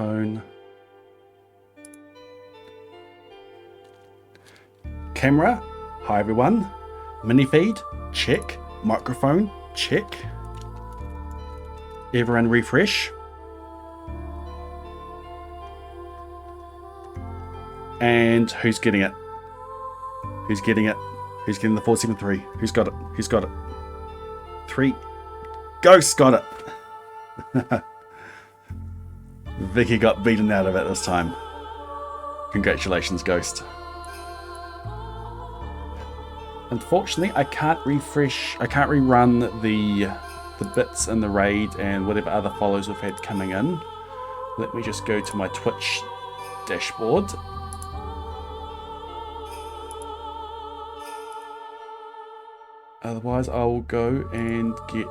microphone. Camera, hi everyone. Mini feed, check. Microphone, check. Everyone refresh. And who's getting it? Who's getting it? Who's getting the 473? Who's got it? Who's got it? 3. Ghost got it. Vicky got beaten out of it this time. Congratulations, Ghost. Unfortunately, I can't refresh. I can't rerun the bits in the raid and whatever other follows we've had coming in. Let me just go to my Twitch dashboard. Otherwise, I will go and get...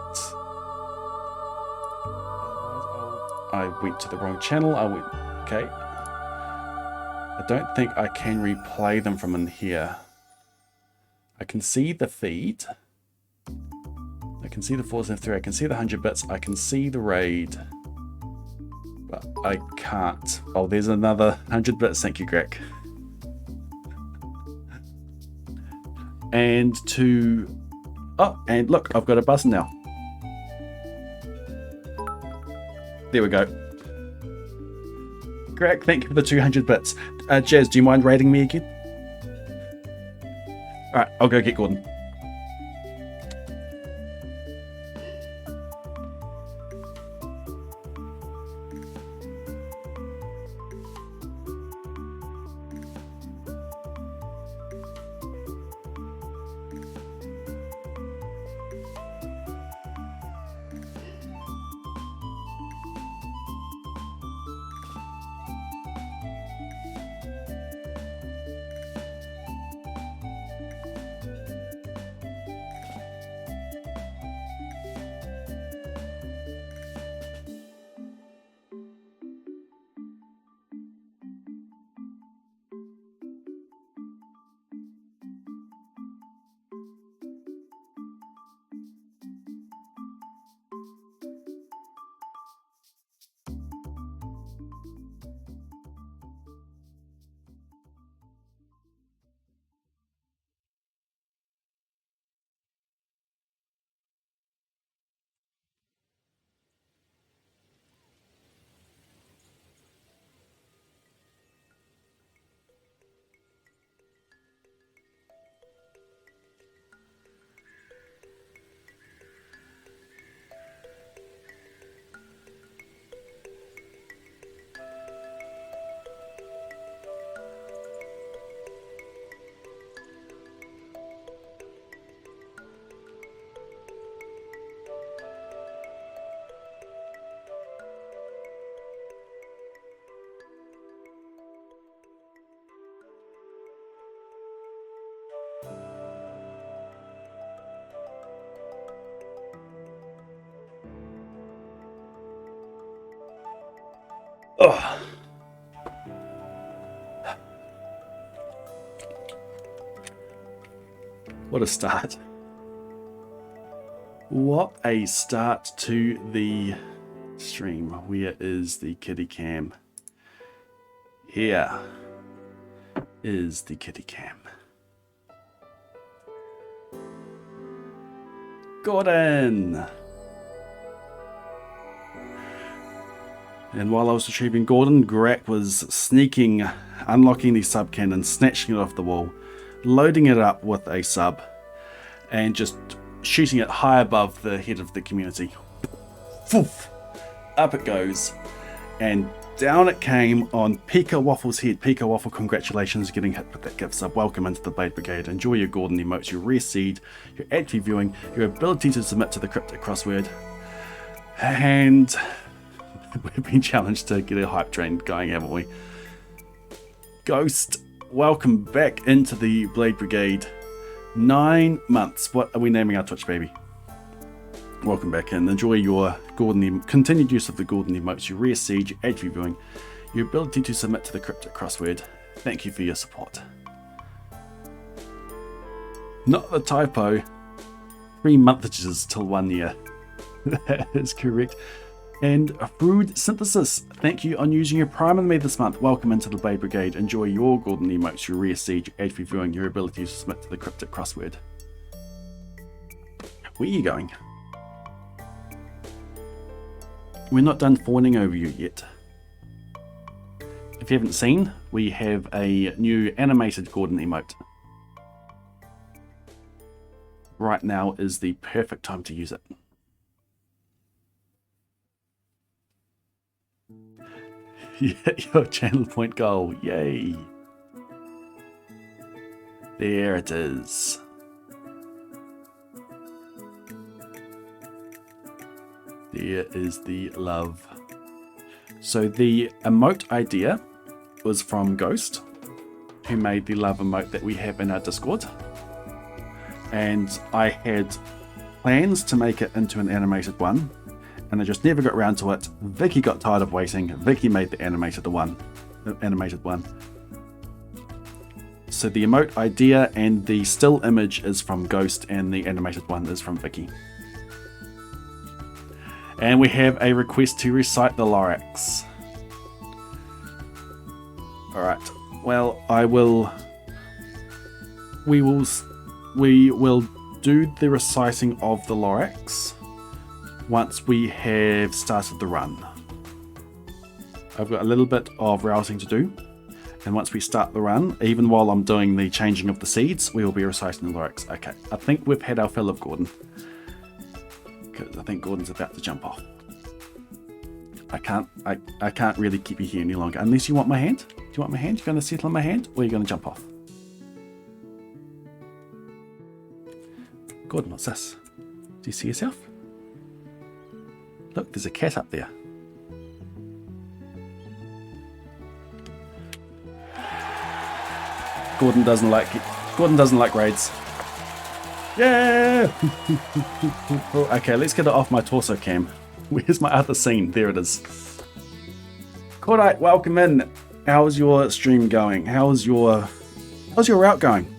I went to the wrong channel. Okay. I don't think I can replay them from in here. I can see the feed. I can see the 473. I can see the 100 bits. I can see the raid. But I can't. Oh, there's another 100 bits. Thank you, Greg. And to... Oh, and look, I've got a button now. There we go. Greg, thank you for the 200 bits. Jazz, do you mind rating me again? Alright, I'll go get Gordon. Oh. What a start. What a start to the stream. Where is the kitty cam? Here is the kitty cam. Gordon! And while I was retrieving Gordon, Grak was sneaking, unlocking the sub cannon, snatching it off the wall, loading it up with a sub, and just shooting it high above the head of the community. Poof! Up it goes, and down it came on Pika Waffle's head. Pika Waffle, congratulations getting hit with that gift sub. Welcome into the Blade Brigade. Enjoy your Gordon emotes, your rare seed, your active viewing, your ability to submit to the cryptic crossword, and we've been challenged to get a hype train going, haven't we? Ghost, welcome back into the Blade Brigade. 9 months. What are we naming our Twitch baby? Welcome back in. Enjoy your Gordon, continued use of the Gordon emotes, your rare seed, your active viewing, your ability to submit to the cryptic crossword. Thank you for your support. Not the typo. 3 months till 1 year. That is correct. And food synthesis, thank you on using your Prime with me this month. Welcome into the Blade Brigade. Enjoy your golden emotes, your rare siege, ad reviewing your ability to submit to the cryptic crossword. Where are you going? We're not done fawning over you yet. If you haven't seen, we have a new animated Gordon emote. Right now is the perfect time to use it. You hit your channel point goal. Yay. There it is. There is the love. So the emote idea was from Ghost, who made the love emote that we have in our Discord. And I had plans to make it into an animated one, and I just never got around to it. Vicky got tired of waiting. Vicky made the animated one. So the emote idea and the still image is from Ghost, and the animated one is from Vicky. And we have a request to recite the Lorax. Alright, well, we will do the reciting of the Lorax once we have started the run. I've got a little bit of routing to do, and once we start the run, even while I'm doing the changing of the seeds, we will be reciting the Lorax. Okay, I think we've had our fill of Gordon, because I think Gordon's about to jump off. I can't really keep you here any longer, unless you want my hand. Do you want my hand? You're going to settle on my hand, or are you going to jump off? Gordon, what's this? Do you see yourself? Look, there's a cat up there. Gordon doesn't like raids. Yeah! Okay, let's get it off my torso cam. Where's my other scene? There it is. Cordite, welcome in. How's your stream going? How's your route going?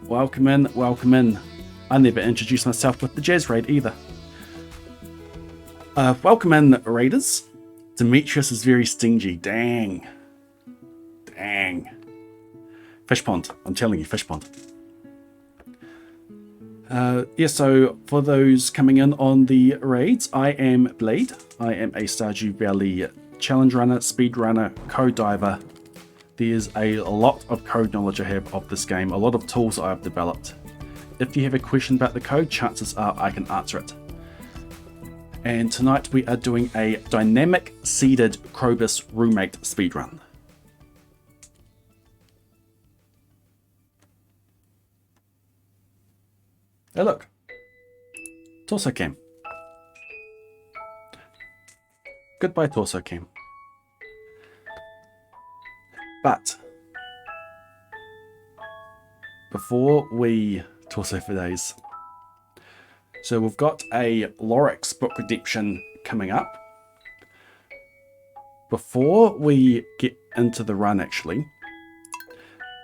Welcome in, welcome in. I never introduced myself with the Jazz Raid either. Welcome in, Raiders. Demetrius is very stingy. Dang. Fish pond. I'm telling you, fish pond. Yeah, so for those coming in on the raids, I am Blade. I am a Stardew Valley challenge runner, speed runner, code diver. There's a lot of code knowledge I have of this game, a lot of tools I've developed. If you have a question about the code, chances are I can answer it. And tonight we are doing a dynamic seeded Krobus roommate speedrun. Hey look, torso cam. Goodbye torso cam. But before we torso for days, so we've got a Lorax book redemption coming up. Before we get into the run, actually,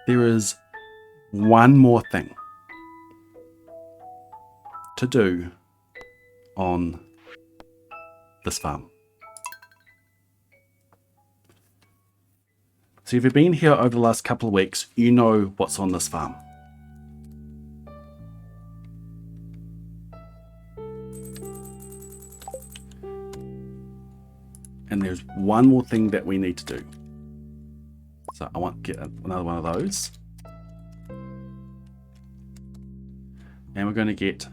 there is one more thing to do on this farm. So if you've been here over the last couple of weeks, you know what's on this farm. And there's one more thing that we need to do. So I want to get another one of those. And we're going to get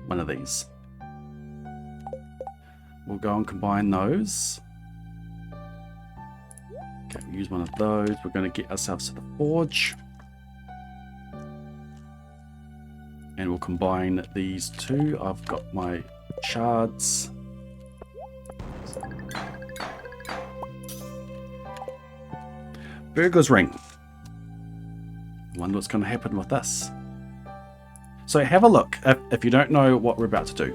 one of these. We'll go and combine those. Okay, we'll use one of those. We're going to get ourselves to the forge. And we'll combine these two. I've got my shards. Burglar's ring. I wonder what's going to happen with this. So have a look if you don't know what we're about to do.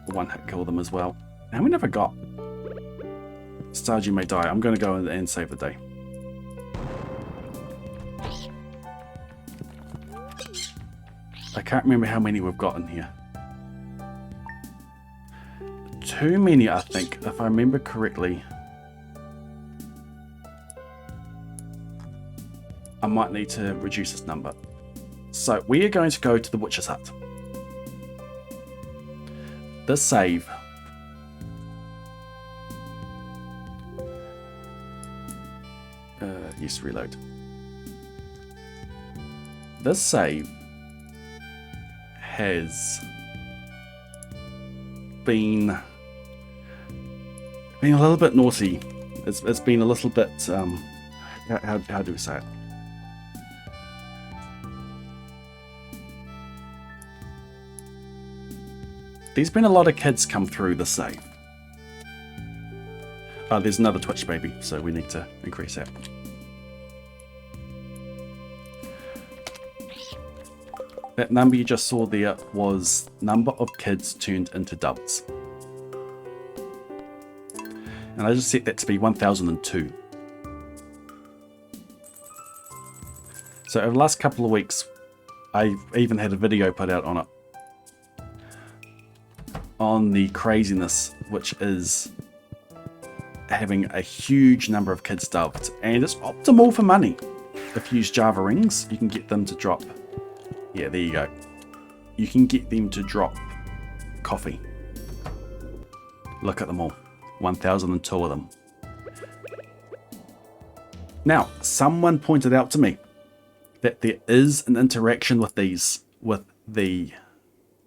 One hit kill them as well. And we never got. Stardew may die. I'm going to go in and save the day. I can't remember how many we've got in here. Too many, I think, if I remember correctly. I might need to reduce this number. So we are going to go to the Witch's Hut. This save yes, reload. This save has been a little bit naughty. It's been a little bit how do we say it? There's been a lot of kids come through the save. There's another Twitch baby, so we need to increase that. That number you just saw there was number of kids turned into dubs. And I just set that to be 1002. So over the last couple of weeks, I even had a video put out on it. On the craziness, which is having a huge number of kids dubbed. And it's optimal for money. If you use Java rings, you can get them to drop. Yeah, there you go. You can get them to drop coffee. Look at them all. 1002 of them. Now, someone pointed out to me that there is an interaction with these, with the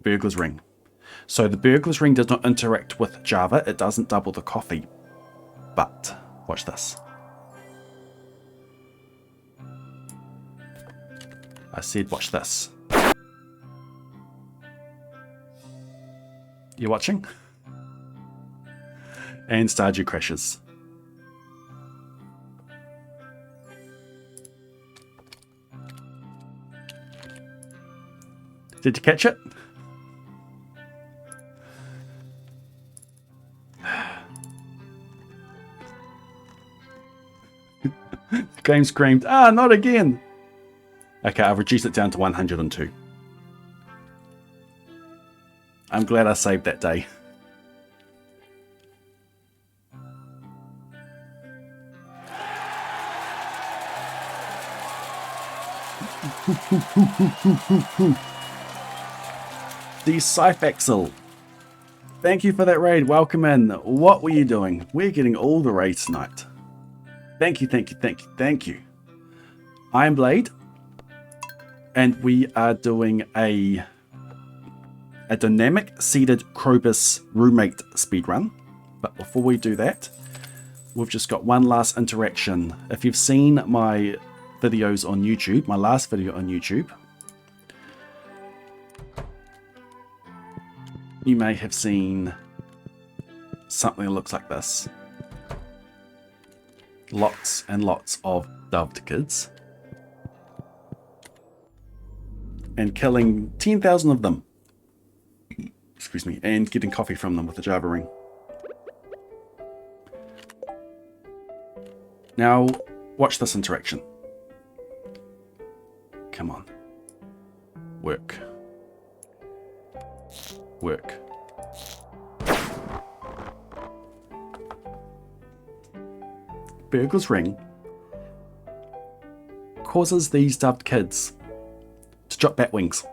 Burglar's Ring. So the Burglar's Ring does not interact with Java. It doesn't double the coffee. But, watch this. I said watch this. You watching? And Stardew crashes. Did you catch it? The game screamed, "Ah, not again!" Okay, I've reduced it down to 102. I'm glad I saved that day. The Scythaxel. Thank you for that raid. Welcome in. What were you doing? We're getting all the raids tonight. Thank you, thank you, thank you, thank you. I'm Blade. And we are doing a dynamic seeded Krobus roommate speedrun. But before we do that, we've just got one last interaction. If you've seen my videos on YouTube, my last video on YouTube, you may have seen something that looks like this. Lots and lots of dubbed kids. And killing 10,000 of them. Excuse me. And getting coffee from them with a Java ring. Now, watch this interaction. Come on. Work. Work. Burglar's Ring causes these dubbed kids to drop bat wings.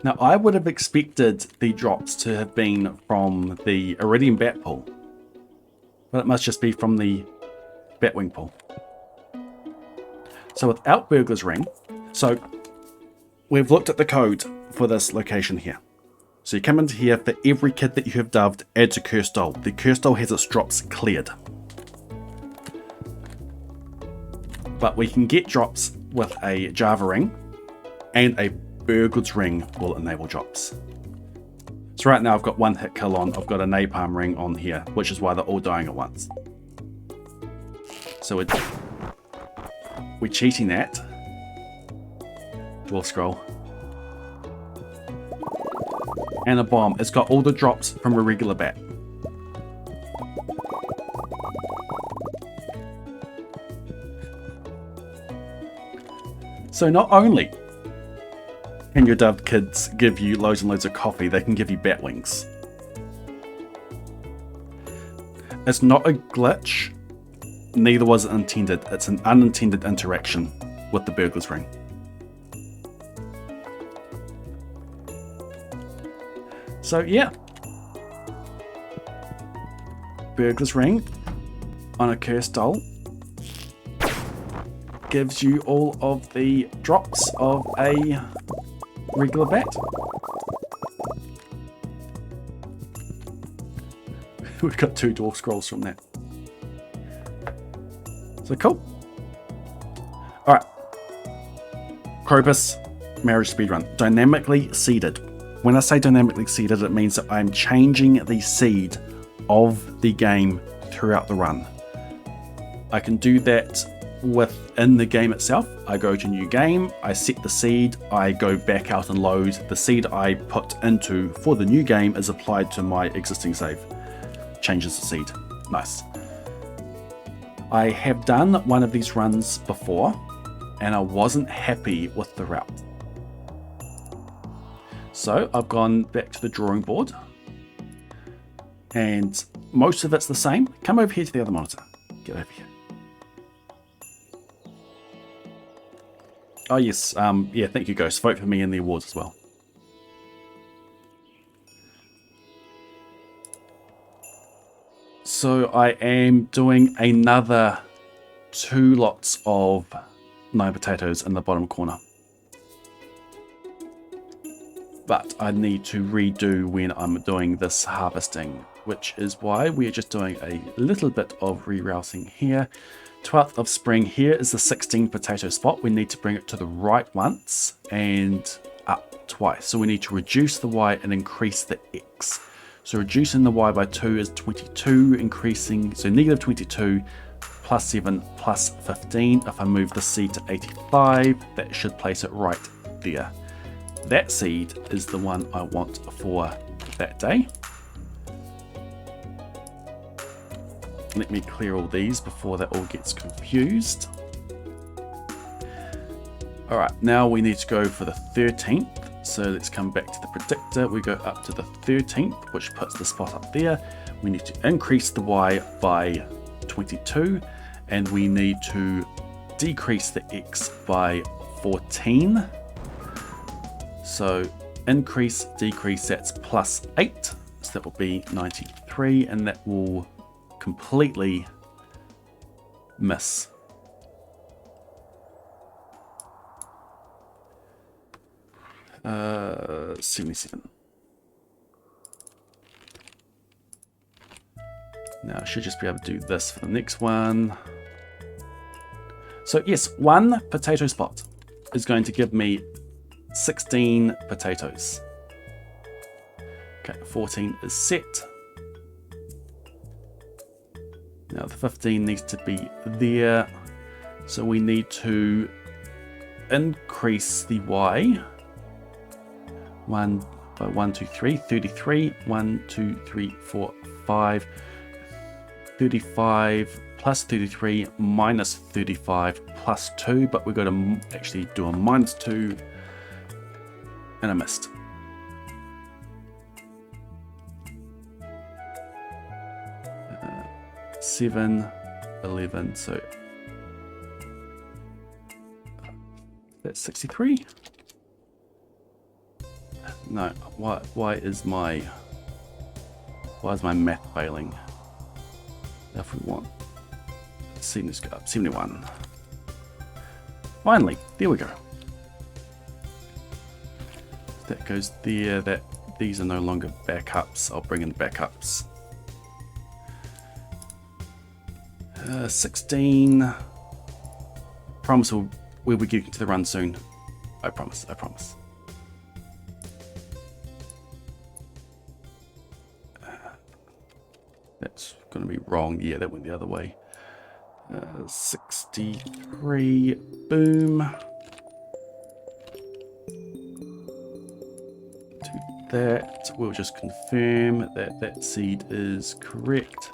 Now, I would have expected the drops to have been from the Iridium bat pool, but it must just be from the Batwing pool. So without Burglar's Ring, so we've looked at the code for this location here. So you come into here, for every kid that you have dubbed adds a curse doll. The curse doll has its drops cleared. But we can get drops with a Java ring, and a Burglar's Ring will enable drops. So right now I've got one hit kill on, I've got a napalm ring on here, which is why they're all dying at once. So we're cheating that. Dwarf scroll. and a bomb. It's got all the drops from a regular bat. So not only can your dubbed kids give you loads and loads of coffee, they can give you bat wings. It's not a glitch, neither was it intended. It's an unintended interaction with the burglar's ring. So yeah, burglar's ring on a cursed doll gives you all of the drops of a regular bat. We've got 2 dwarf scrolls from that. So cool. Alright. Krobus marriage speedrun. Dynamically seeded. When I say dynamically seeded, it means that I'm changing the seed of the game throughout the run. I can do that within the game itself. I go to new game, I set the seed, I go back out and load. The seed I put into for the new game is applied to my existing save. Changes the seed. Nice. I have done one of these runs before and I wasn't happy with the route. So I've gone back to the drawing board and most of it's the same. Come over here to the other monitor. Get over here. Oh yes, yeah, thank you Ghost. Vote for me in the awards as well. So I am doing another 2 lots of 9 potatoes in the bottom corner. But I need to redo when I'm doing this harvesting, which is why we are just doing a little bit of rerouting here. 12th of spring, here is the 16 potato spot. We need to bring it to the right once and up twice. So we need to reduce the Y and increase the X. So reducing the Y by 2 is 22, increasing, so negative 22 plus 7 plus 15. If I move the seed to 85, that should place it right there. That seed is the one I want for that day. Let me clear all these before that all gets confused. Alright, now we need to go for the 13th. So let's come back to the predictor. We go up to the 13th, which puts the spot up there. We need to increase the Y by 22, and we need to decrease the X by 14. So increase, decrease, that's plus 8. So that will be 93, and that will completely miss. Uh, 77. Now I should just be able to do this for the next one. So yes, 1 potato spot is going to give me 16 potatoes. Okay, 14 is set. Now the 15 needs to be there. So we need to increase the Y. 1 by 1, 2, 3, 33. 1, 2, 3, 4, 5. 35 plus 33 minus 35 plus 2, but we've got to actually do a minus 2, and I missed. Uh, 7, 11, so that's 63. No, why is my math failing? If we want, let's see, this go up 71. Finally, there we go. That goes there. That these are no longer backups. I'll bring in the backups. 16. Promise we'll be getting to the run soon. I promise. I promise. That's going to be wrong. Yeah, that went the other way. 63. Boom. that. We'll just confirm that that seed is correct.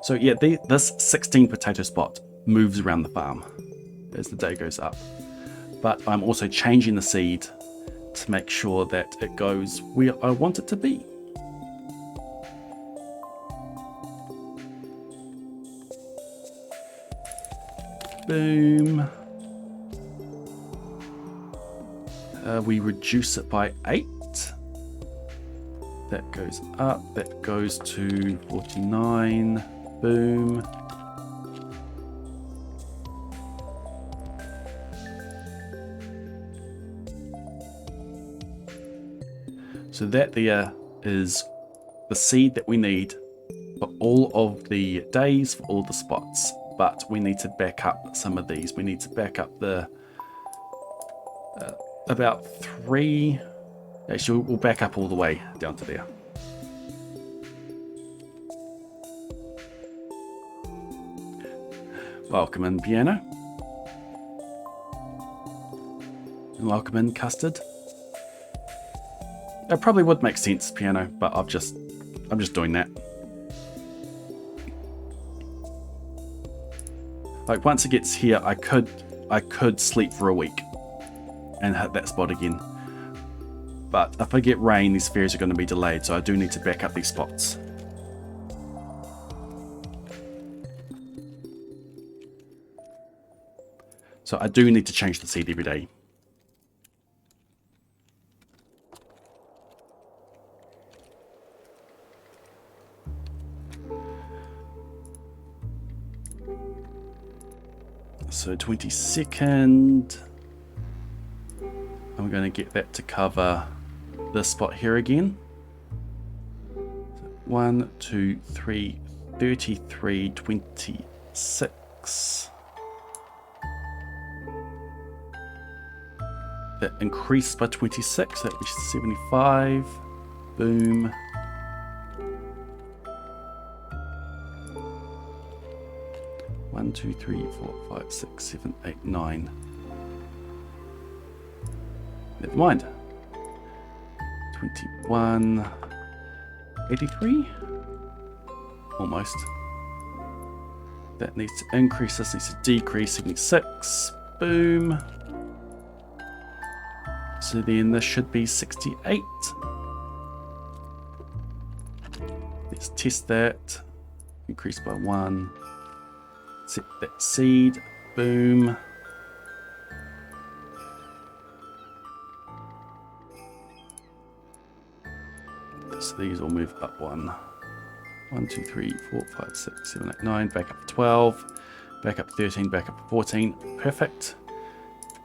So yeah, this 16 potato spot moves around the farm as the day goes up. But I'm also changing the seed to make sure that it goes where I want it to be. Boom. We reduce it by 8. That goes up. That goes to 49. Boom. So that there is the seed that we need for all of the days, for all the spots. But we need to back up some of these. We need to back up the about 3. Actually, we'll back up all the way down to there. Welcome in, Piano. And welcome in, Custard. It probably would make sense, Piano, but I'm just doing that. Like once it gets here, I could sleep for a week and hit that spot again. But if I get rain, these fairies are going to be delayed, so I do need to back up these spots. So I do need to change the seed every day. So 22nd, I'm going to get that to cover this spot here again. 1, 2, 3, 33, 26. That increased by 26, that was 75. Boom. One, 2, 3, 4, 5, 6, 7, 8, 9. Never mind. 21, 83. Almost. That needs to increase. This needs to decrease. 76. Boom. So then this should be 68. Let's test that. Increase by 1. Set that seed. Boom. So these all move up 1. 1, 2, 3, 4, 5, 6, 7, 8, 9. Back up to 12. Back up to 13. Back up to 14. Perfect.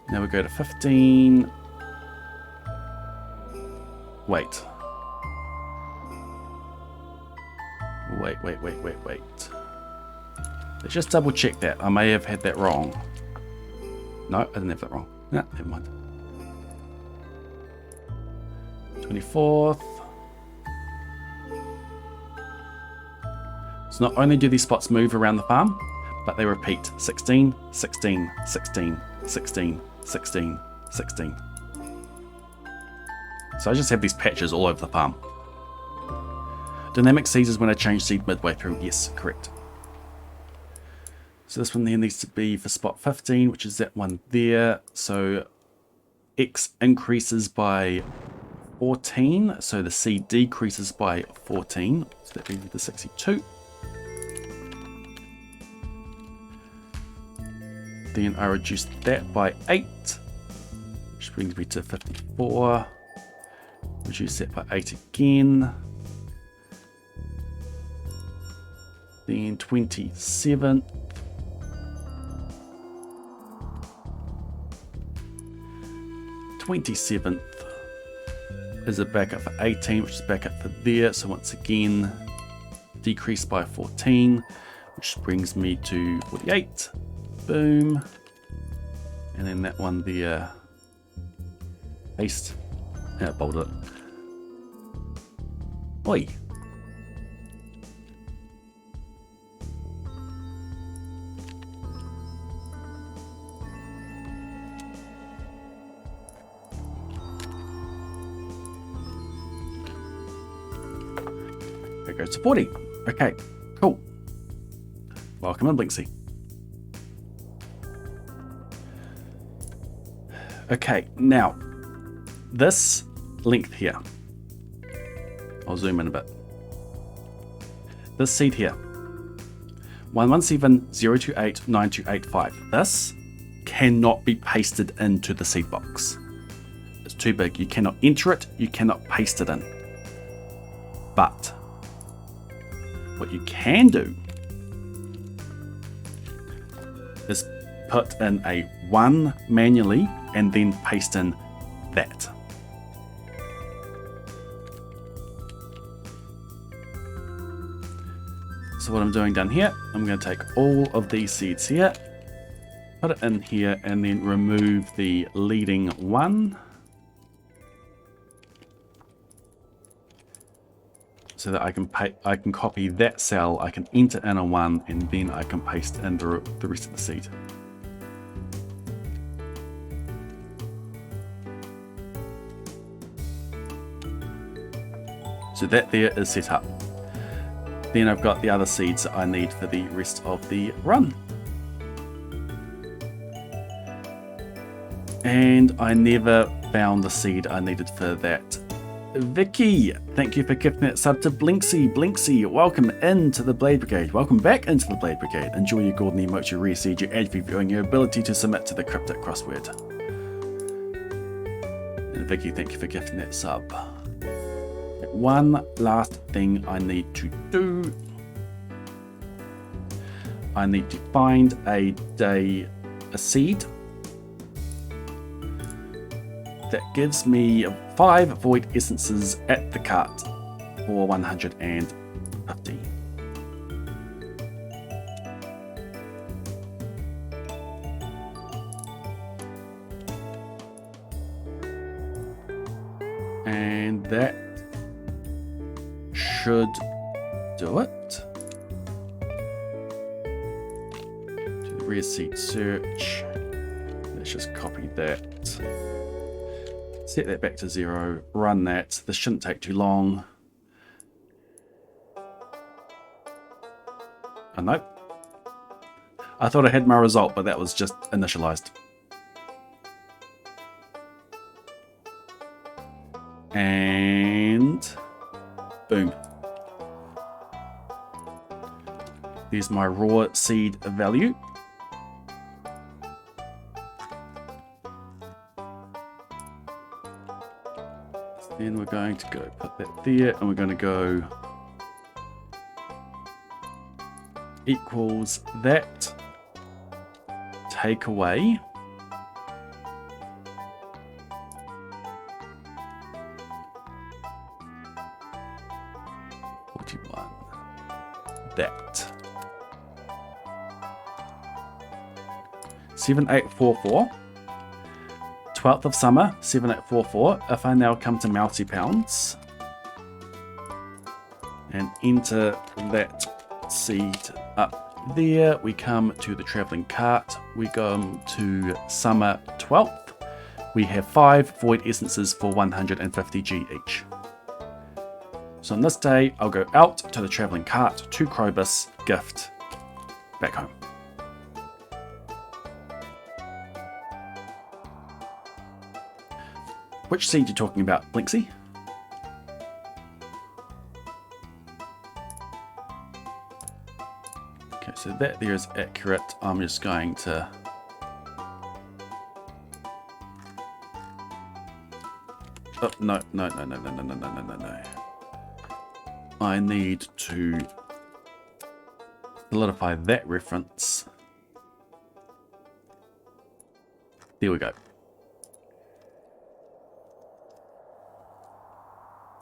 Now we go to 15. Wait. Wait. Let's just double check that. I may have had that wrong. No, I didn't have that wrong. No, never mind. 24th. So not only do these spots move around the farm, but they repeat 16, 16, 16, 16, 16, 16. So I just have these patches all over the farm. Dynamic seeds is when I change seed midway through. Yes, correct. So this one there needs to be for spot 15, which is that one there. So X increases by 14, so the seed decreases by 14. So that would be the 62. Then I reduce that by 8, which brings me to 54. Reduce that by 8 again. Then 27. 27th is a backup for 18, which is backup for there. So once again, decrease by 14, which brings me to 48. Boom. And then that one there, paste. Yeah, bold it. Oi. it goes to 40. Okay, cool. Welcome in, Blinksy. Okay, now, this length here, I'll zoom in a bit. This seed here, 117.028.9285. This cannot be pasted into the seed box. It's too big. You cannot enter it. You cannot paste it in. But what you can do is put in a 1 manually and then paste in that. So what I'm doing down here, I'm going to take all of these seeds here, put it in here, and then remove the leading one, so that I can copy that cell, I can enter in a 1, and then I can paste in the rest of the seed. So that there is set up. Then I've got the other seeds that I need for the rest of the run. And I never found the seed I needed for that. Vicky, thank you for gifting that sub to Blinksy. Blinksy, welcome into the Blade Brigade. Welcome back into the Blade Brigade. Enjoy your golden emote, your rare seed, your ad reviewing, your ability to submit to the cryptic crossword. And Vicky, thank you for gifting that sub. One last thing I need to do. I need to find a seed that gives me 5 void essences at the cart for 150. And that should do it. Do the rare seed search. Let's just copy that. Set that back to 0. Run that. This shouldn't take too long. Oh, nope. I thought I had my result, but that was just initialized. And boom. There's my raw seed value. Then we're going to go put that there, and we're going to go equals that, take away that 7844 12th of summer 7844. If I now come to Mousy Pounds and enter that seed up there, we come to the traveling cart, we go to summer 12th, we have 5 void essences for 150g each. So on this day, I'll go out to the traveling cart, to Krobus, gift, back home. Which seed are you talking about, Blinksy? Okay, so that there is accurate. I'm just going to oh, no. I need to solidify that reference. There we go.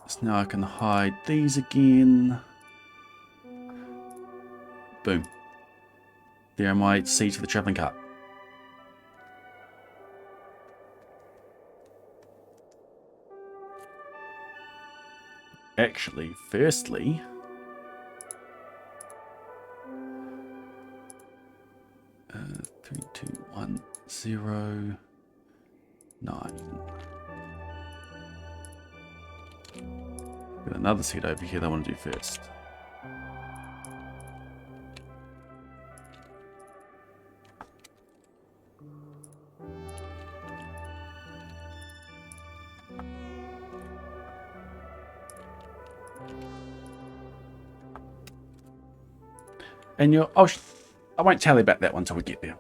So now I can hide these again. Boom. There are my seeds for the traveling cart. Actually, firstly, uh, 32109. Got another seed over here that I want to do first. And I won't tell you about that one until we get there.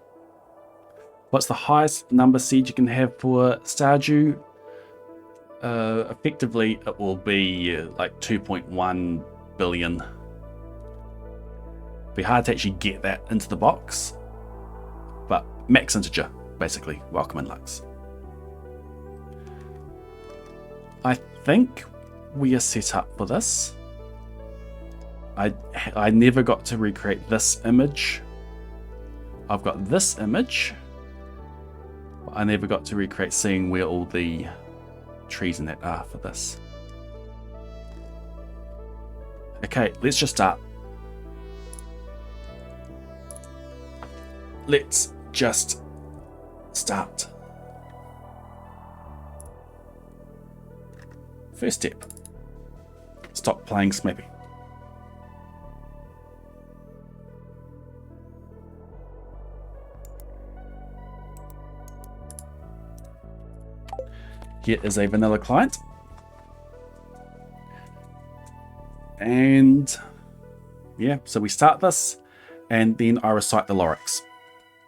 What's the highest number seed you can have for Stardew? Effectively, it will be like 2.1 billion. It'll be hard to actually get that into the box, but max integer, basically. Welcome in, Lux. I think we are set up for this. I never got to recreate this image. I've got this image, but I never got to recreate seeing where all the trees and that are for this. Okay, let's just start. Let's just start. First step, stop playing Smappy. Here is a vanilla client. And yeah, so we start this and then I recite the lyrics,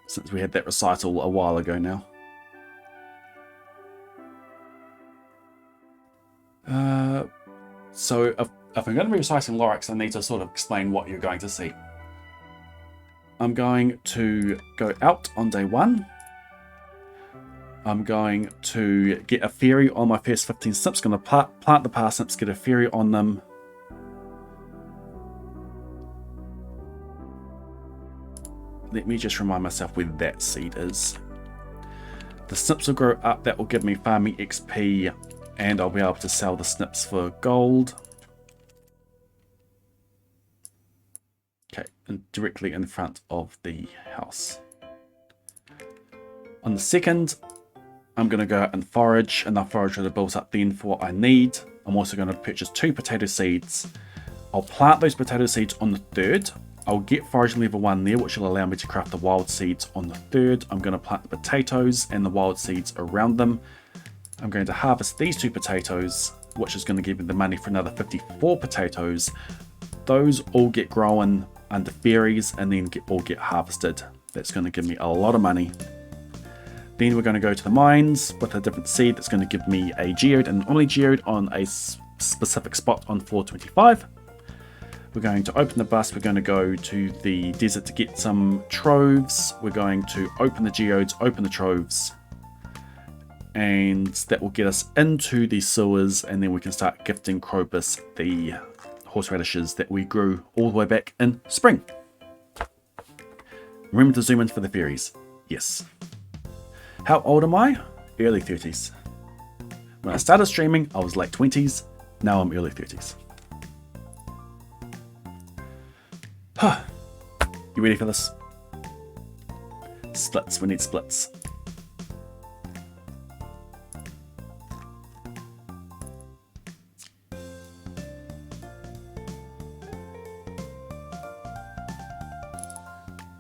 since we had that recital a while ago now. So if I'm going to be reciting lyrics, I need to sort of explain what you're going to see. I'm going to go out on day 1. I'm going to get a fairy on my first 15 snips. Going to plant the parsnips, get a fairy on them. Let me just remind myself where that seed is. The snips will grow up. That will give me farming XP, and I'll be able to sell the snips for gold. Okay, and directly in front of the house. On the second, I'm going to go out and forage, and I'll forage would have built up then for what I need. I'm also going to purchase 2 potato seeds. I'll plant those potato seeds on the third. I'll get foraging level 1 there, which will allow me to craft the wild seeds on the third. I'm going to plant the potatoes and the wild seeds around them. I'm going to harvest these 2 potatoes, which is going to give me the money for another 54 potatoes. Those all get grown under fairies and then all get harvested. That's going to give me a lot of money. Then we're going to go to the mines with a different seed that's going to give me a geode and an omni geode on a specific spot on floor 25. We're going to open the bus. We're going to go to the desert to get some troves. We're going to open the geodes, open the troves, and that will get us into the sewers, and then we can start gifting Krobus the horseradishes that we grew all the way back in spring. Remember to zoom in for the fairies. Yes. How old am I? Early 30s. When I started streaming, I was late 20s. Now I'm early 30s. You ready for this? Splits. We need splits.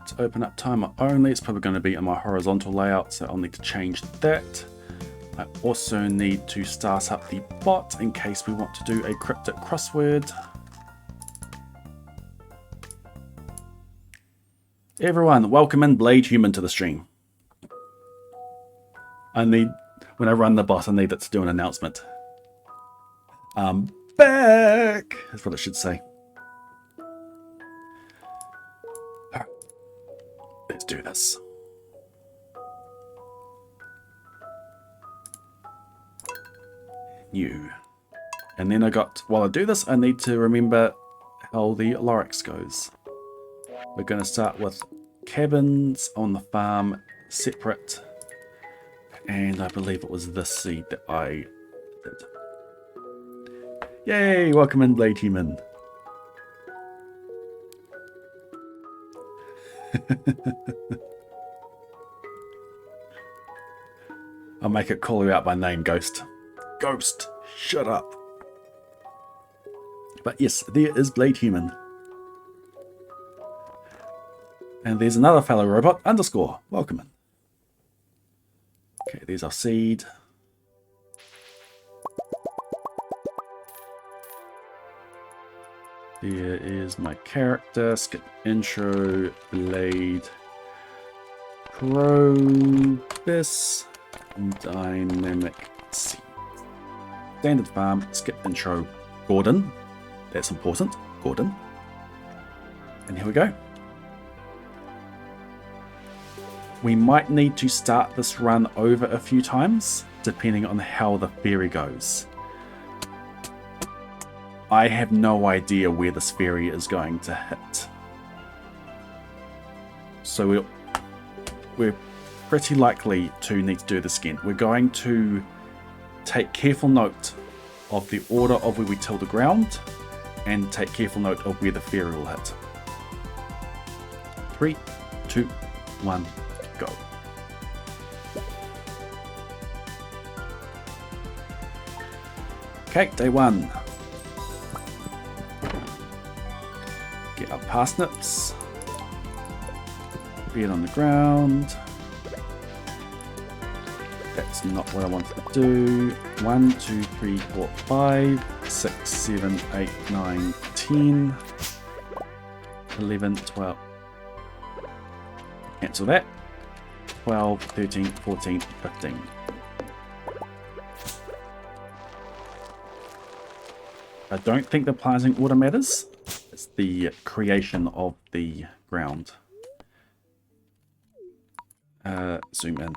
To open up timer only, it's probably going to be in my horizontal layout, so I'll need to change that. I also need to start up the bot in case we want to do a cryptic crossword. Everyone, welcome in Blade Human to the stream. When I run the bot, I need it to do an announcement. I'm back! That's what it should say. Alright, let's do this. New. And then while I do this, I need to remember how the lyrics goes. We're going to start with cabins on the farm, separate, and I believe it was this seed that I did. Yay! Welcome in, Blade Human. I'll make it call you out by name, Ghost. Ghost, shut up. But yes, there is Blade Human. And there's another fellow robot, underscore. Welcome in. Okay, there's our seed. There is my character, skip intro, blade, Krobus, dynamic seed. Standard farm, skip intro, Gordon. That's important, Gordon. And here we go. We might need to start this run over a few times, depending on how the ferry goes. I have no idea where this ferry is going to hit. So we're pretty likely to need to do this again. We're going to take careful note of the order of where we till the ground and take careful note of where the ferry will hit. 3, 2, 1, go. Okay, day 1. Get our parsnips. Bed on the ground. That's not what I wanted to do. 1, 2, 3, 4, 5, 6, 7, 8, 9, 10, 11, 12. Cancel that. 12, 13, 14, 15. I don't think the planting order matters. It's the creation of the ground. Zoom in.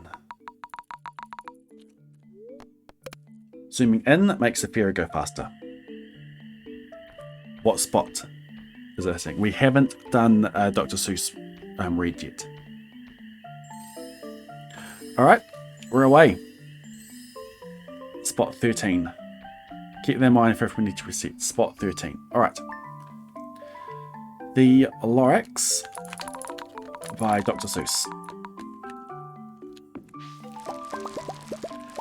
Zooming in makes the ferry go faster. What spot is that thing? We haven't done Dr. Seuss read yet. Alright, we're away. Spot 13. Keep that in mind if we need to reset. Spot 13. Alright. The Lorax by Dr. Seuss.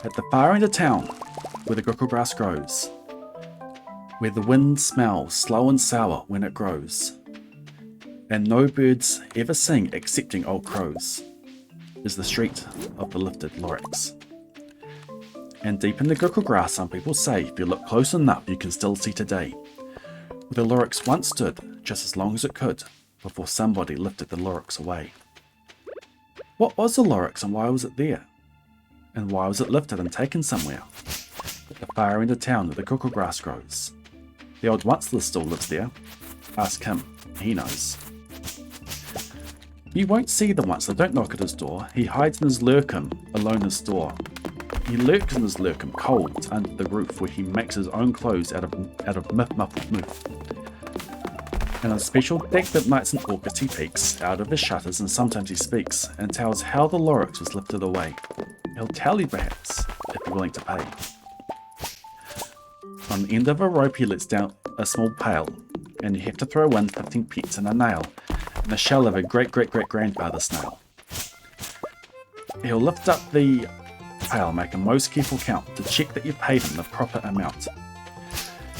At the far end of town, where the grickle grass grows, where the wind smells slow and sour when it grows, and no birds ever sing excepting old crows, is the street of the lifted Lorax. And deep in the grickle grass, some people say, if you look close enough, you can still see today, where the Lorax once stood just as long as it could, before somebody lifted the Lorax away. What was the Lorax and why was it there? And why was it lifted and taken somewhere? At the far end of town where the grickle grass grows. The old once-list still lives there. Ask him, he knows. You won't see the once-list, don't knock at his door. He hides in his lurkum, alone in his store. He lurks in his lurkum, cold, under the roof, where he makes his own clothes out of muffled moof. And on special decked nights and August he peeks out of his shutters, and sometimes he speaks and tells how the Lorax was lifted away. He'll tell you perhaps, if you're willing to pay. On the end of a rope he lets down a small pail, and you have to throw in 15 pence and a nail, and the shell of a great-great-great-grandfather snail. He'll lift up the pail, make a most careful count, to check that you've paid him the proper amount.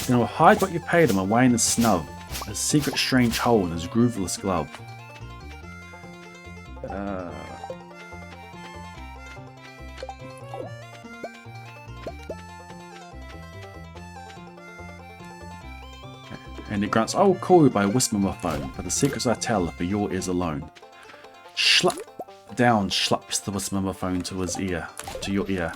Then he'll hide what you paid him away in his snub, a secret strange hole in his grooveless glove. And he grunts, I will call you by whisper my phone, but the secrets I tell are for your ears alone. Schlup down schlups the whisper my phone to his ear, to your ear.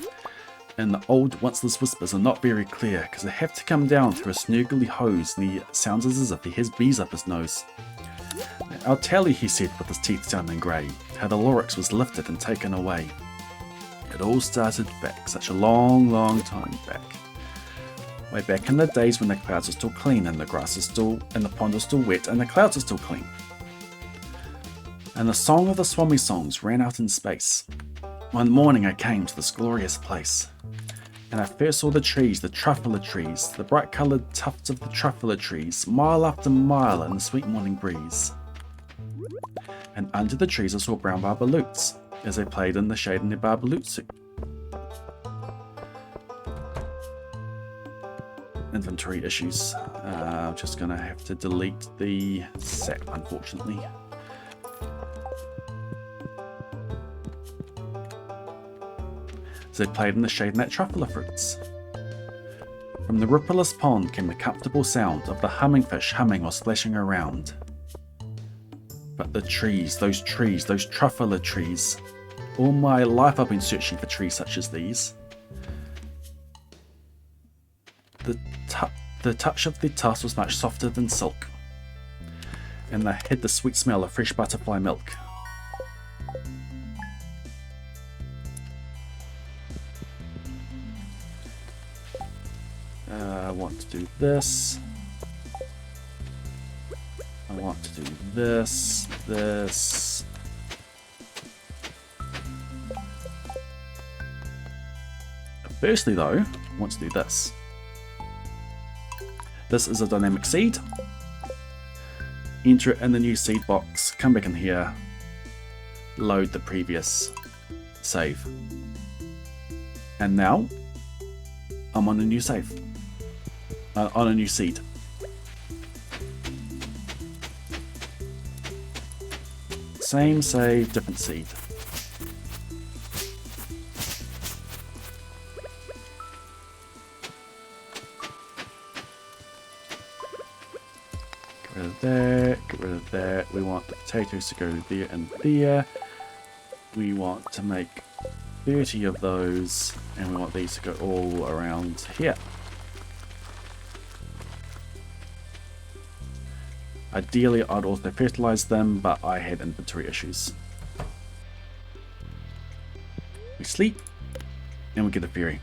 And the old once-less whispers are not very clear, because they have to come down through a snoogly hose, and he sounds as if he has bees up his nose. I'll tell you, he said with his teeth done in grey, how the Lorax was lifted and taken away. It all started back, such a long, long time back. Way back in the days when the clouds are still clean, and the grass is still, and the pond is still wet, and the clouds are still clean. And the song of the Swami songs ran out in space. One morning I came to this glorious place, and I first saw the trees, the truffula trees, the bright-coloured tufts of the truffula trees, mile after mile in the sweet morning breeze. And under the trees I saw brown barbaloots, as they played in the shade in their barbaloot suit. Inventory issues. I'm just going to have to delete the sap, unfortunately. So they played in the shade in that truffula fruits. From the rippleless pond came the comfortable sound of the humming fish humming or splashing around. But the trees, those truffula trees. All my life I've been searching for trees such as these. The touch of their tusk was much softer than silk, and they had the sweet smell of fresh butterfly milk. I want to do this. I want to do this. Firstly though, I want to do this. This is a dynamic seed. Enter it in the new seed box, come back in here, load the previous save. And now, I'm on a new save. On a new seed. Same save, different seed. Get rid of that, get rid of that. We want the potatoes to go there and there. We want to make 30 of those, and we want these to go all around here. Ideally, I'd also fertilize them, but I had inventory issues. We sleep, and we get a fairy.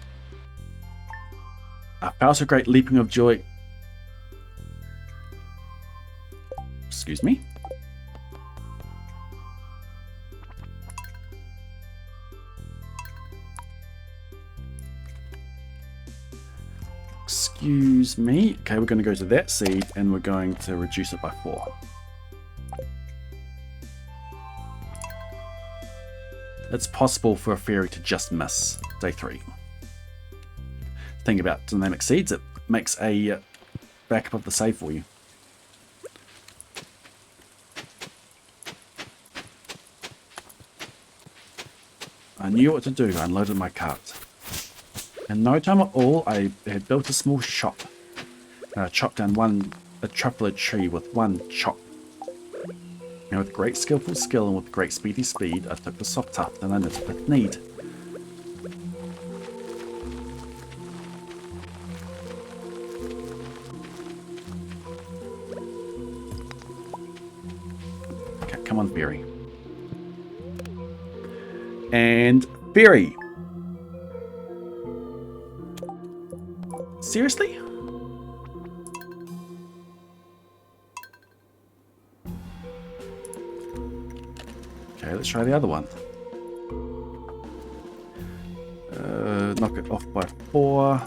I felt a great leaping of joy. Excuse me. Excuse me. Okay, we're going to go to that seed and we're going to reduce it by 4. It's possible for a fairy to just miss day 3. Thing about dynamic seeds, it makes a backup of the save for you. I knew what to do. I unloaded my cart. In no time at all, I had built a small shop. I chopped down a truffula tree with one chop. And with great skillful skill and with great speedy speed, I took the soft tuft and I knit it with need. Okay, come on, fairy. And fairy. Seriously? Okay, let's try the other one. Knock it off by 4.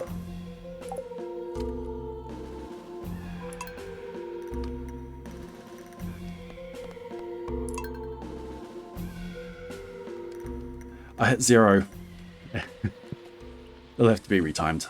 I hit 0. It'll have to be retimed.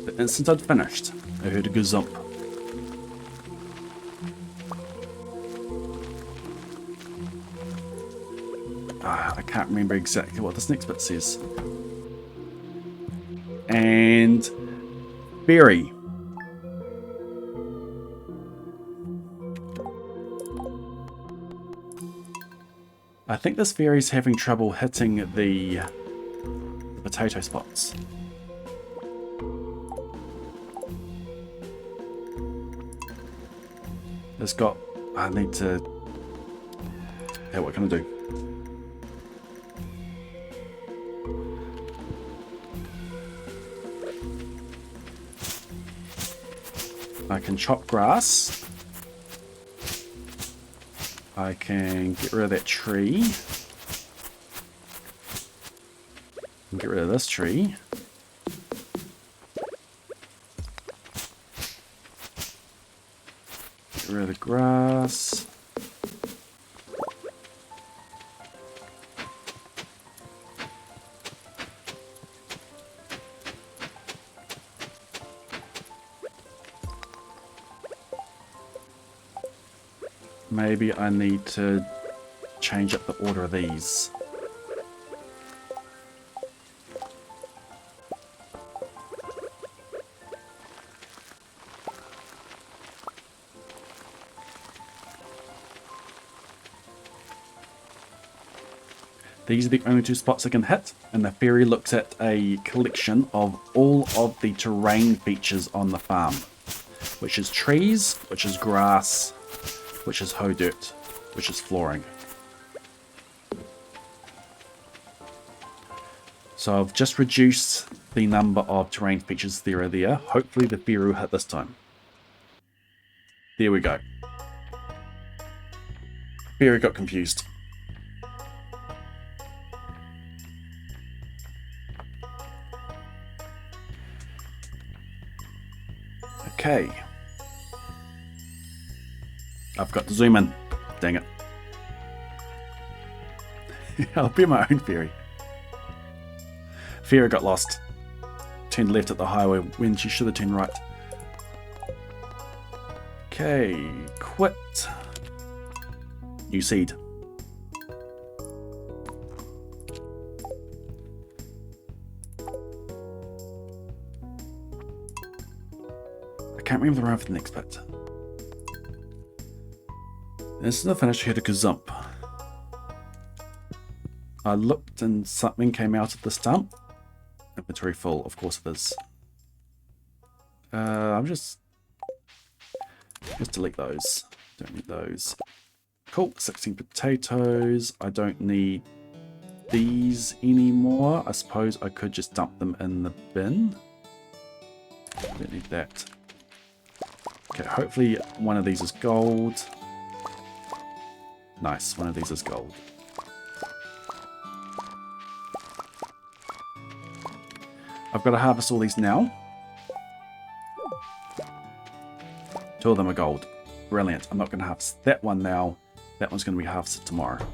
The instant I'd finished, I heard a gazump. I can't remember exactly what this next bit says. And berry. I think this fairy's having trouble hitting the potato spots. It's got... I need to... Yeah, what can I do? I can chop grass. I can get rid of that tree. Get rid of this tree. Get rid of the grass. maybe I need to change up the order of these. These are the only 2 spots I can hit, and the fairy looks at a collection of all of the terrain features on the farm, which is trees, which is grass, which is hoe dirt, which is flooring. So I've just reduced the number of terrain features there are there. Hopefully the fairy will hit this time. There we go. Fairy got confused. Okay. I've got to zoom in. Dang it. I'll be my own fairy. Fairy got lost. Turned left at the highway when she should have turned right. Okay. Quit. New seed. I can't remember the round for the next bit. This is the finish here to Kazump. I looked and something came out of the stump. Inventory full, of course it is. I'm just delete those. Don't need those. Cool, 16 potatoes. I don't need these anymore. I suppose I could just dump them in the bin. Don't need that. Okay, hopefully one of these is gold. Nice, one of these is gold. I've got to harvest all these now. 2 of them are gold. Brilliant. I'm not going to harvest that one now. That one's going to be harvested tomorrow.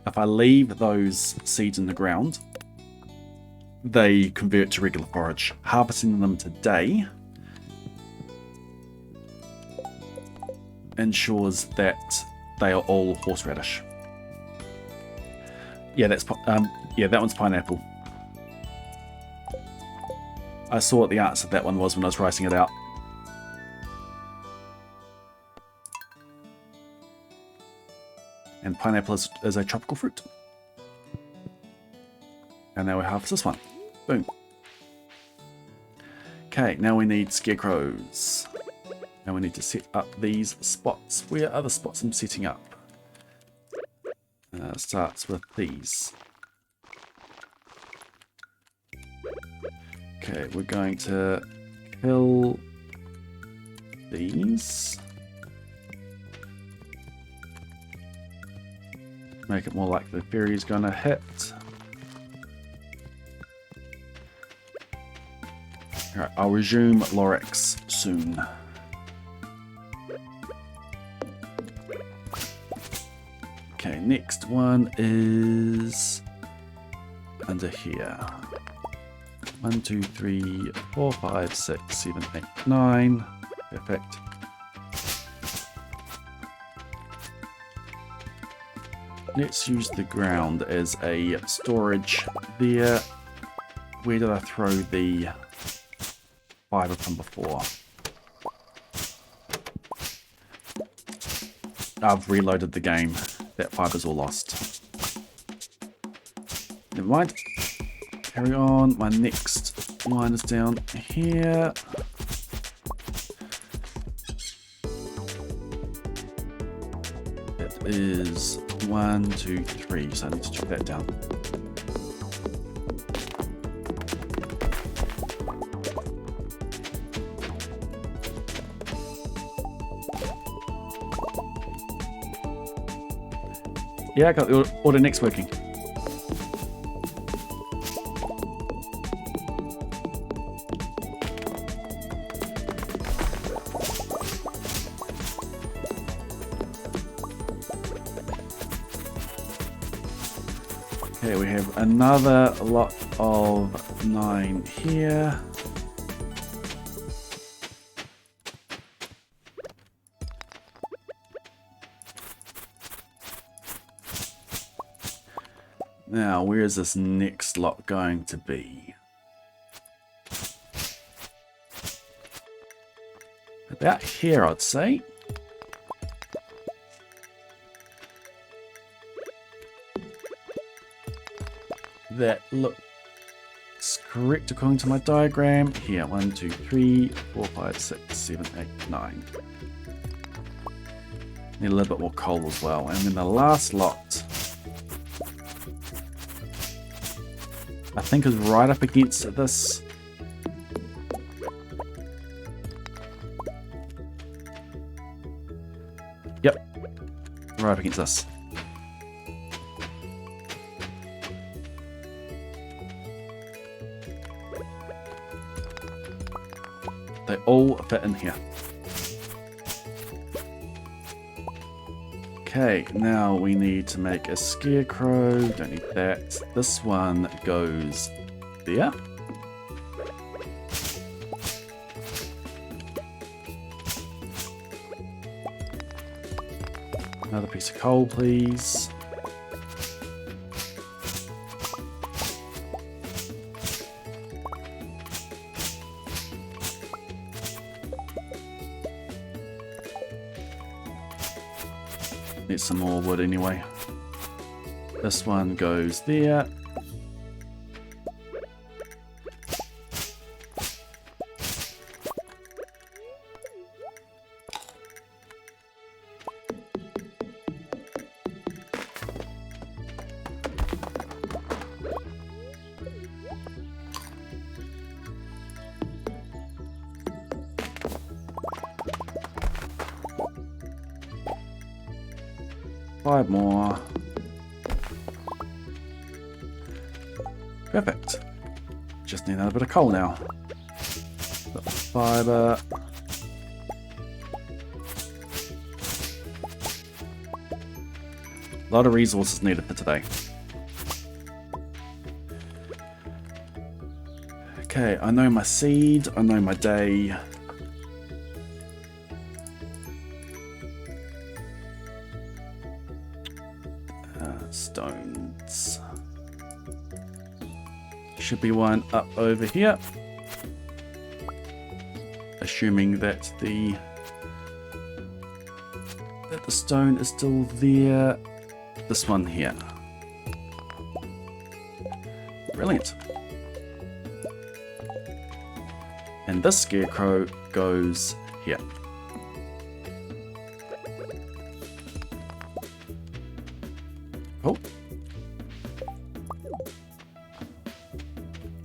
If I leave those seeds in the ground, they convert to regular forage. Harvesting them today ensures that they are all horseradish. Yeah, that's that one's pineapple. I saw what the answer of that one was when I was writing it out. And pineapple is a tropical fruit. And now we harvest this one. Boom. Okay, now we need scarecrows. Now we need to set up these spots. Where are the spots I'm setting up? Starts with these. Okay, we're going to kill these. Make it more like the fairy's gonna hit. Alright, I'll resume Lorax soon. Okay, next one is under here. 1, 2, 3, 4, 5, 6, 7, 8, 9. Perfect. Let's use the ground as a storage there. Where did I throw the fibre from before? I've reloaded the game. That fibre's all lost. Never mind. Carry on. My next line is down here. It is 1, 2, 3. So I need to check that down. Yeah, I got the order next working. Okay, we have another lot of 9 here. Now, where is this next lot going to be? About here, I'd say. That looks correct according to my diagram. Here, 1, 2, 3, 4, 5, 6, 7, 8, 9. Need a little bit more coal as well. And then the last lot, I think, is right up against this. Yep, right up against this. They all fit in here. Okay, now we need to make a scarecrow. Don't need that. This one goes there. Another piece of coal, please. Need some more wood anyway. This one goes there. Five more. Perfect. Just need another bit of coal now. Got the fiber. A lot of resources needed for today. Okay, I know my seed, I know my day. Stones. Should be one up over here. Assuming that the stone is still there. This one here. Brilliant. And this scarecrow goes here. Oh.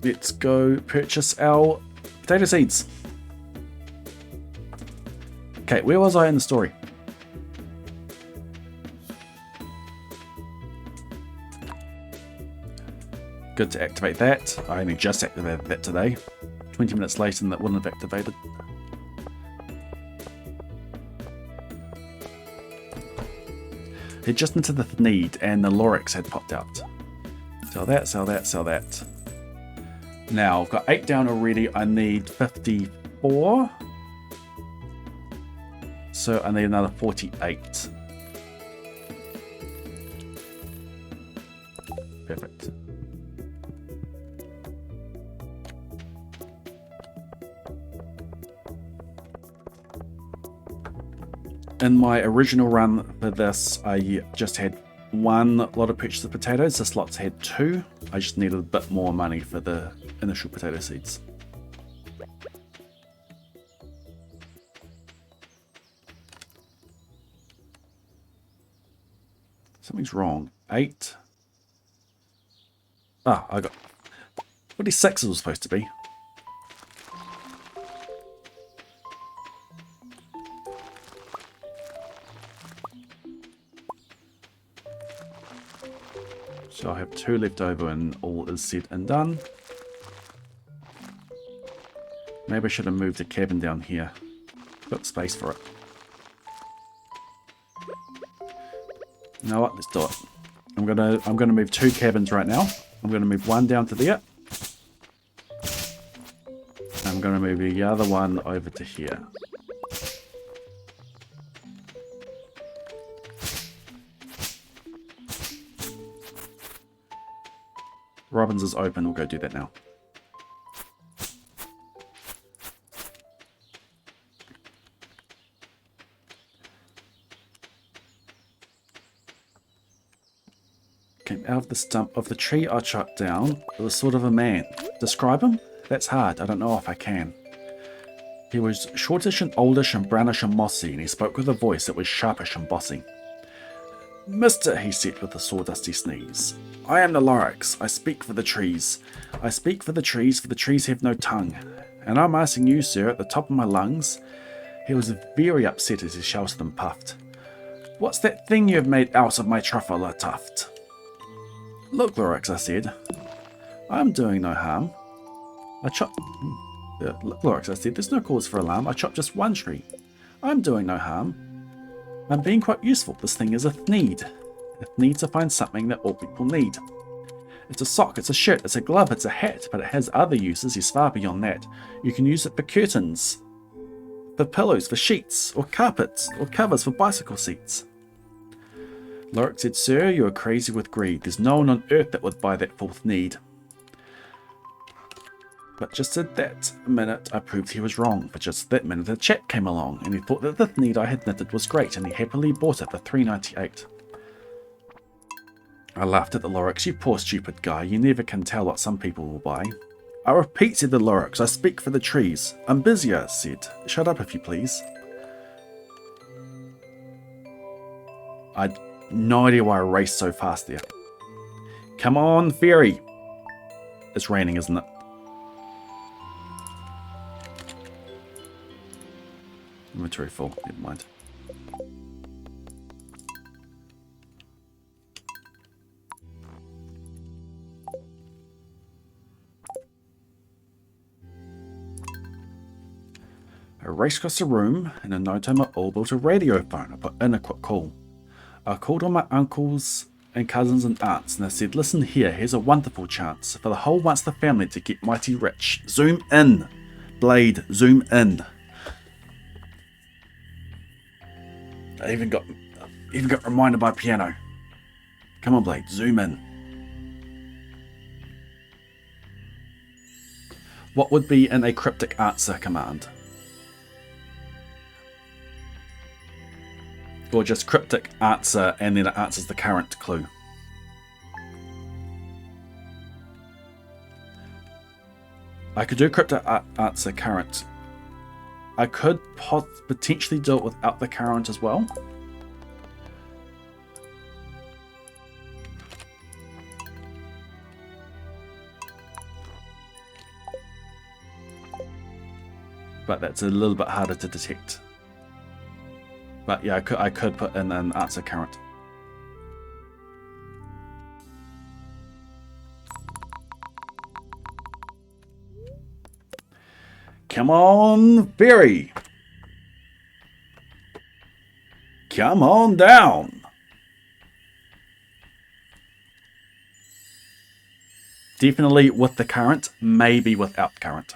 Let's go purchase our potato seeds. Okay, where was I in the story? Good to activate that. I only just activated that today. 20 minutes later and that wouldn't have activated. It just into the need and the Lorex had popped out. Sell that, sell that, sell that. Now, I've got 8 down already. I need 54. So I need another 48. Perfect. In my original run for this, I just had one lot of purchase of potatoes. This lot's had 2. I just needed a bit more money for the initial potato seeds. Something's wrong. 8. Ah, I got 46 it was supposed to be. So I have 2 left over and all is said and done. Maybe I should have moved a cabin down here. Got space for it. You know what? Let's do it. I'm gonna move 2 cabins right now. I'm gonna move one down to there. I'm gonna move the other one over to here. Robin's is open. We'll go do that now. Came out of the stump of the tree I chopped down. It was sort of a man. Describe him? That's hard. I don't know if I can. He was shortish and oldish and brownish and mossy, and he spoke with a voice that was sharpish and bossy. Mister, he said with a sawdusty sneeze, I am the Lorax. I speak for the trees. I speak for the trees have no tongue. And I'm asking you, sir, at the top of my lungs. He was very upset as he shouted and puffed. What's that thing you have made out of my truffle tuft? Look, Lorax, I said. I'm doing no harm. Look, Lorax, I said, there's no cause for alarm. I chopped just one tree. I'm doing no harm. I'm being quite useful. This thing is a need. It needs to find something that all people need. It's a sock, it's a shirt, it's a glove, it's a hat, but it has other uses. It's far beyond that. You can use it for curtains, for pillows, for sheets, or carpets, or covers for bicycle seats. Lorax said, Sir, you are crazy with greed. There's no one on earth that would buy that fourth need. But just at that minute, I proved he was wrong. For just that minute, a chap came along, and he thought that the need I had knitted was great, and he happily bought it for $3.98. I laughed at the Lorax. You poor stupid guy, you never can tell what some people will buy. I repeat, said the Lorax, I speak for the trees. I'm busy, I said. Shut up if you please. I'd no idea why I raced so fast there. Come on, fairy. It's raining, isn't it? Inventory full, never mind. I raced across the room, and in no time I all built a radio phone. I put in a quick call. I called on my uncles and cousins and aunts, and I said, listen here, here's a wonderful chance for the whole once the family to get mighty rich. Zoom in. Blade, zoom in. I even got reminded by piano. Come on, Blade, zoom in. What would be in a cryptic answer command? Or just cryptic answer and then it answers the current clue. I could do cryptic answer current. I could potentially do it without the current as well. But that's a little bit harder to detect. But yeah, I could put in an answer current. Come on, fairy. Come on down. Definitely with the current, maybe without current.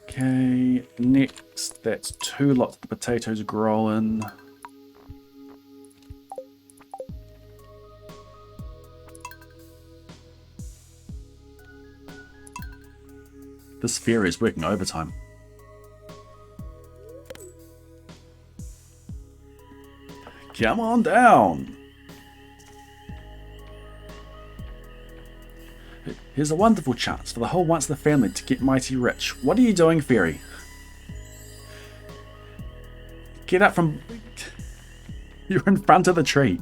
Okay, next, that's 2 lots of potatoes growing. This fairy is working overtime. Come on down. Here's a wonderful chance for the whole once the family to get mighty rich. What are you doing, fairy? Get up from... You're in front of the tree.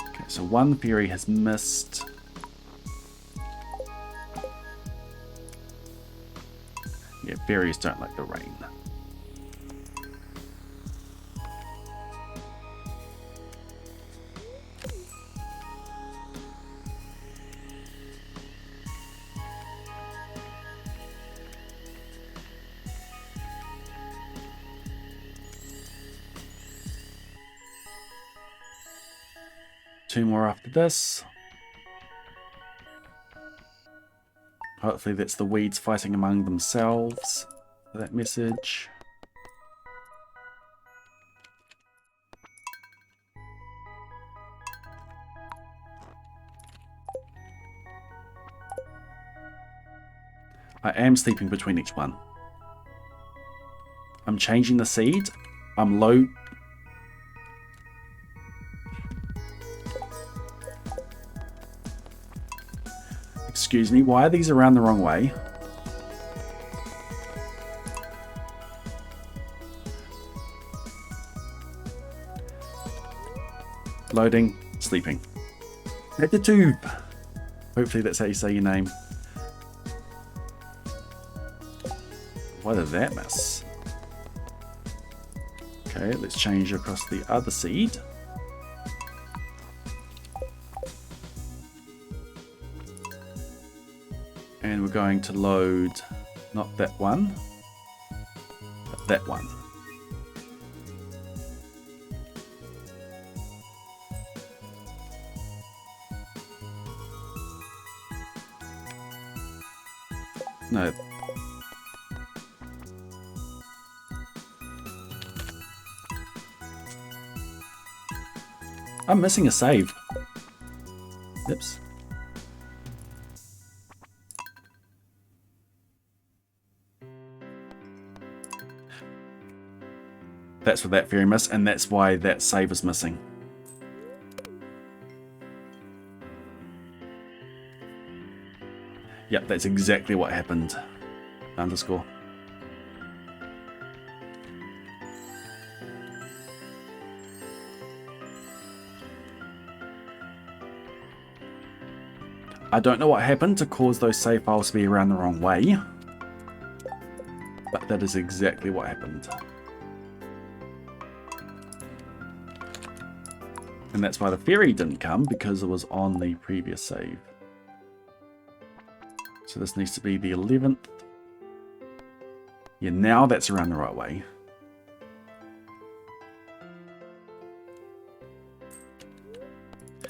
Okay, so one fairy has missed. Yeah, fairies don't like the rain. Two more after this. Hopefully that's the weeds fighting among themselves. That message. I am sleeping between each one. I'm changing the seed. I'm low. Excuse me, why are these around the wrong way? Loading, sleeping. At the tube. Hopefully that's how you say your name. Why did that miss? Okay, let's change across the other seed. And we're going to load not that one, but that one. No. I'm missing a save. Oops. That's what that fairy missed, and that's why that save is missing. Yep, that's exactly what happened. Underscore. I don't know what happened to cause those save files to be around the wrong way, but that is exactly what happened. And that's why the fairy didn't come, because it was on the previous save. So this needs to be the 11th. Yeah, now that's around the right way.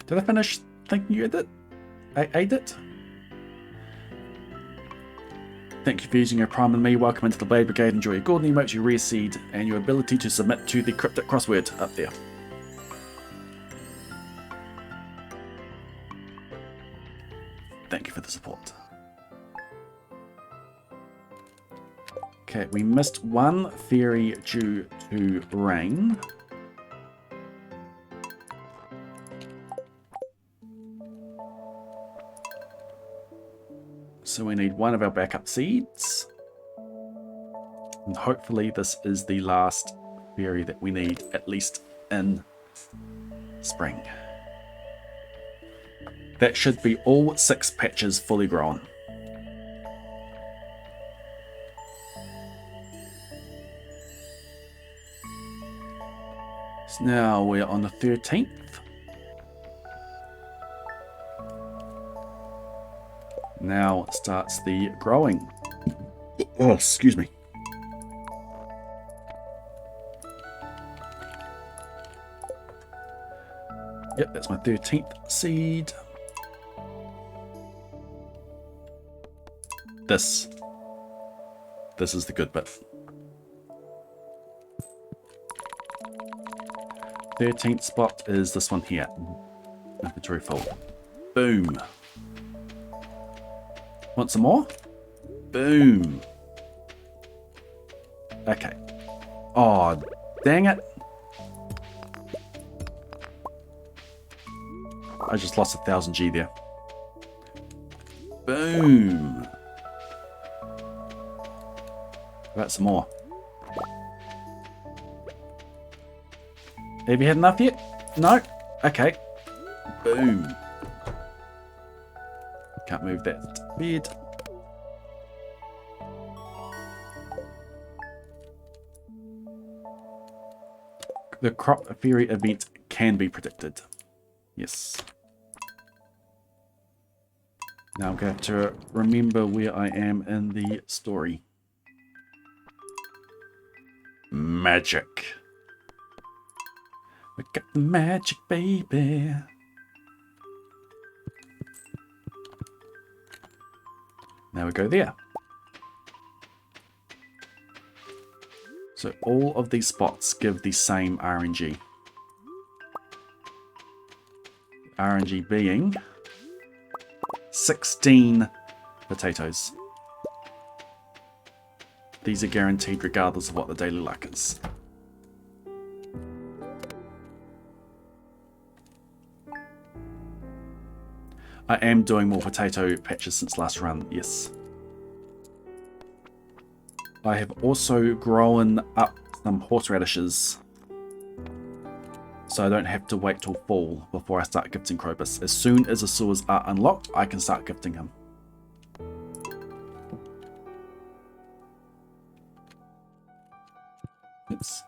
Did I finish thinking you did? I ate it? Thank you for using your Prime and me. Welcome into the Blade Brigade. Enjoy your golden emotes, your rare seed, and your ability to submit to the cryptic crossword up there. Thank you for the support. Okay, we missed one fairy due to rain. So we need one of our backup seeds. And hopefully this is the last fairy that we need, at least in spring. That should be all 6 patches fully grown. So now we're on the 13th. Now starts the growing. Oh, excuse me. Yep, that's my 13th seed. This is the good bit. 13th spot is this one here. Inventory full. Boom. Want some more? Boom. Okay. Oh, dang it. I just lost 1,000 G there. Boom. That's some more. Have you had enough yet? No? Okay. Boom. Can't move that bed. The crop fairy event can be predicted. Yes. Now I'm going to remember where I am in the story. Magic. We got the magic, baby. Now we go there. So all of these spots give the same RNG. RNG being 16 potatoes. These are guaranteed regardless of what the daily luck is. I am doing more potato patches since last run, yes. I have also grown up some horseradishes, so I don't have to wait till fall before I start gifting Krobus. As soon as the sewers are unlocked, I can start gifting him. Oops.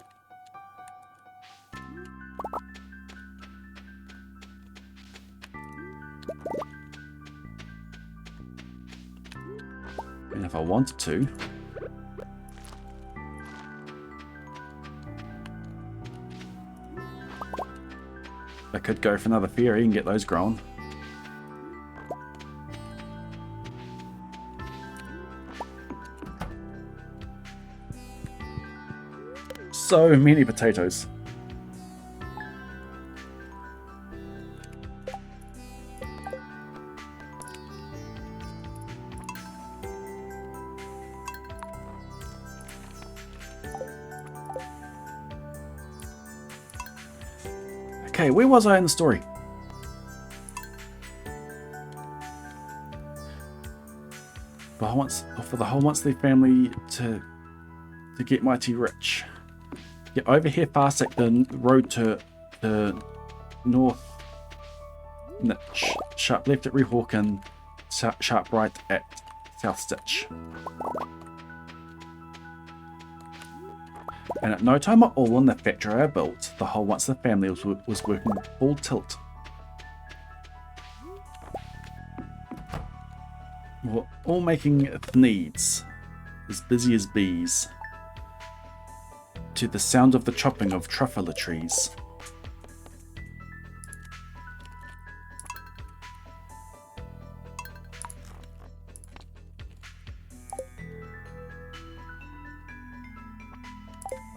And if I wanted to, I could go for another fairy and get those grown. So many potatoes. Okay, where was I in the story? For the whole monthly family to get mighty rich. Get over here fast at the road to the north. Sharp left at Rehawk and sharp right at South Stitch. And at no time at all in the factory I built, the whole once the family was working full tilt. We're all making needs, as busy as bees, to the sound of the chopping of truffle trees.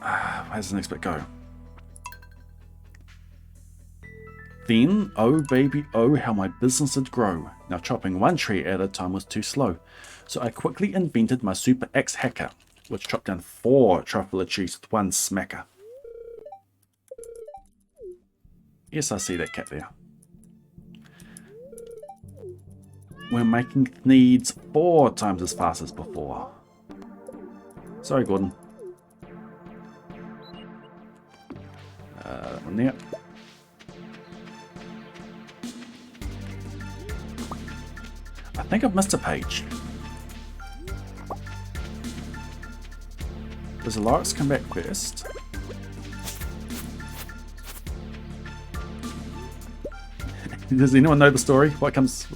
Where does the next bit go? Then, oh baby, oh how my business did grow. Now chopping one tree at a time was too slow. So I quickly invented my super axe hacker, which chopped down 4 truffle trees with one smacker. Yes, I see that cat there. We're making needs 4 times as fast as before. Sorry, Gordon. That one there. I think I've missed a page. Does the Larks come back first? Does anyone know the story? What comes?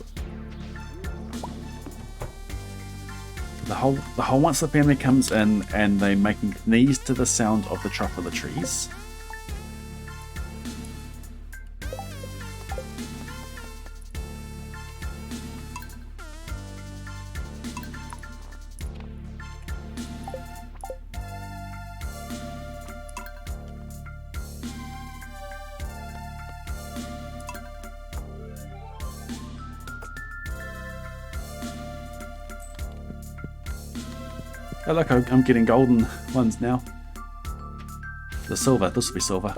The whole once the family comes in and they're making knees to the sound of the truffle trees. Oh look, I'm getting golden ones now. The silver, this will be silver.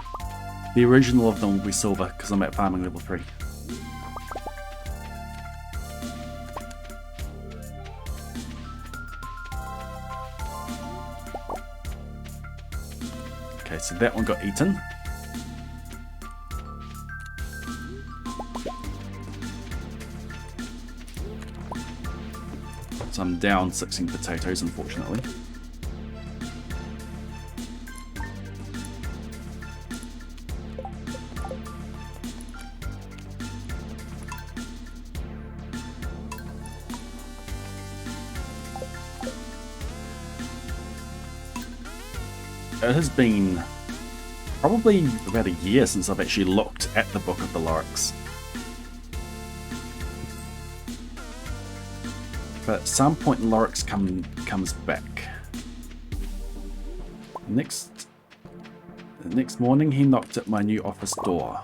The original of them will be silver because I'm at farming level 3. Okay, so that one got eaten. So I'm down 16 potatoes, unfortunately. It has been probably about a year since I've actually looked at the Book of the Larks. But at some point Lorix comes back. The next morning he knocked at my new office door.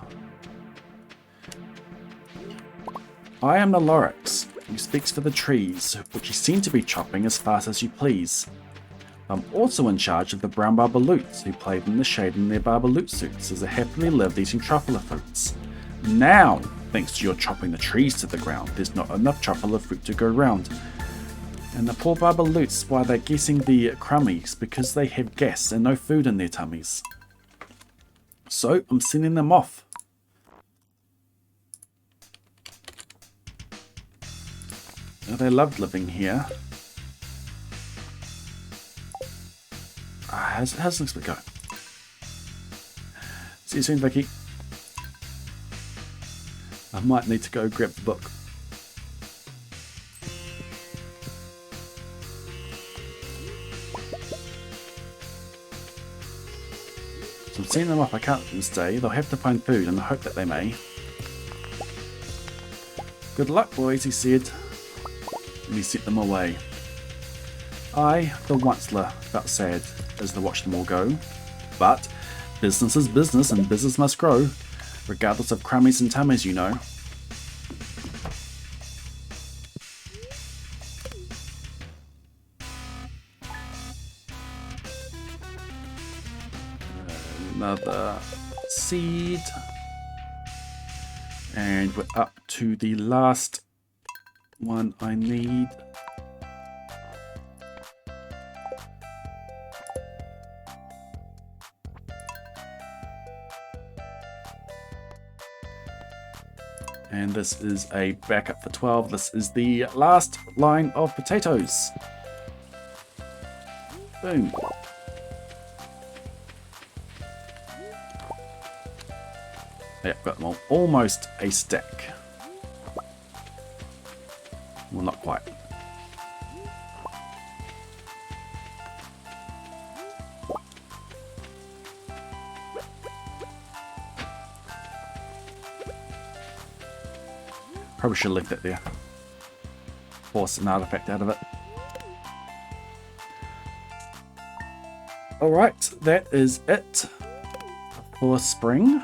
I am the Lorix, who speaks for the trees, which you seem to be chopping as fast as you please. I'm also in charge of the brown barbaloots, who played in the shade in their barbaloot suits as they happily lived eating truffle fruits. Now, thanks to your chopping the trees to the ground, there's not enough truffle fruit to go round. And the poor barbaloots, why they're guessing the crummies, because they have gas and no food in their tummies. So, I'm sending them off. Now, they loved living here. How's next week go? See you soon, Vicky. I might need to go grab the book. So I'm sending them off. I can't let them stay. They'll have to find food, and I hope that they may. Good luck, boys, he said. And he sent them away. I, the Onceler, felt sad as they watched them all go. But business is business, and business must grow, regardless of crummies and tummies, you know. Another seed. And we're up to the last one I need. And this is a backup for 12. This is the last line of potatoes. Boom. Yeah, got them all. Almost a stack. Well, not quite. Probably should have left that there. Force an artifact out of it. Alright, that is it for spring.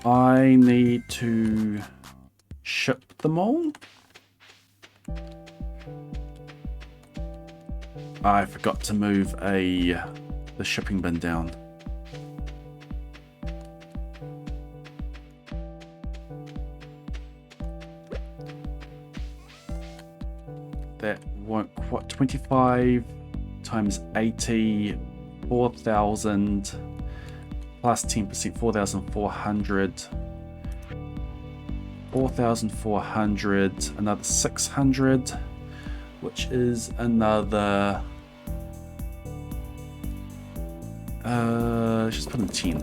I need to ship them all. I forgot to move the shipping bin down. That won't quite 25 times 80, 4,000 plus 10%, 4,400. 4,400, another 600, which is another. Just put in 10.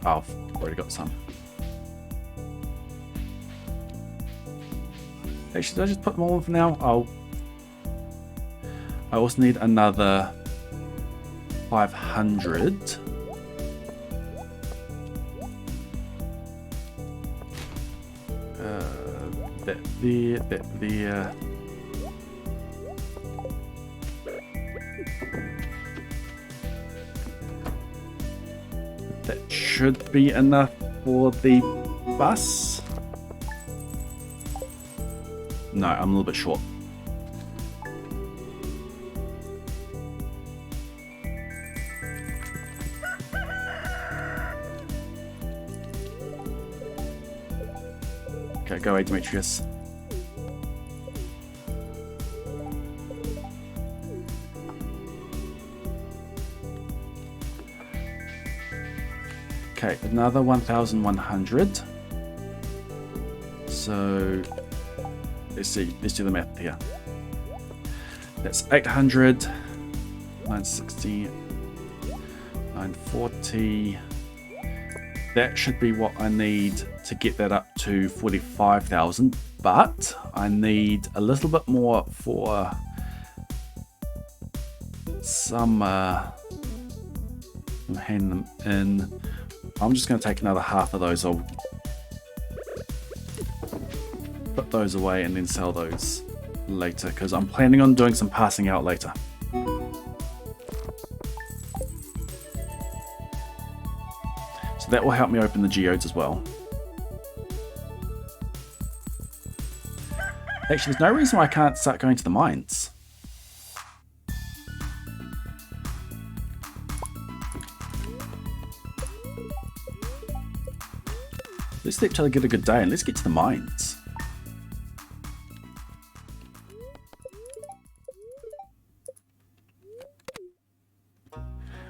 Oh, I've already got some. Hey, should I just put them all in for now? I also need another 500. That there. That should be enough for the bus. No, I'm a little bit short. Okay, go away, Demetrius. Okay, another 1,100. So let's see, let's do the math here. That's 800, 960, 940. That should be what I need to get that up to 45,000, but I need a little bit more for some hand them in. I'm just going to take another half of those. those away and then sell those later, because I'm planning on doing some passing out later. So that will help me open the geodes as well. Actually, there's no reason why I can't start going to the mines. Let's let each other get a good day and let's get to the mines.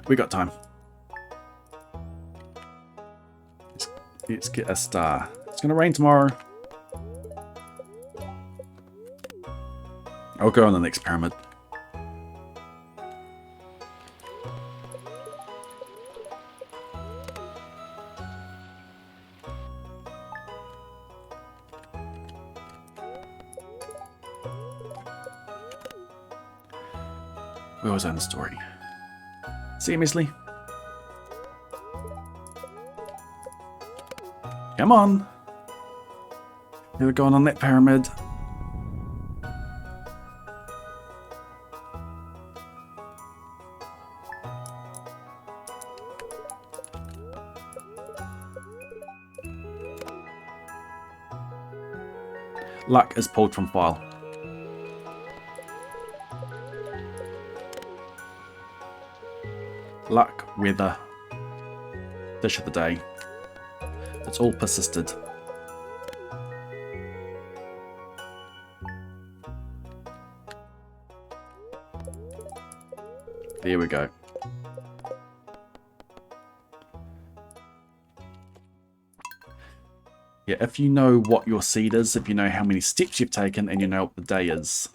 We got time. Let's get a star. It's gonna rain tomorrow. I'll go on the next pyramid. Where was I in the story? See you, Mesley. Come on. We're going on that pyramid. Luck is pulled from file. Luck, weather, dish of the day. It's all persisted. There we go. Yeah, if you know what your seed is, if you know how many steps you've taken, and you know what the day is,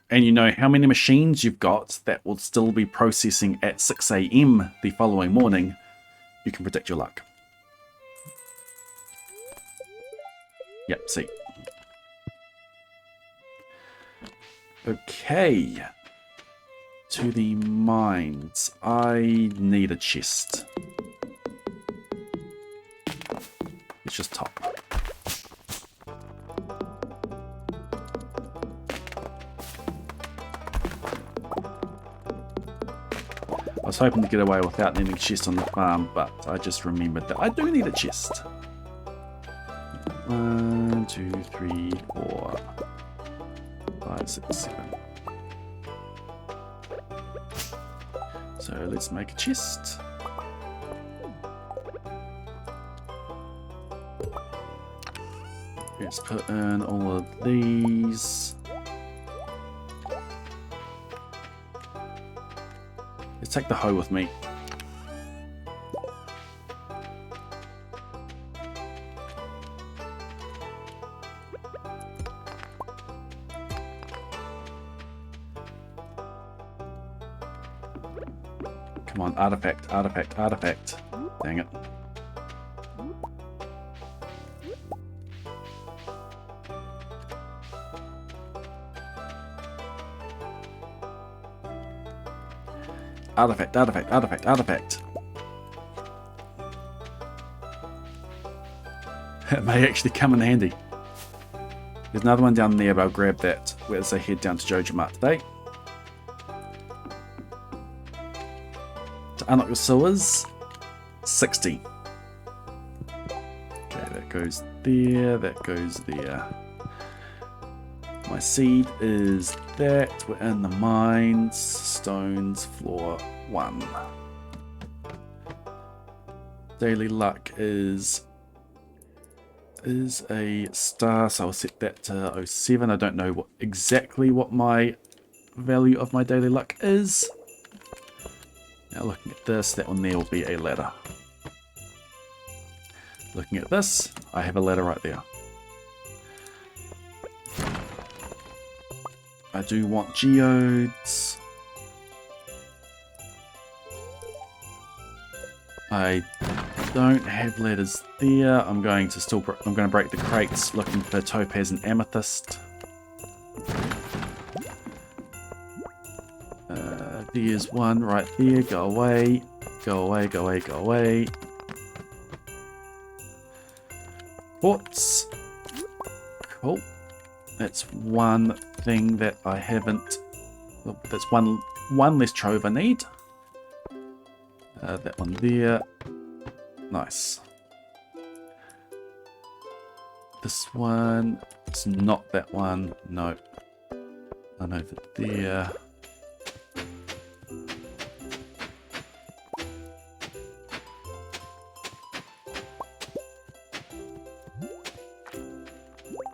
and you know how many machines you've got that will still be processing at 6 AM the following morning, you can predict your luck. Yep, see. Okay. To the mines. I need a chest. It's just top. I was hoping to get away without needing a chest on the farm, but I just remembered that I do need a chest. 1, 2, 3, 4, 5, 6, 7. So let's make a chest. Let's put in all of these. Let's take the hoe with me. Come on, artifact, artifact, artifact. Dang it. Artifact, artifact, artifact, artifact. It may actually come in handy. There's another one down there, but I'll grab that as I head down to Joja Mart today. To unlock your sewers, 60. Okay, that goes there, that goes there. My seed is that. We're in the mines. Stones, floor 1. Daily luck is a star, so I'll set that to 07. I don't know exactly what my value of my daily luck is. Now looking at this, that one there will be a ladder. Looking at this, I have a ladder right there. I do want geodes. I don't have ladders there. I'm going to break the crates looking for topaz and amethyst. There's one right there. Go away. Go away, go away, go away. Quartz. Cool. That's one thing that I haven't... Well, that's one less trove I need. That one there. Nice. This one... It's not that one. No. None over there.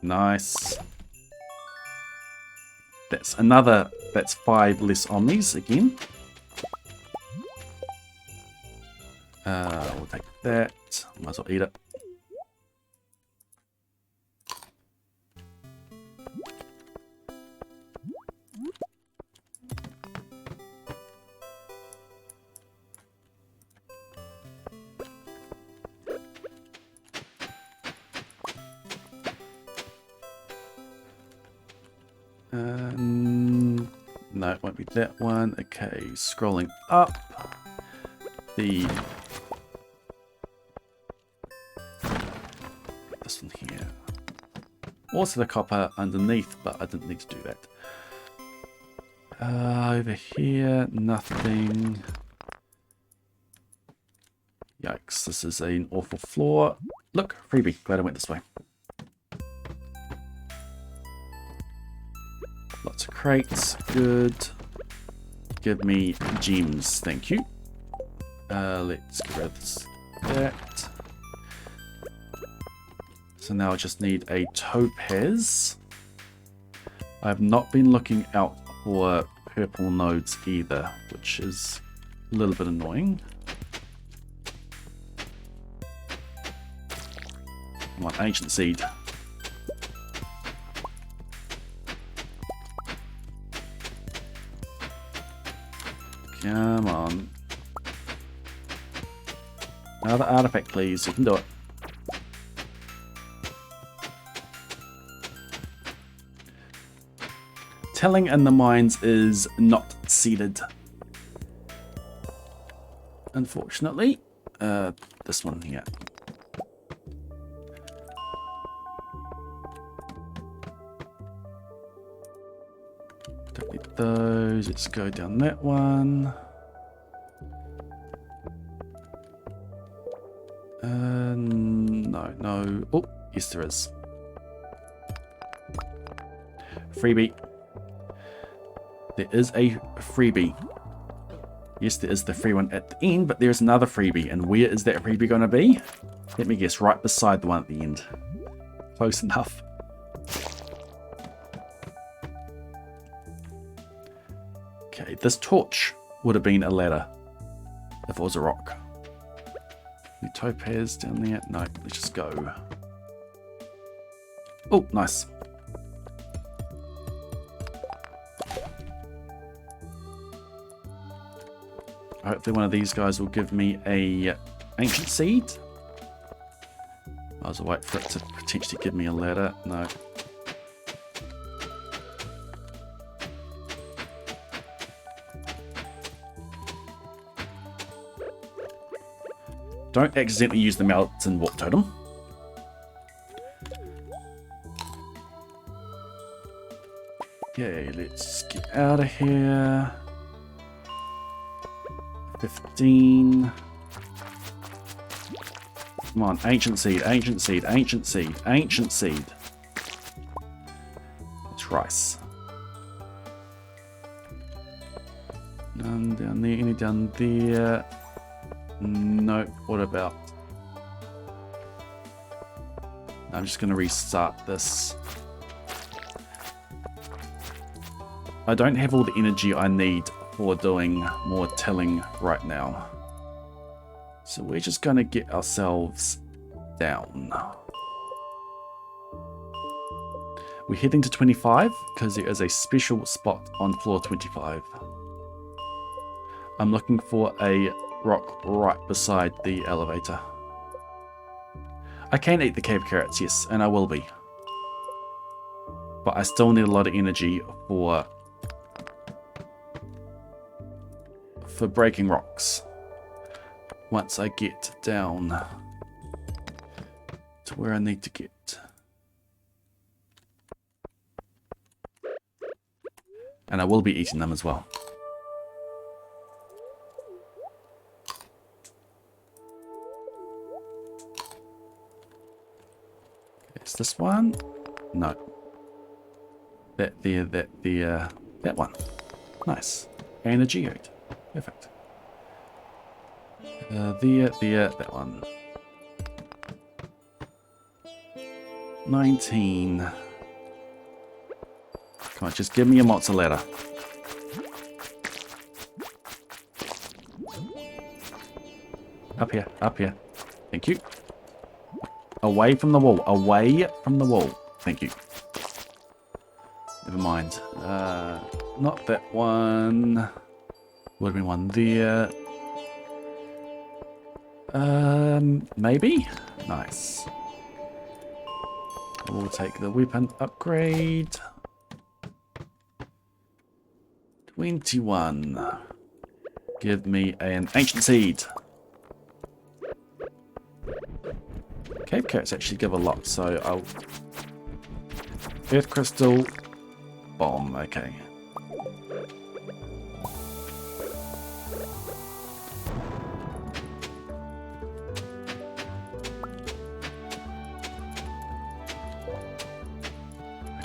Nice. That's 5 less omnis again. We'll take that. Might as well eat it. No, it won't be that one. Okay, scrolling up. This one here. Also the copper underneath, but I didn't need to do that. Over here, nothing. Yikes, this is an awful floor. Look, freebie. Glad I went this way. Lots of crates, good. Give me gems, thank you. Let's get rid of that. So now I just need a topaz. I have not been looking out for purple nodes either, which is a little bit annoying. Come on, ancient seed. Come on. Another artifact, please. You can do it. Telling in the mines is not seeded. Unfortunately. This one here. Don't need those. Let's go down that one. No. Oh, yes there is. Freebie. There is a freebie. Yes, there is the free one at the end, but there's another freebie. And where is that freebie going to be? Let me guess, right beside the one at the end. Close enough. Okay, this torch would have been a ladder if it was a rock. Any topaz down there? No, let's just go. Oh, nice. Hopefully one of these guys will give me a ancient seed. I was wait for it to potentially give me a ladder. No. Don't accidentally use the mountain walk totem. Okay, let's get out of here. 15. Come on, ancient seed, ancient seed, ancient seed, ancient seed. It's rice. None down there, any down there. Nope, what about? I'm just going to restart this. I don't have all the energy I need for doing more tilling right now. So we're just going to get ourselves down. We're heading to 25 because there is a special spot on floor 25. I'm looking for a rock right beside the elevator. I can eat the cave carrots, yes, and I will be. But I still need a lot of energy for breaking rocks. Once I get down to where I need to get. And I will be eating them as well. Is this one? No. That one. Nice. And a geode. Perfect. That one. 19. Come on, just give me a mozzarella. Up here, up here. Thank you. Away from the wall, away from the wall. Thank you. Never mind. Not that one. Would have been one there. Maybe? Nice. We'll take the weapon upgrade. 21. Give me an ancient seed. Cave carrots actually give a lot, so I'll... Earth crystal. Bomb, okay.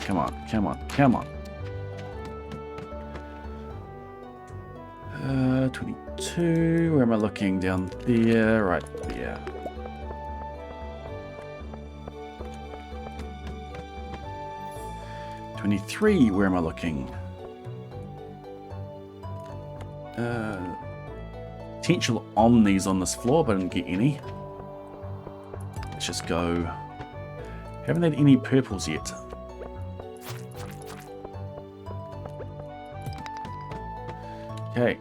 Come on, come on, come on. 22. Where am I looking? Down there, right there. Where am I looking? Potential omnis on this floor, but I didn't get any. Let's just go. Haven't had any purples yet. Okay.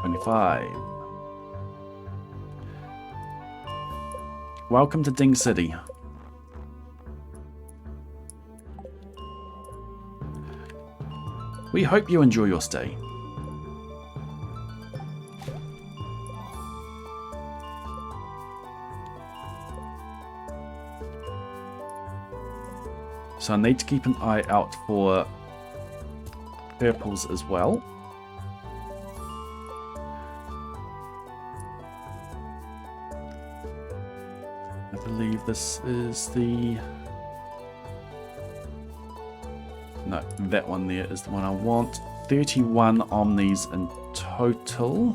25. Welcome to Ding City. We hope you enjoy your stay. So I need to keep an eye out for purples as well. I believe this is the... No, that one there is the one I want. 31 omnis in total.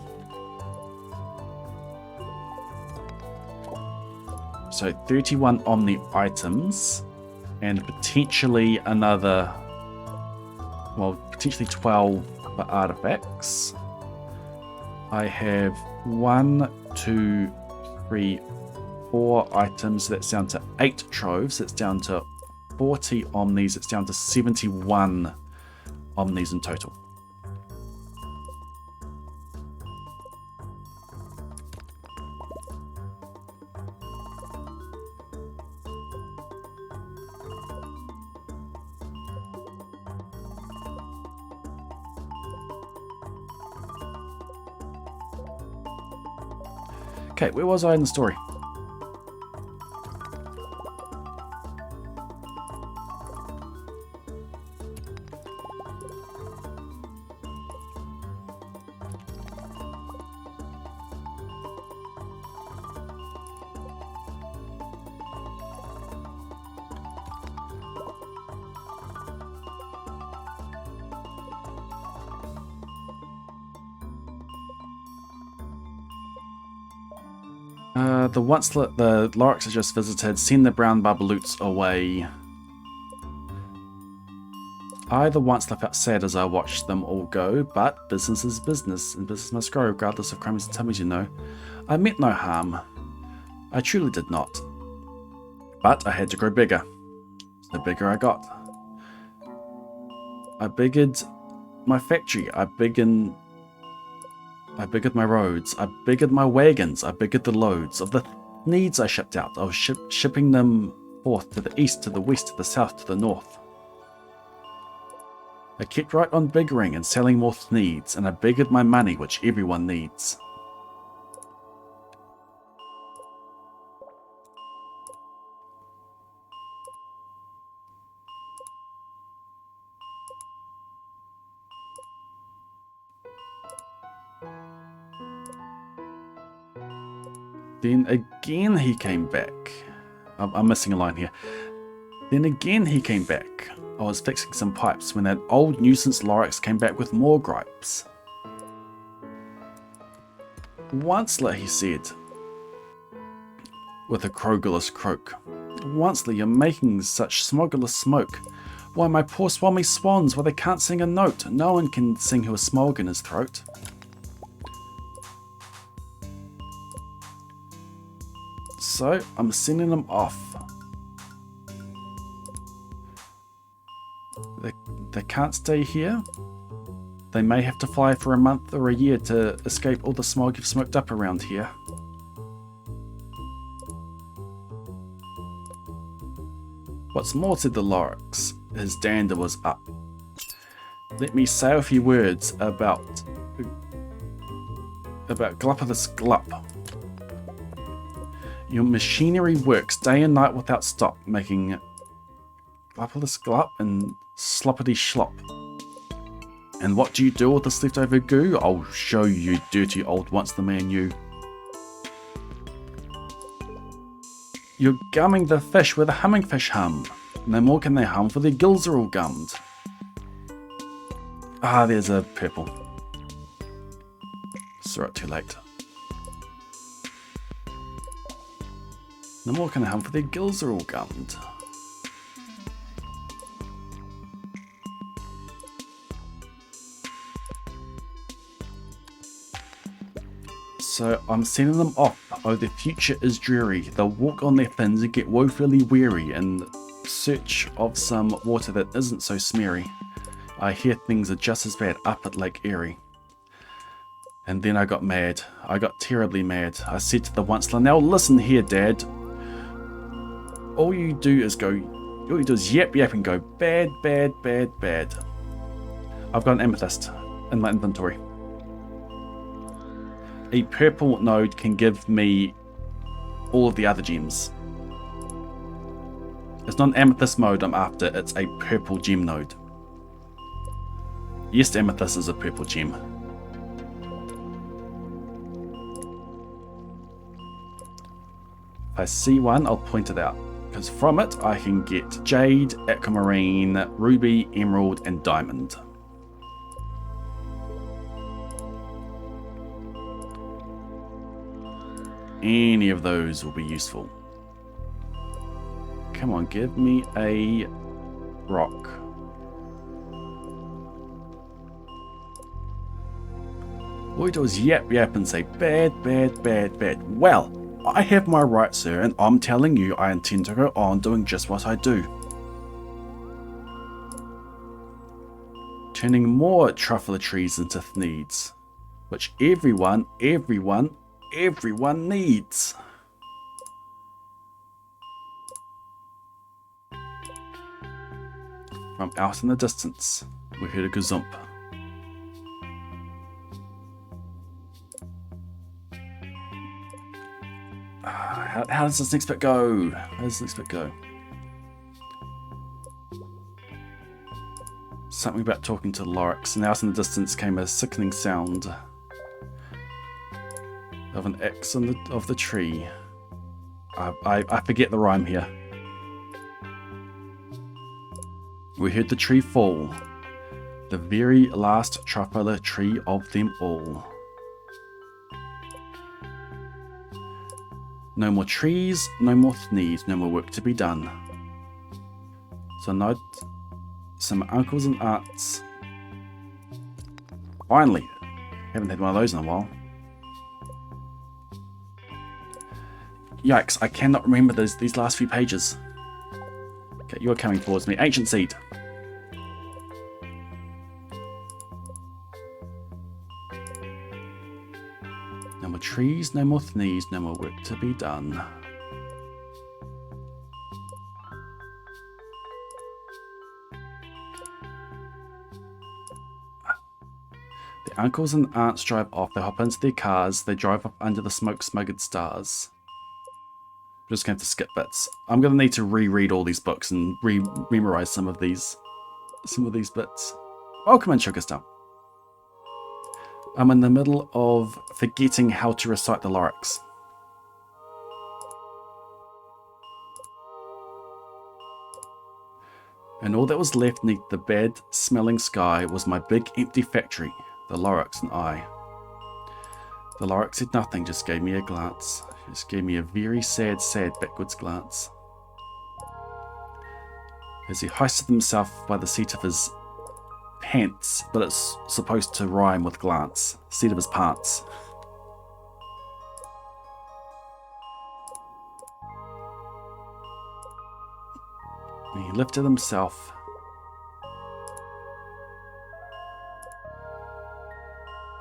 So 31 omni items and potentially another, well, potentially 12 for artifacts. I have 1, 2, 3, 4 items. That's down to 8 troves. That's down to 40 omnis. It's down to 71 omnis in total. Okay, where was I in the story? The Lorax I just visited, send the brown Babaloots away. I once felt sad as I watched them all go, but business is business, and business must grow regardless of crumbs and tummies, you know. I meant no harm. I truly did not. But I had to grow bigger. The bigger I got. I biggered my factory. I biggered my roads. I biggered my wagons. I biggered the loads of the needs I shipped out. I was shipping them forth to the east, to the west, to the south, to the north. I kept right on biggering and selling more needs, and I biggered my money, which everyone needs. Then again he came back. I'm missing a line here. Then again he came back. I was fixing some pipes when that old nuisance Lorax came back with more gripes. Onceler, he said, with a crogulous croak. Onceler, you're making such smogulous smoke. Why, my poor swammy swans, why they can't sing a note. No one can sing who has smog in his throat. So, I'm sending them off. They can't stay here. They may have to fly for a month or a year to escape all the smog you've smoked up around here. What's more, said the Lorax, his dander was up. Let me say a few words about Glupulus Glup. Your machinery works day and night without stop, making Glupulus Glup and Sloppity Slop. And what do you do with this leftover goo? I'll show you, dirty old once the man you. You're gumming the fish where the humming fish hum. No more can they hum, for their gills are all gummed. Ah, there's a purple. Saw it too late. No more can they hum, for their gills are all gummed. So I'm sending them off. Oh, their future is dreary. They'll walk on their fins and get woefully weary in search of some water that isn't so smeary. I hear things are just as bad up at Lake Erie. And then I got mad. I got terribly mad. I said to the onceler, now listen here, Dad. All you do is yap yap and go bad, bad, bad, bad. I've got an amethyst in my inventory. A purple node can give me all of the other gems. It's not an amethyst mode I'm after, it's a purple gem node. Yes, amethyst is a purple gem. If I see one, I'll point it out, because from it I can get jade, aquamarine, ruby, emerald, and diamond. Any of those will be useful. Come on, give me a rock. All you do is yap yap and say bad, bad, bad, bad. Well, I have my right, sir, and I'm telling you I intend to go on doing just what I do. Turning more truffle trees into thneeds, which everyone needs. From out in the distance, we heard a gazump. How does this next bit go? Something about talking to Lorax, and out in the distance came a sickening sound of an axe of the tree. I forget the rhyme here. We heard the tree fall, the very last truffle tree of them all. No more trees, no more thneeds, no more work to be done. So now, some uncles and aunts. Finally, haven't had one of those in a while. Yikes, I cannot remember these last few pages. Okay, you're coming towards me. Ancient Seed. No more trees, no more thneeds, no more work to be done. The uncles and aunts drive off. They hop into their cars. They drive up under the smoke-smothered stars. I'm just going to have to skip bits. I'm going to need to reread all these books and memorize some of these bits. Welcome in, Sugarstar. I'm in the middle of forgetting how to recite the lyrics. And all that was left neath the bad-smelling sky was my big empty factory, the Lorax and I. The Lorax said nothing, just gave me a glance. Just gave me a very sad backwards glance. As he hoisted himself by the seat of his pants, but it's supposed to rhyme with glance. Seat of his pants. And he lifted himself.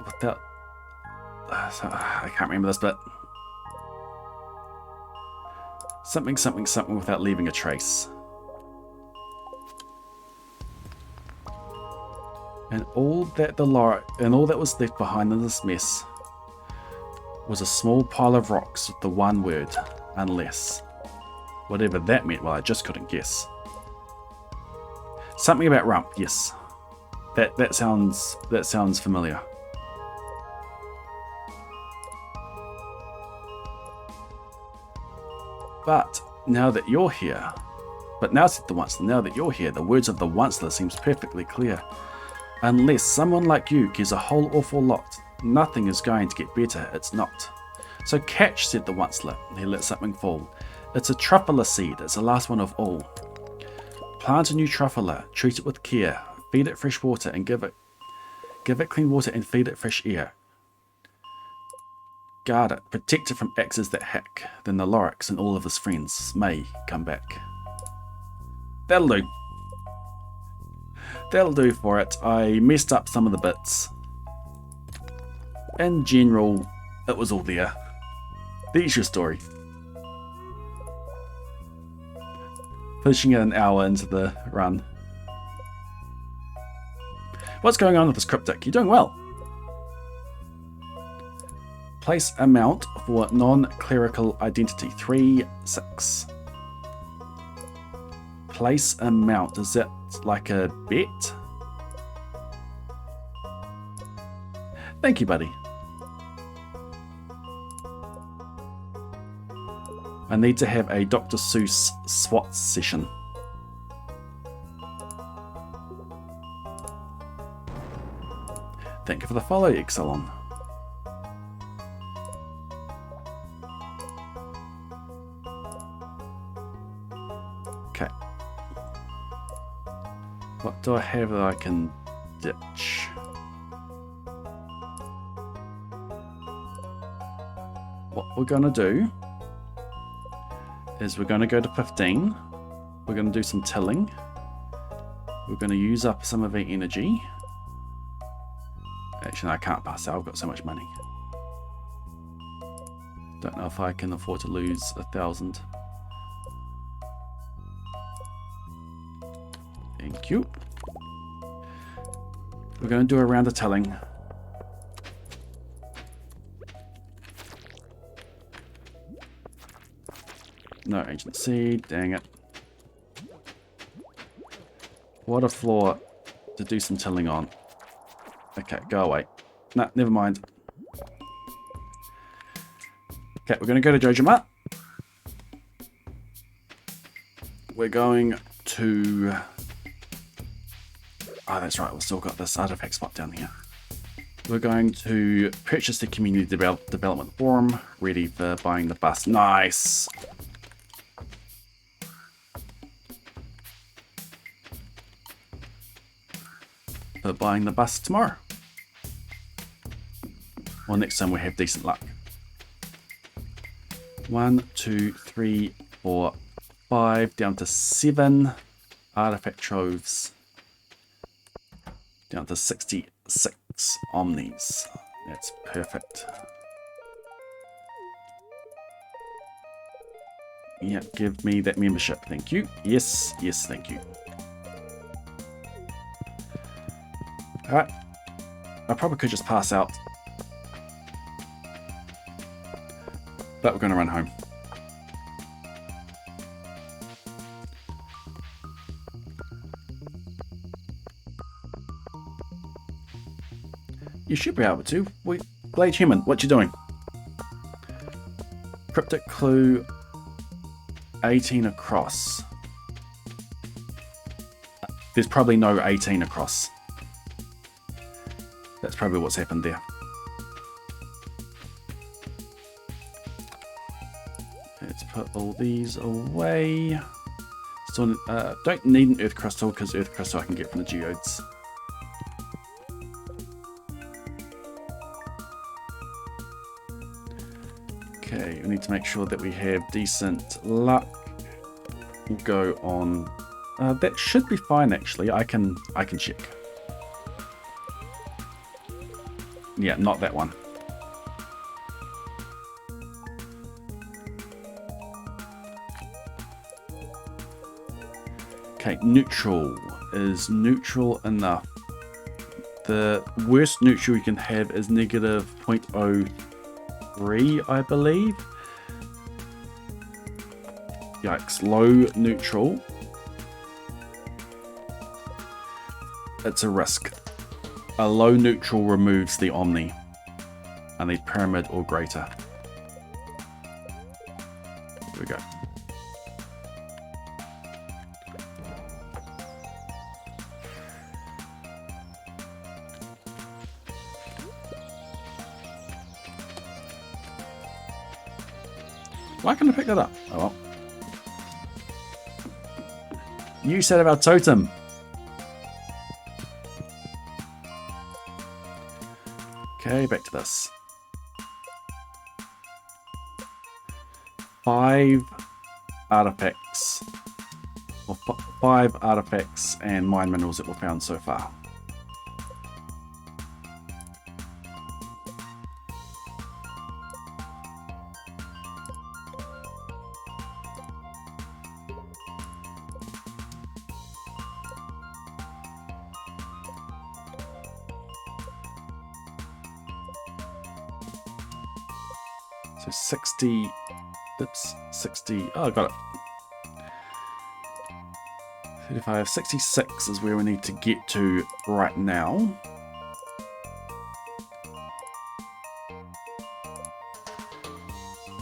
Without... I can't remember this bit. Something without leaving a trace. And all that was left behind in this mess was a small pile of rocks with the one word, unless. Whatever that meant, well, I just couldn't guess. Something about rump, yes. That sounds familiar. But now that you're here, said the Onceler, now that you're here, the words of the Onceler seems perfectly clear. Unless someone like you cares a whole awful lot, nothing is going to get better, it's not. So catch, said the Onceler. He let something fall. It's a truffler seed, it's the last one of all. Plant a new truffler, treat it with care, feed it fresh water and give it clean water and feed it fresh air. Guard it, protect it from axes that hack, then the Lorax and all of his friends may come back. That'll do. That'll do for it. I messed up some of the bits. In general, it was all there. There's your story. Finishing it an hour into the run. What's going on with this cryptic? You're doing well. Place amount for non-clerical identity. 3-6. Place amount. Is that like a bet? Thank you, buddy. I need to have a Dr. Seuss SWAT session. Thank you for the follow, Exelon. Okay. What do I have that I can ditch? What we're going to do is we're going to go to 15. We're going to do some tilling. We're going to use up some of our energy. Actually, no, I can't pass out. I've got so much money. Don't know if I can afford to lose 1,000. Thank you. We're going to do a round of tilling. No agency, dang it. What a floor to do some tilling on. Okay, go away. Nah, never mind. Okay, we're going to go to Jojima. We're going to... Oh, that's right, we've still got this artifact spot down here. We're going to purchase the community development forum, ready for buying the bus. Nice! For buying the bus tomorrow. Well, next time we have decent luck. 1, 2, 3, 4, 5, down to 7 artifact troves. Down to 66 omnis. That's perfect. Yeah, give me that membership. Thank you. Yes, yes, thank you. Alright. I probably could just pass out. But we're going to run home. You should be able to. Glade Human, what you doing? Cryptic clue 18 across. there's probably no 18 across. That's probably what's happened there. Let's put all these away. So, don't need an earth crystal because earth crystal I can get from the geodes. Okay, we need to make sure that we have decent luck. We'll go on. That should be fine actually. I can check. Yeah, not that one. Okay, neutral. Is neutral enough? The worst neutral you can have is negative 0.03, I believe. Yikes, low neutral. It's a risk. A low neutral removes the Omni. I need pyramid or greater. Here we go. Why can't I pick that up? Oh well. You said about totem. Okay, back to this. 5 artifacts. Or 5 artifacts and mine minerals that were found so far. So 60, oops, 60, oh, I got it. 35, 66 is where we need to get to right now.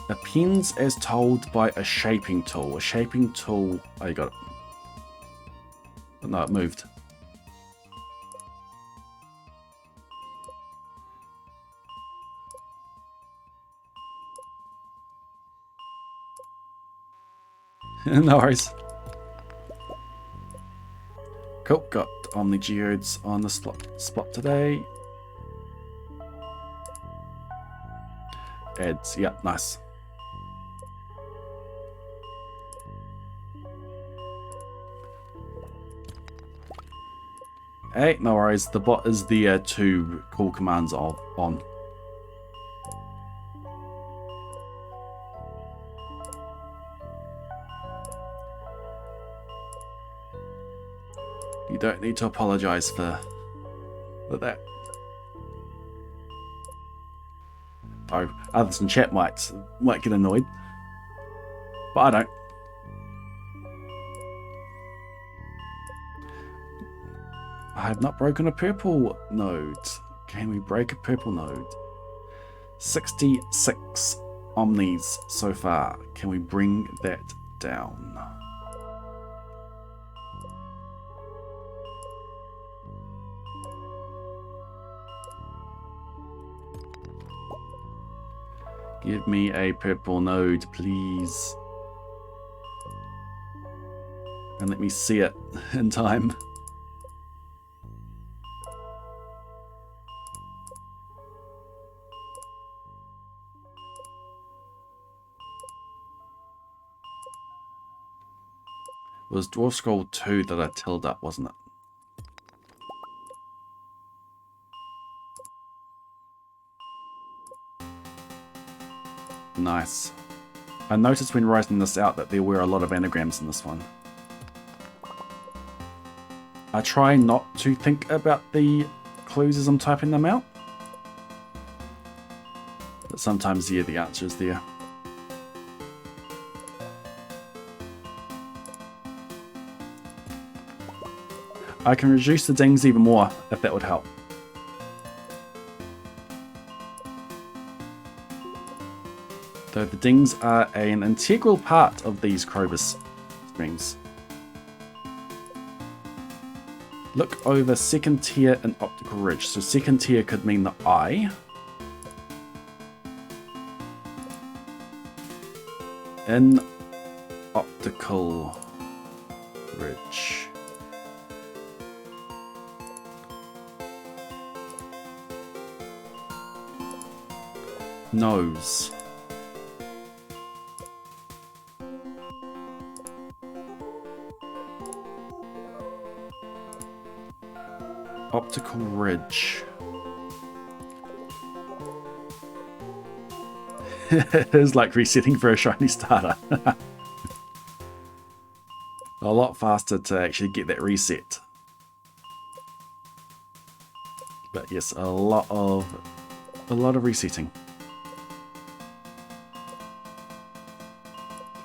Appends as told by a shaping tool. A shaping tool, oh, you got it. No, it moved. No worries. Cool, got Omni Geodes on the spot today. Ads, yeah, nice. Hey, no worries, the bot is there to call commands on. You don't need to apologize for that. Oh, others in chat might get annoyed, but I don't. I have not broken a purple node. Can we break a purple node? 66 omnis so far. Can we bring that down? Give me a purple node, please. And let me see it in time. It was Dwarf Scroll 2 that I tilled up, wasn't it? Nice. I noticed when writing this out that there were a lot of anagrams in this one. I try not to think about the clues as I'm typing them out. But sometimes, yeah, the answer is there. I can reduce the dings even more if that would help. Though the dings are an integral part of these Krobus strings. Look over second tier in optical ridge. So second tier could mean the eye. In optical ridge. Nose. Optical ridge. It is like resetting for a shiny starter. A lot faster to actually get that reset. But yes, a lot of resetting.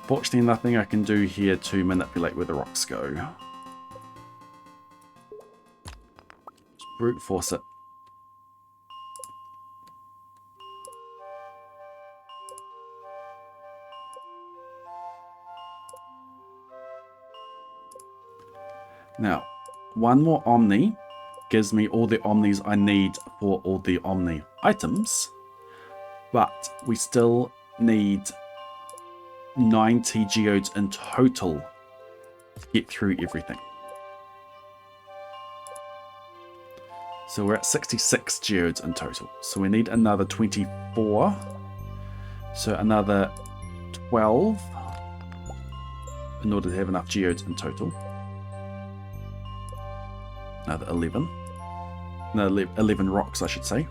Fortunately, nothing I can do here to manipulate where the rocks go. Just brute force it. Now, one more Omni gives me all the Omnis I need for all the Omni items, but we still need 90 geodes in total to get through everything. So we're at 66 geodes in total. So we need another 24. So another 12 in order to have enough geodes in total. Another 11. No, 11 rocks, I should say.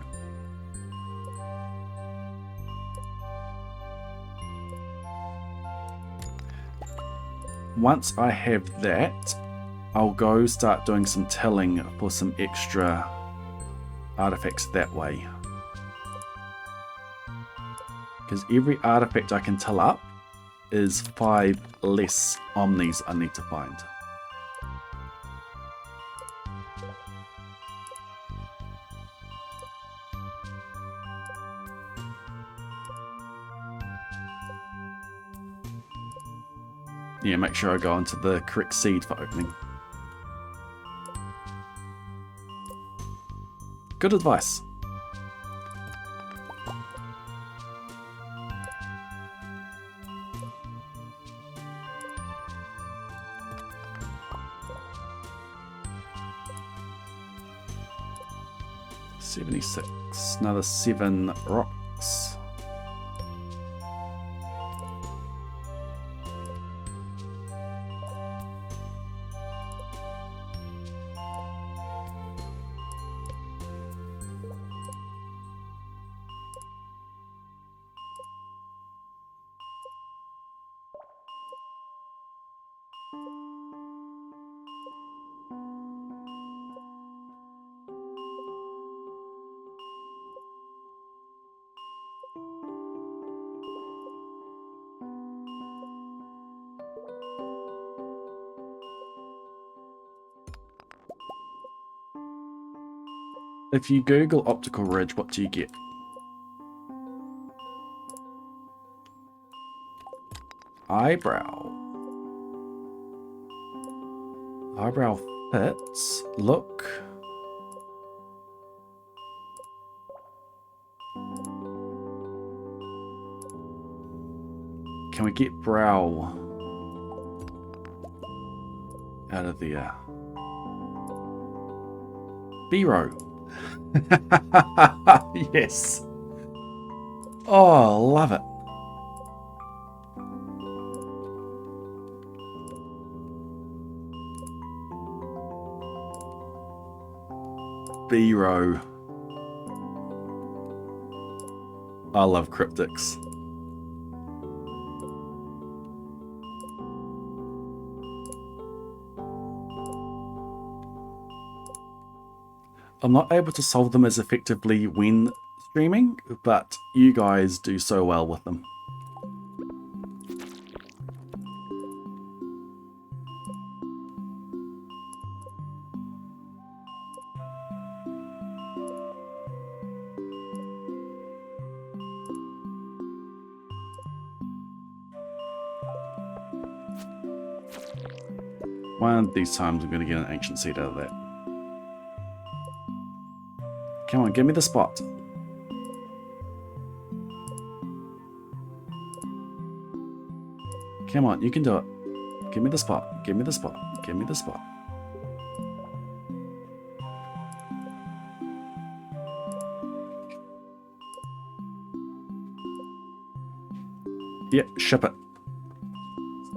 Once I have that, I'll go start doing some tilling for some extra artifacts that way. Because every artifact I can till up is 5 less Omnis I need to find. Yeah, make sure I go into the correct seed for opening. Good advice. $76. Another 7 rocks. If you Google optical ridge, what do you get? Eyebrow. Eyebrow fits. Look. Can we get brow out of there? B-row. Yes. Oh, love it. B-row. I love cryptics. I'm not able to solve them as effectively when streaming, but you guys do so well with them. One of these times I'm going to get an ancient seed out of that. on, give me the spot. Come on, you can do it. Give me the spot. Give me the spot. Give me the spot. Yep, ship it.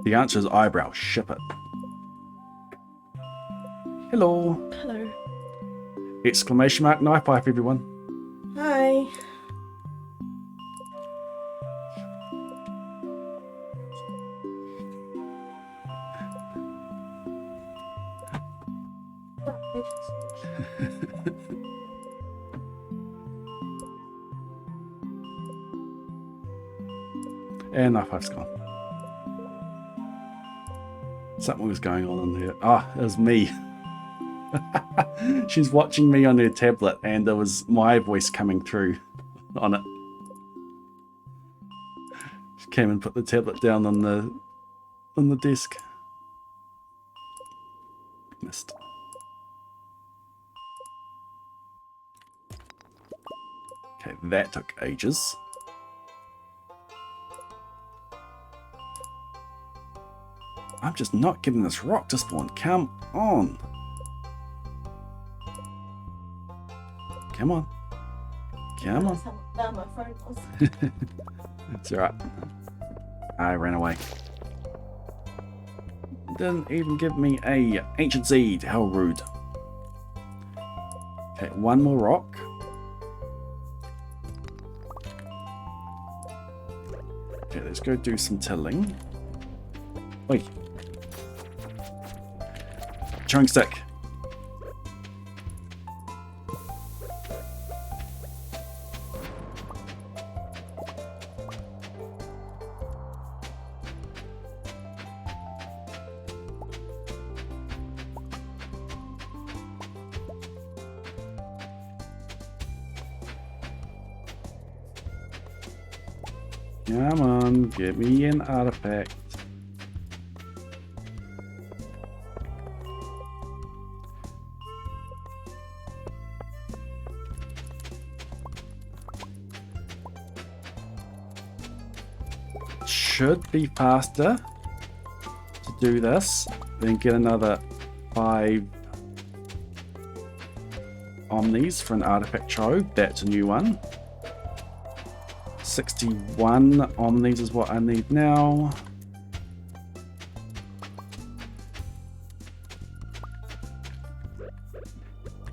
The answer is eyebrow. Ship it. Hello. Hello. Exclamation mark knife pipe, everyone. Hi. And knife pipe's gone. Something was going on in there. Ah, it was me. She's watching me on her tablet and there was my voice coming through on it. She came and put the tablet down on the desk. Missed. Okay, that took ages. I'm just not getting this rock to spawn. Come on. Come on. Come on. That's my phone was. It's alright. I ran away. Didn't even give me a ancient seed. How rude. Okay, one more rock. Okay, let's go do some tilling. Wait. Throwing stick. Come on, give me an artifact. Should be faster to do this. Then get another 5 omnis for an artifact trove. That's a new one. 61 omnis is what I need now.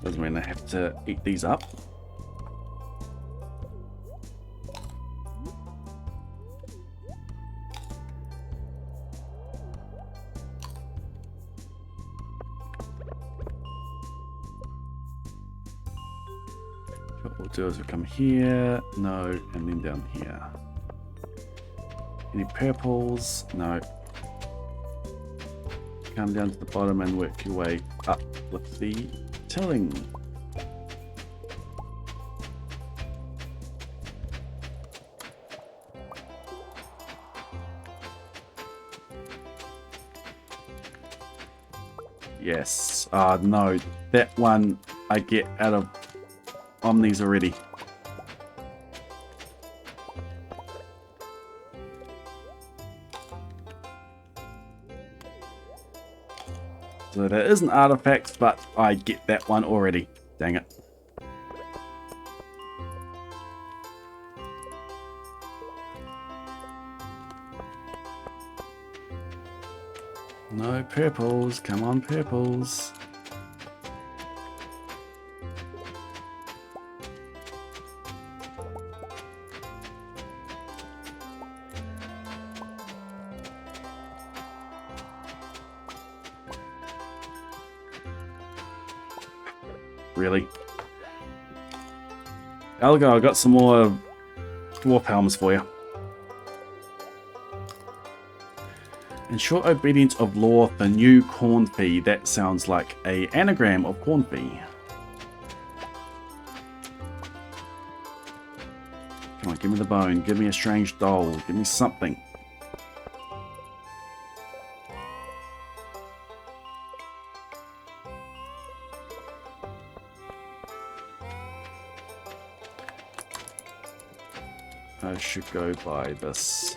Doesn't mean I have to eat these up. What we'll do is we'll come here, no, and then down here. Any purples? No. Come down to the bottom and work your way up with the tilling. Yes. No, that one I get out of omnis already. So that is an artifact, but I get that one already. Dang it. No purples. Come on, purples. Really? Algo, I got some more dwarf helms for you. Ensure obedience of law for new corn fee. That sounds like a anagram of corn fee. Come on, give me the bone. Give me a strange doll. Give me something. I should go by this.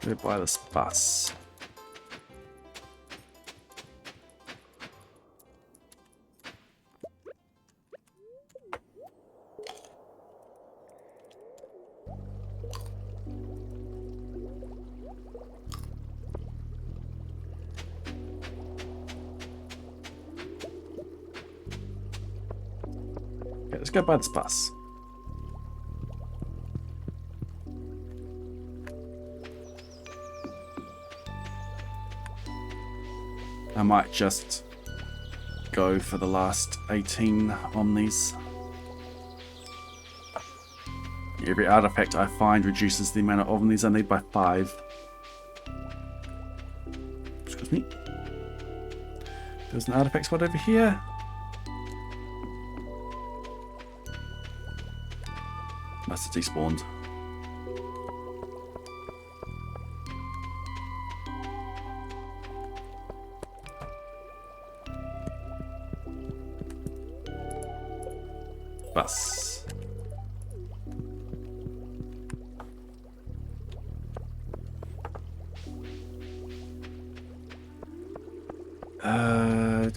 Go by this bus. Okay, let's go by this bus. I might just go for the last 18 omnis. Every artifact I find reduces the amount of omnis I need by 5. Excuse me. There's an artifact spot over here. Must have despawned. Bus.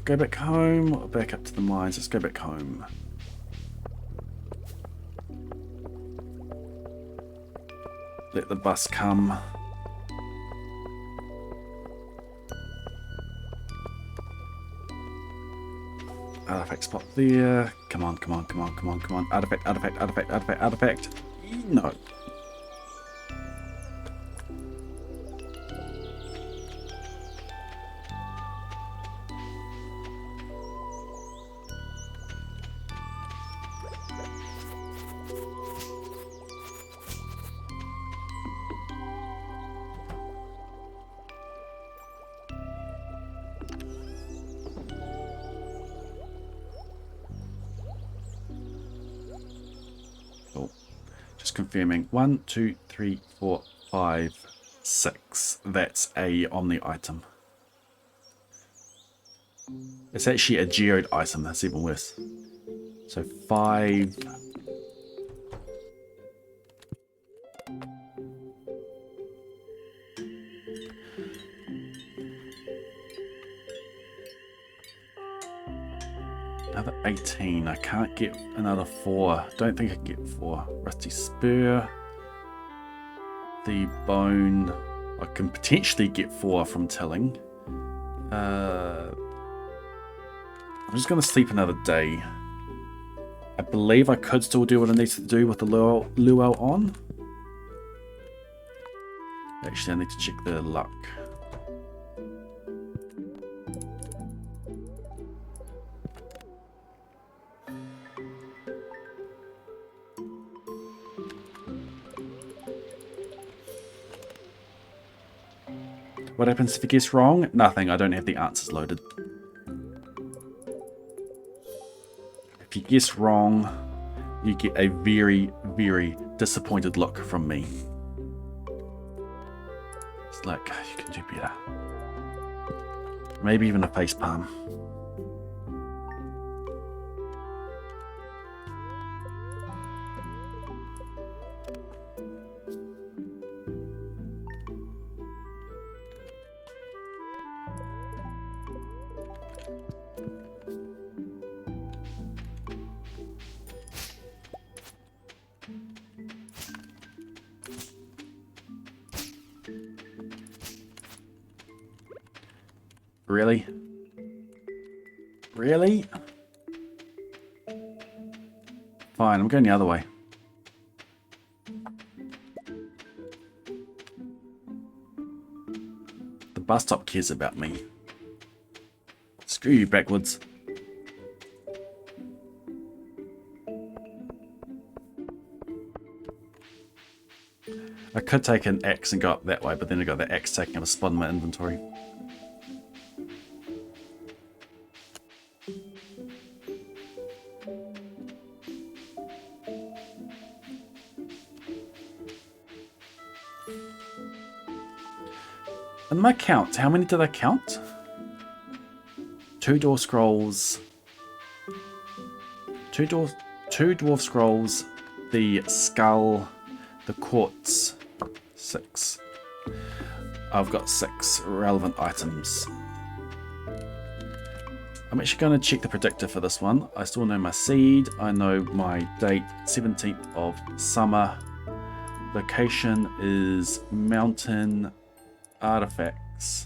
Go back home or back up to the mines? Let's go back home. Let the bus come. Artifact spot there. Come on, come on, come on, come on, come on. Artifact, artifact, artifact, artifact, artifact. No. Confirming 1, 2, 3, 4, 5, 6. That's a Omni item. It's actually a geode item. That's even worse. So 5. Another 18. I can't get another 4. Don't think I can get 4. Rusty Spur. The bone. I can potentially get 4 from tilling. I'm just going to sleep another day. I believe I could still do what I need to do with the luau on. Actually, I need to check the luck. What happens if you guess wrong? Nothing, I don't have the answers loaded. If you guess wrong, you get a very, very disappointed look from me. It's like, you can do better. Maybe even a facepalm. Really? Really? Fine, I'm going the other way. The bus stop cares about me. Screw you, backwards. I could take an axe and go up that way, but then I got the axe taking up a spot in my inventory. In my count, how many did I count? 2 dwarf scrolls. 2 dwarf scrolls. The skull. The quartz. 6. I've got 6 relevant items. I'm actually going to check the predictor for this one. I still know my seed. I know my date, 17th of summer. Location is mountain artifacts.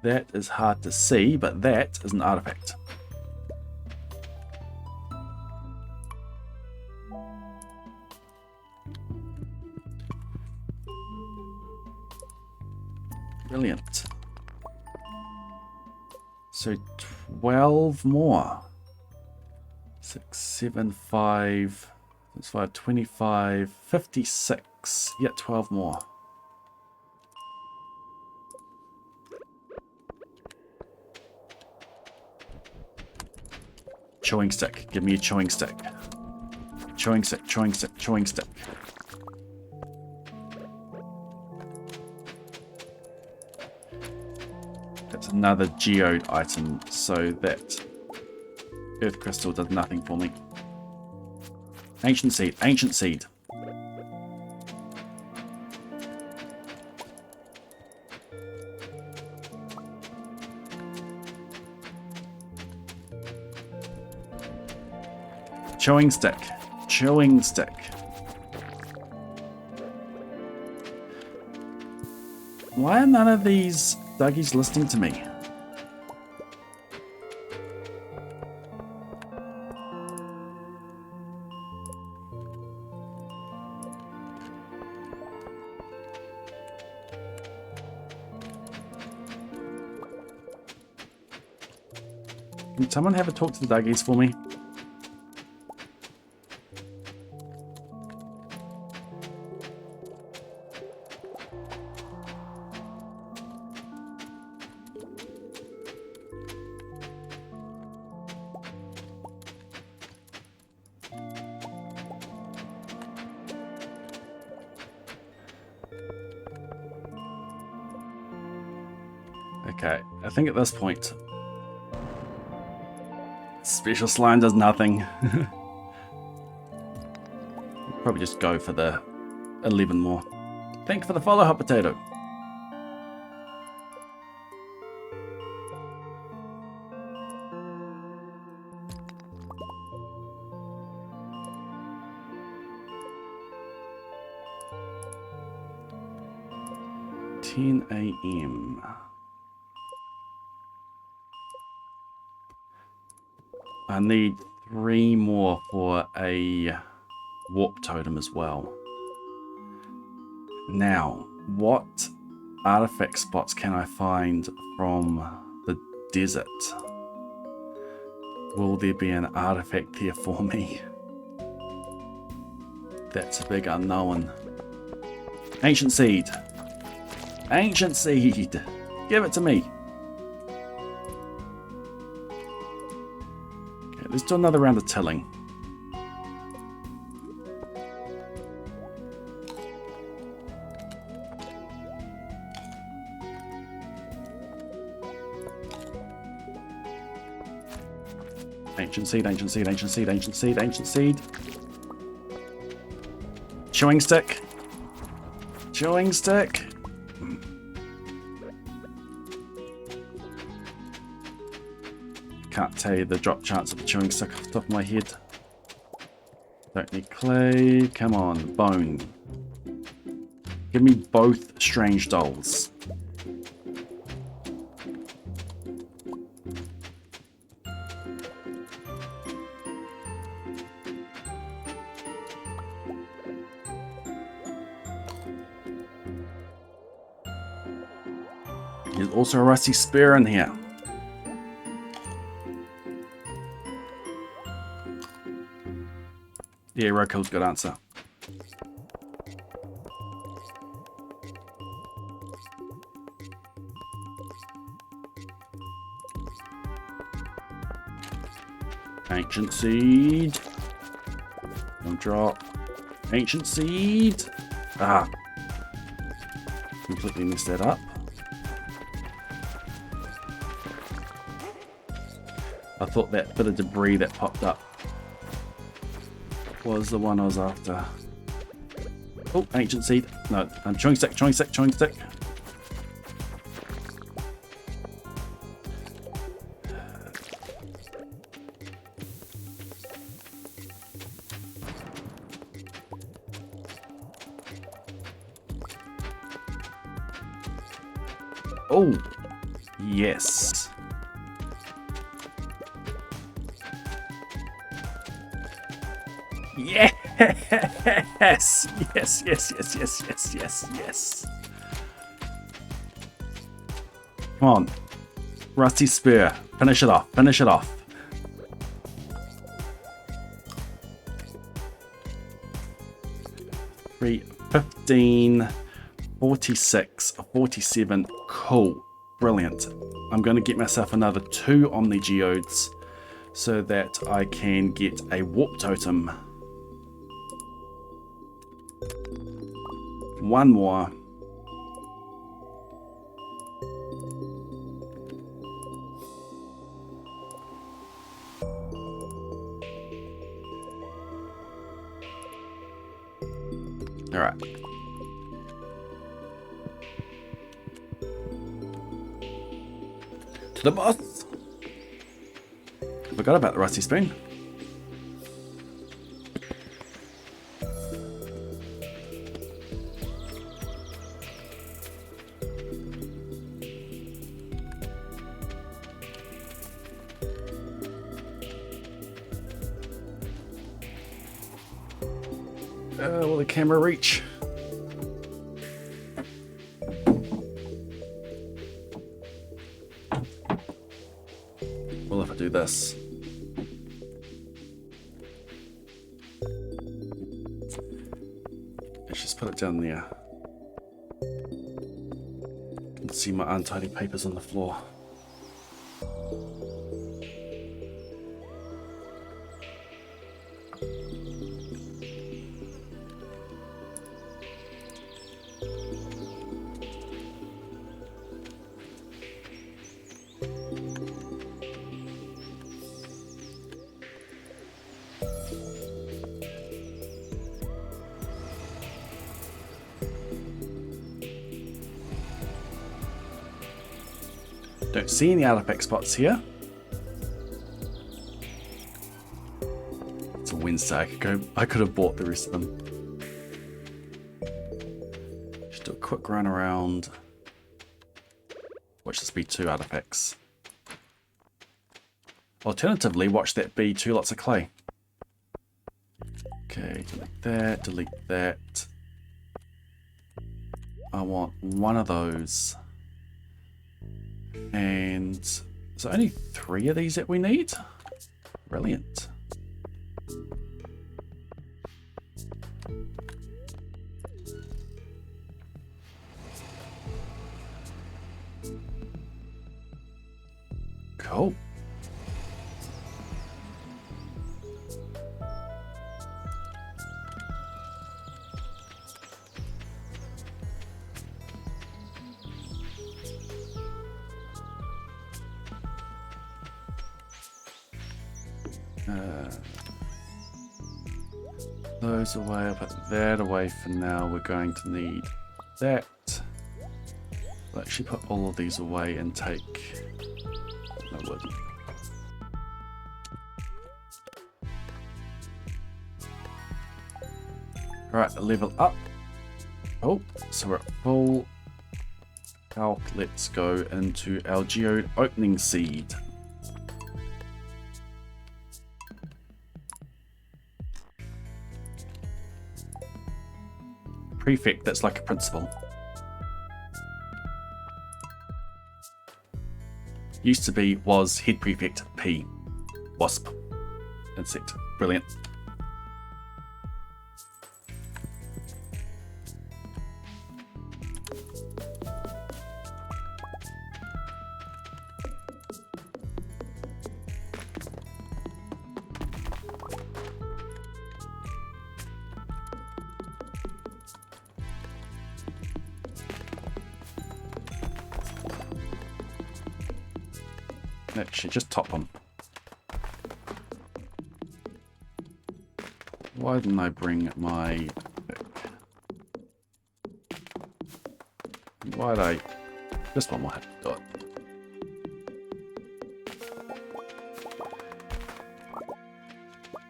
That is hard to see, but that is an artifact. Brilliant. So 12 more. 6, 7, 5, 5, 25, 56. Yeah, 12 more. Chewing stick. Give me a chewing stick. Chewing stick, chewing stick, chewing stick. That's another geode item, so that earth crystal does nothing for me. Ancient seed, ancient seed. Chewing stick, chewing stick. Why are none of these Dougie's listening to me? Can someone have a talk to the Dougie's for me? Okay, I think at this point, special slime does nothing. Probably just go for the 11 more. Thank you for the follow, hot potato. AM. I need 3 more for a warp totem as well. Now, what artifact spots can I find from the desert? Will there be an artifact there for me? That's a big unknown. Ancient seed. Ancient seed. Give it to me. Okay, let's do another round of tilling. Ancient seed, ancient seed, ancient seed, ancient seed, ancient seed. Chewing stick. Chewing stick. Can't tell you the drop chance of a chewing stick off the top of my head. Don't need clay. Come on, bone. Give me both strange dolls. There's also a rusty spear in here. Yeah, Rokill's good answer. Ancient seed. Don't drop. Ancient seed. Ah. completely messed that up. I thought that bit of debris that popped up was the one I was after. Oh, ancient seed. No, I'm chewing stick. Oh, yes. Yes! Yes. Come on. Rusty Spear. Finish it off. 3, 15, 46, 47. Cool. Brilliant. I'm going to get myself another 2 Omni Geodes so that I can get a warp totem. 1 more. All right. To the boss. Forgot about the rusty spoon. Will the camera reach? Well, if I do this. Let's just put it down there. You can see my untidy papers on the floor. Don't see any artifact spots here. It's a Wednesday. I could have bought the rest of them. Just do a quick run around. Watch this be 2 artifacts. Alternatively, watch that be 2 lots of clay. Okay, delete that. I want 1 of those. And so only 3 of these that we need? Brilliant. Cool. Those away, I'll put that away for now. We're going to need that. I'll actually put all of these away and take no wood. Alright, level up. Oh, so we're at full health. Let's go into our geode opening seed. Prefect, that's like a principal. Used to be, was head prefect P. Wasp. Insect. Brilliant. Actually, just top them. Why didn't I bring my pick? Why'd I... This one will have to do it.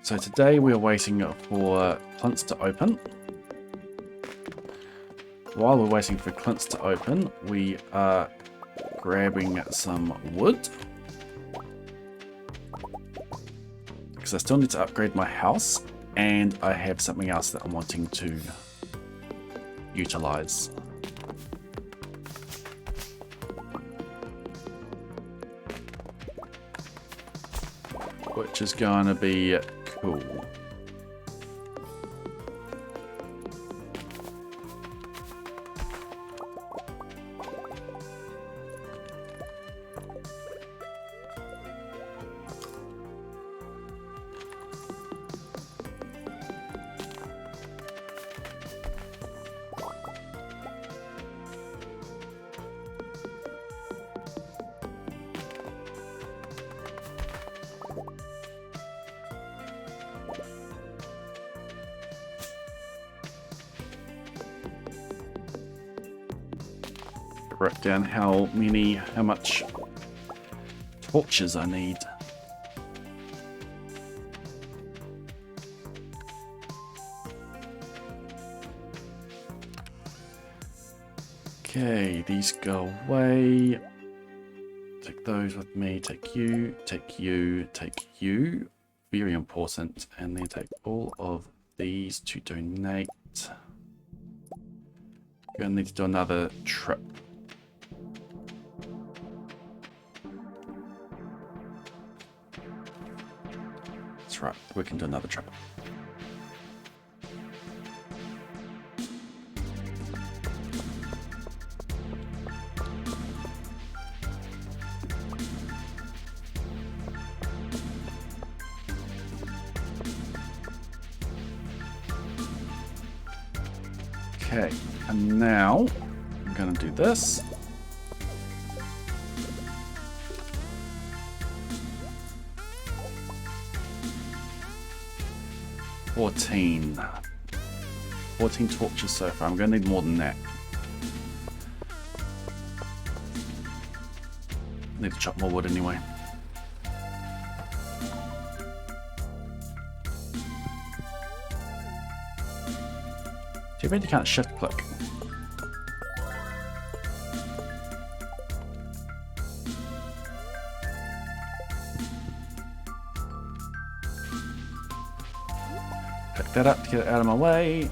So today we are waiting for Clint's to open. While we're waiting for Clint's to open, we are grabbing some wood. Because I still need to upgrade my house, and I have something else that I'm wanting to utilize. Which is going to be cool. Write down how much torches I need. Okay, these go away. Take those with me, take you, take you, take you. Very important. And then take all of these to donate. Gonna need to do another trip. That's right, we can do another trip. Okay, and now I'm gonna do this. Fourteen torches so far. I'm gonna need more than that. Need to chop more wood anyway. Too bad you can't shift click. Pick that up to get it out of my way.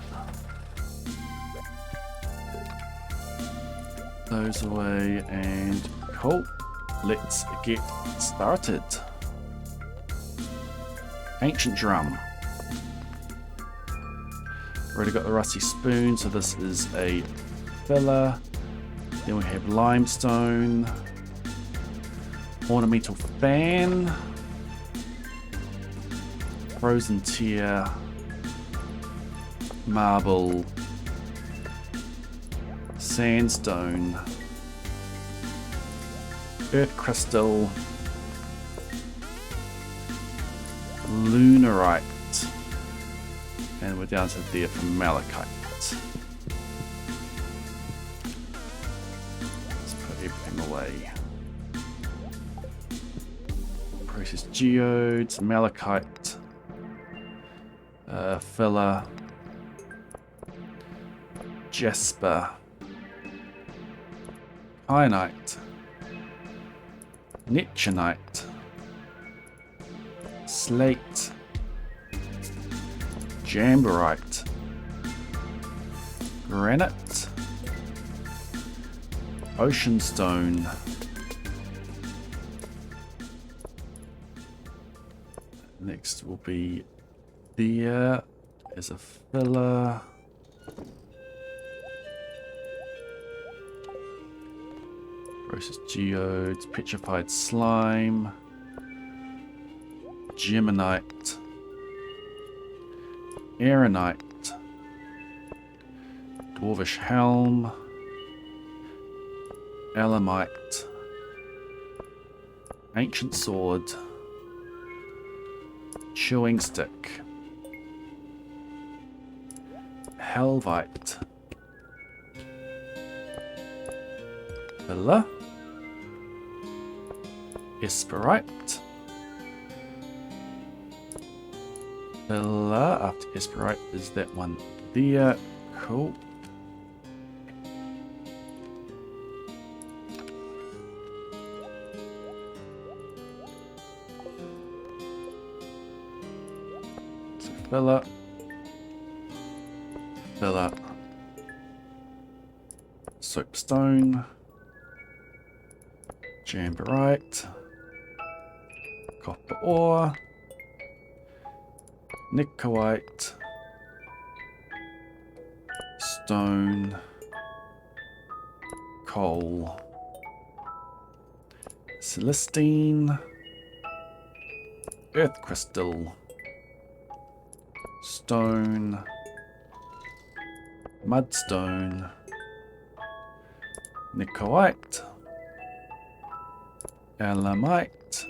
Those away and cool. Let's get started. Ancient drum. Already got the rusty spoon, so this is a filler. Then we have limestone, ornamental fan, frozen tear, marble, sandstone, earth crystal, lunarite. And we're down to there for malachite. Let's put everything away. Processed geodes, malachite, filler, jasper, kyanite, neptunite, slate, jamborite, granite, ocean stone, next will be there as a filler, processed geodes, petrified slime, geminite, Aeronite, Dwarvish Helm, Elamite, Ancient sword. Chewing stick. Helvite. Villa. Esperite. Villa after Esperite is that one there. Cool. So Villa. Villa. Soapstone. Jamborite. Copper ore. Nicoite. Stone. Coal. Celestine. Earth crystal. Stone. Mudstone. Nicoite. Elamite.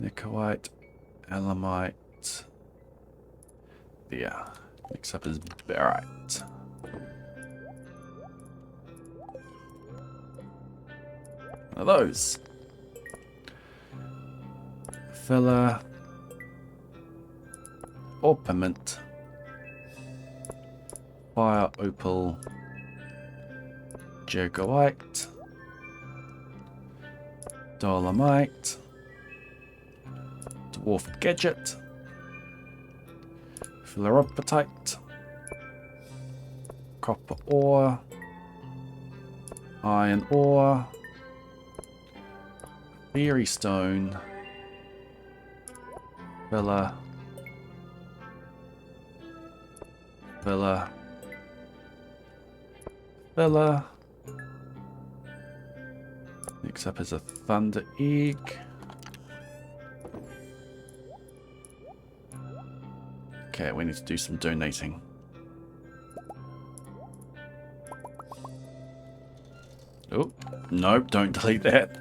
Nicoite. Elamite. There. Next up is barite. One of those. Filler. Orpiment. Fire opal. Jagoite. Dolomite. Dwarf gadget. Fluoropatite. Copper ore. Iron ore. Fairy stone. Villa. Villa. Villa. Next up is a thunder egg. Okay, we need to do some donating. Oh, nope, don't delete that.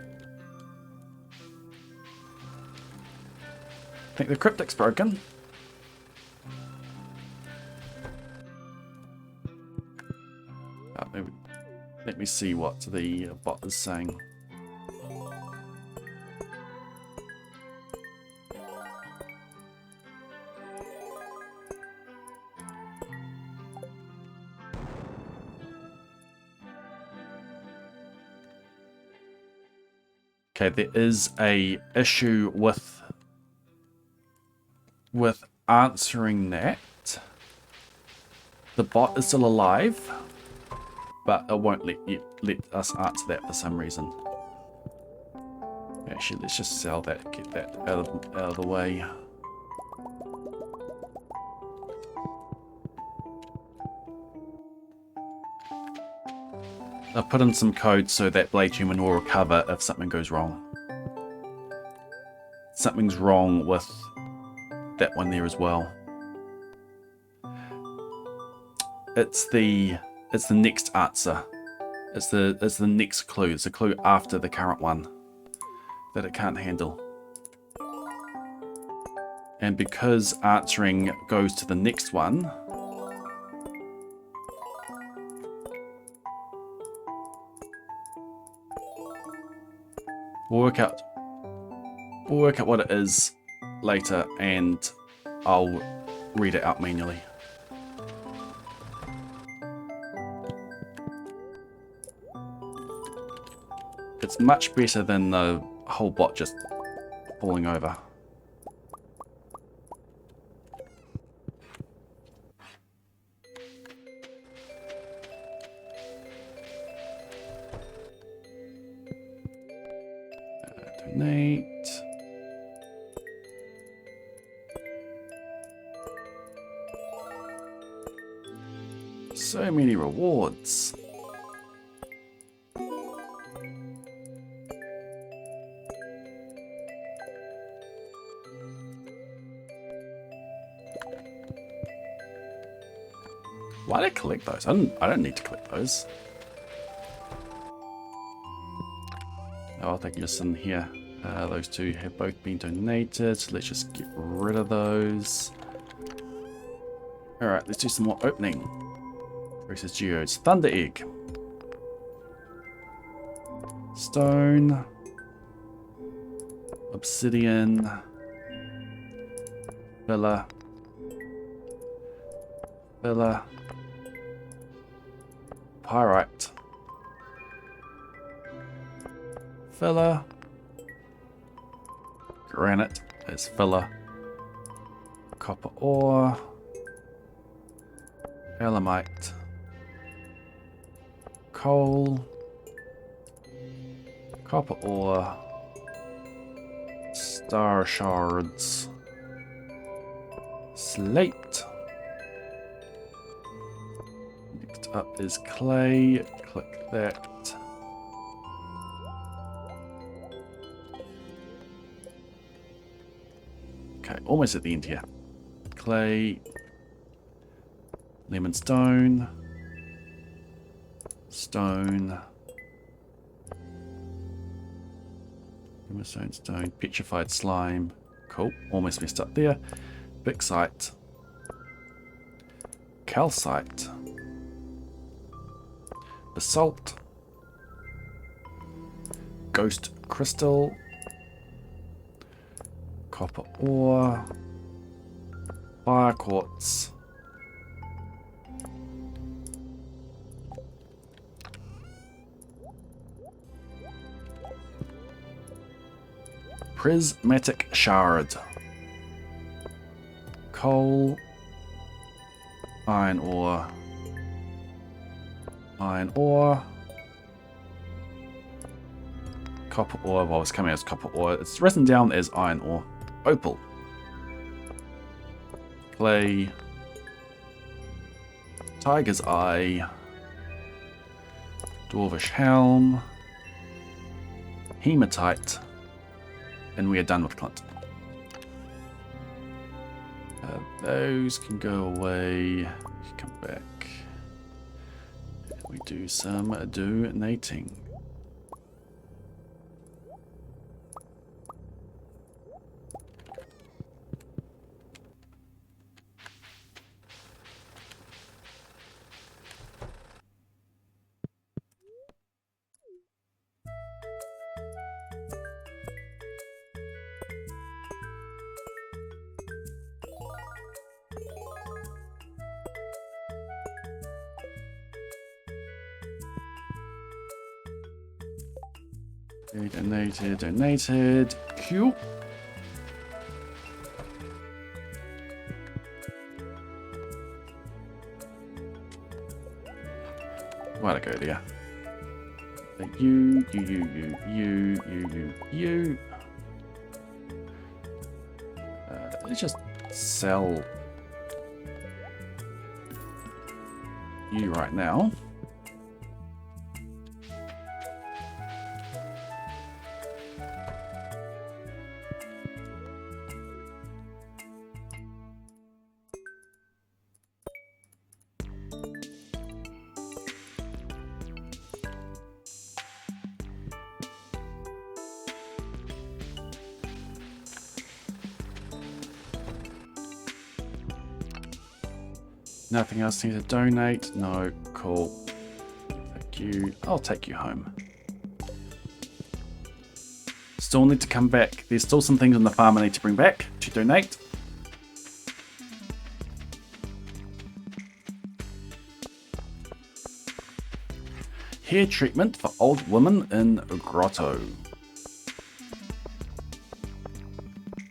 I think the cryptic's broken. Let me see what the bot is saying. Okay, there is a issue with answering that. The bot is still alive, but it won't let us answer that for some reason. Actually, let's just sell that, get that out of the way. I've put in some code so that Blade Human will recover if something goes wrong. Something's wrong with that one there as well. It's the next answer. It's the next clue. It's a clue after the current one that it can't handle. And because answering goes to the next one, we'll work out what it is later, and I'll read it out manually. It's much better than the whole bot just falling over. Donate. So many rewards. Why did I collect those? I don't need to collect those. Oh, I think just in here. Those two have both been donated. So let's just get rid of those. Alright, let's do some more opening. Versus geodes. Thunder egg. Stone. Obsidian. Villa. Villa. Pyrite. Filler. Granite is filler. Copper ore. Elamite. Coal. Copper ore. Star shards. Slate. Next up is clay. Click that. Okay, almost at the end here. Clay. Lemon stone. Stone. Lemon stone, stone. Petrified slime. Cool. Almost messed up there. Bixite. Calcite. Basalt. Ghost crystal. Copper ore. Fire quartz. Prismatic shard. Coal. Iron ore. Iron ore. Copper ore. Well, it's coming as copper ore. It's written down as iron ore. Opal. Clay. Tiger's eye. Dwarvish helm. Hematite. And we are done with Clint. Those can go away. Come back. We do some donating. Donated, donated. Q. Where'd I go there? You. Let's just sell you right now. Nothing else need to donate? No, cool. Thank you. I'll take you home. Still need to come back. There's still some things on the farm I need to bring back to donate. Hair treatment for old women in grotto.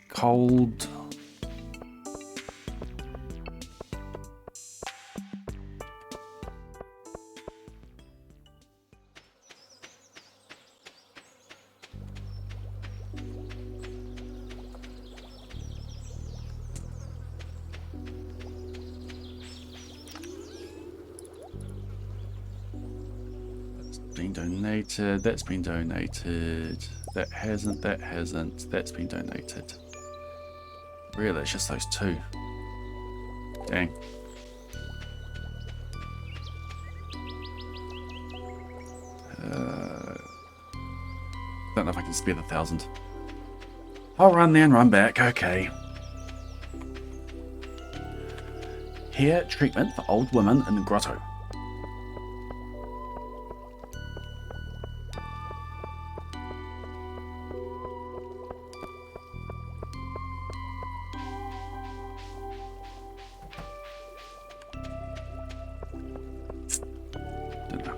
Cold. Been donated, that's been donated, that hasn't, that's been donated. Really, it's just those two. Dang. Don't know if I can spare the 1,000. I'll run there and run back. Okay. Hair treatment for old women in the grotto. Don't know.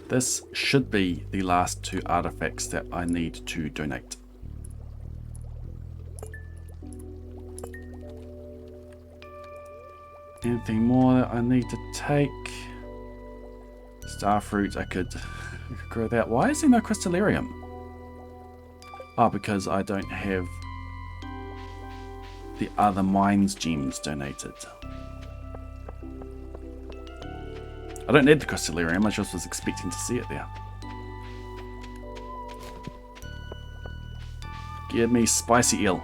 This should be the last 2 artifacts that I need to donate. Anything more that I need to take? Starfruit, I could grow that. Why is there no crystallarium? Oh, because I don't have the other mines gems donated. I don't need the crystallarium, I just was expecting to see it there. Give me spicy eel.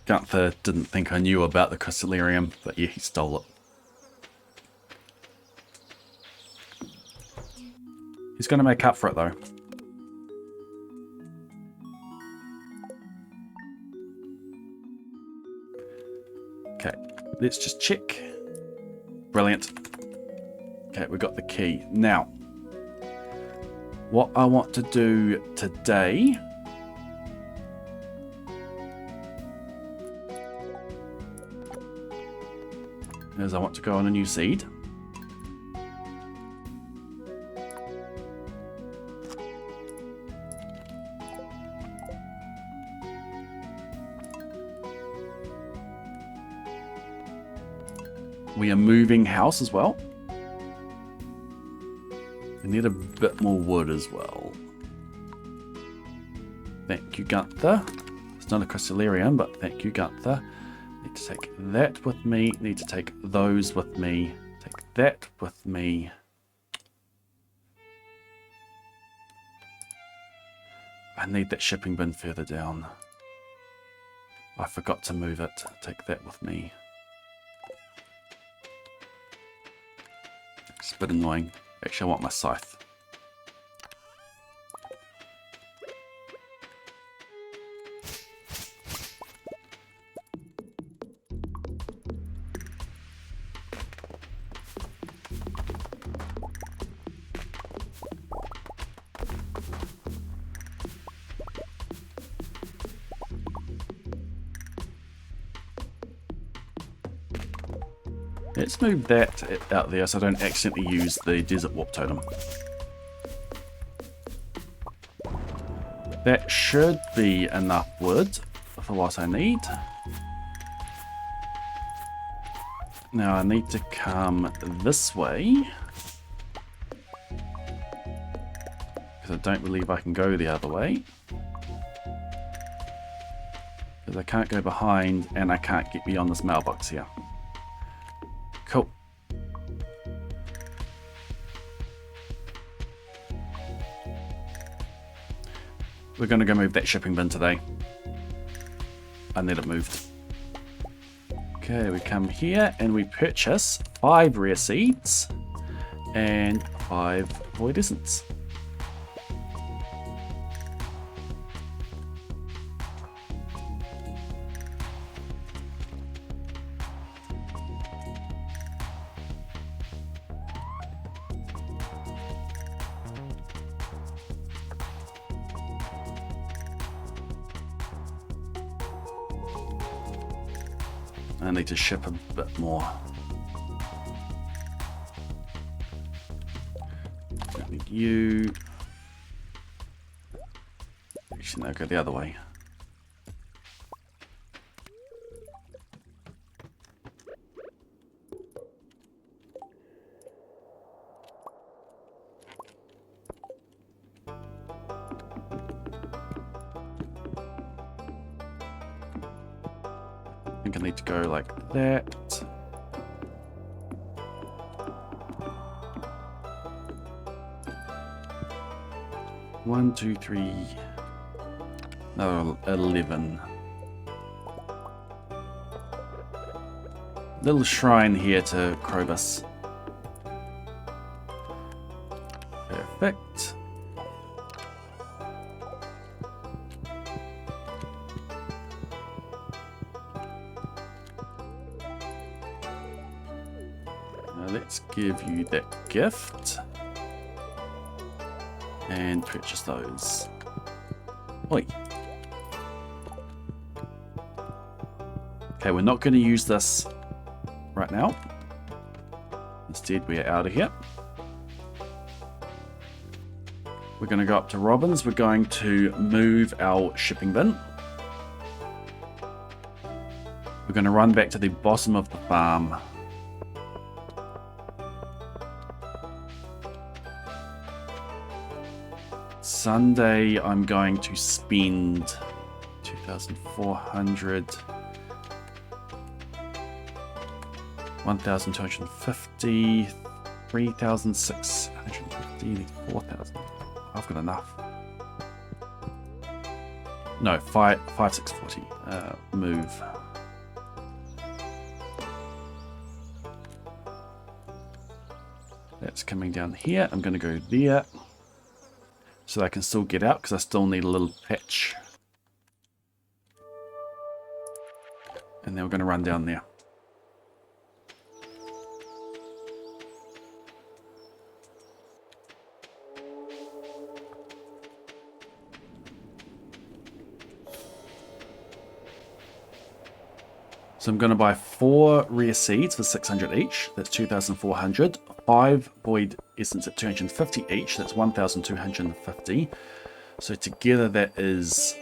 Gunther didn't think I knew about the crystallarium, but yeah, he stole it. He's going to make up for it though. Okay, let's just check. Brilliant. Okay, we got the key. Now, what I want to do today is I want to go on a new seed. We are moving house as well. We need a bit more wood as well. Thank you, Gunther. It's not a crystallarium, but thank you, Gunther. Need to take that with me. Need to take those with me. Take that with me. I need that shipping bin further down. I forgot to move it. Take that with me. It's a bit annoying. Actually, I want my scythe. Let's move that out there so I don't accidentally use the desert warp totem. That should be enough wood for what I need. Now I need to come this way, because I don't believe I can go the other way. Because I can't go behind and I can't get beyond this mailbox here. Cool. We're going to go move that shipping bin today. I need it moved. Okay, we come here and we purchase 5 rare seeds and 5 void essence. I need to ship a bit more. Don't need you. Actually, no, go the other way. think I need to go like that. One, two, three. Another 11. Little shrine here to Krobus. Perfect. Now let's give you that gift. And purchase those. Oi. Okay, we're not going to use this right now. Instead, we are out of here. We're going to go up to Robin's. We're going to move our shipping bin. We're going to run back to the bottom of the farm. Sunday, I'm going to spend 2,400, 1,250, 3,650, 4,000. I've got enough. No, 5,640. Move. That's coming down here. I'm going to go there. So that I can still get out, because I still need a little patch. And then we're going to run down there. So I'm going to buy 4 rare seeds for 600 each. That's 2,400. 5 void essence at 250 each. That's 1,250. So together that is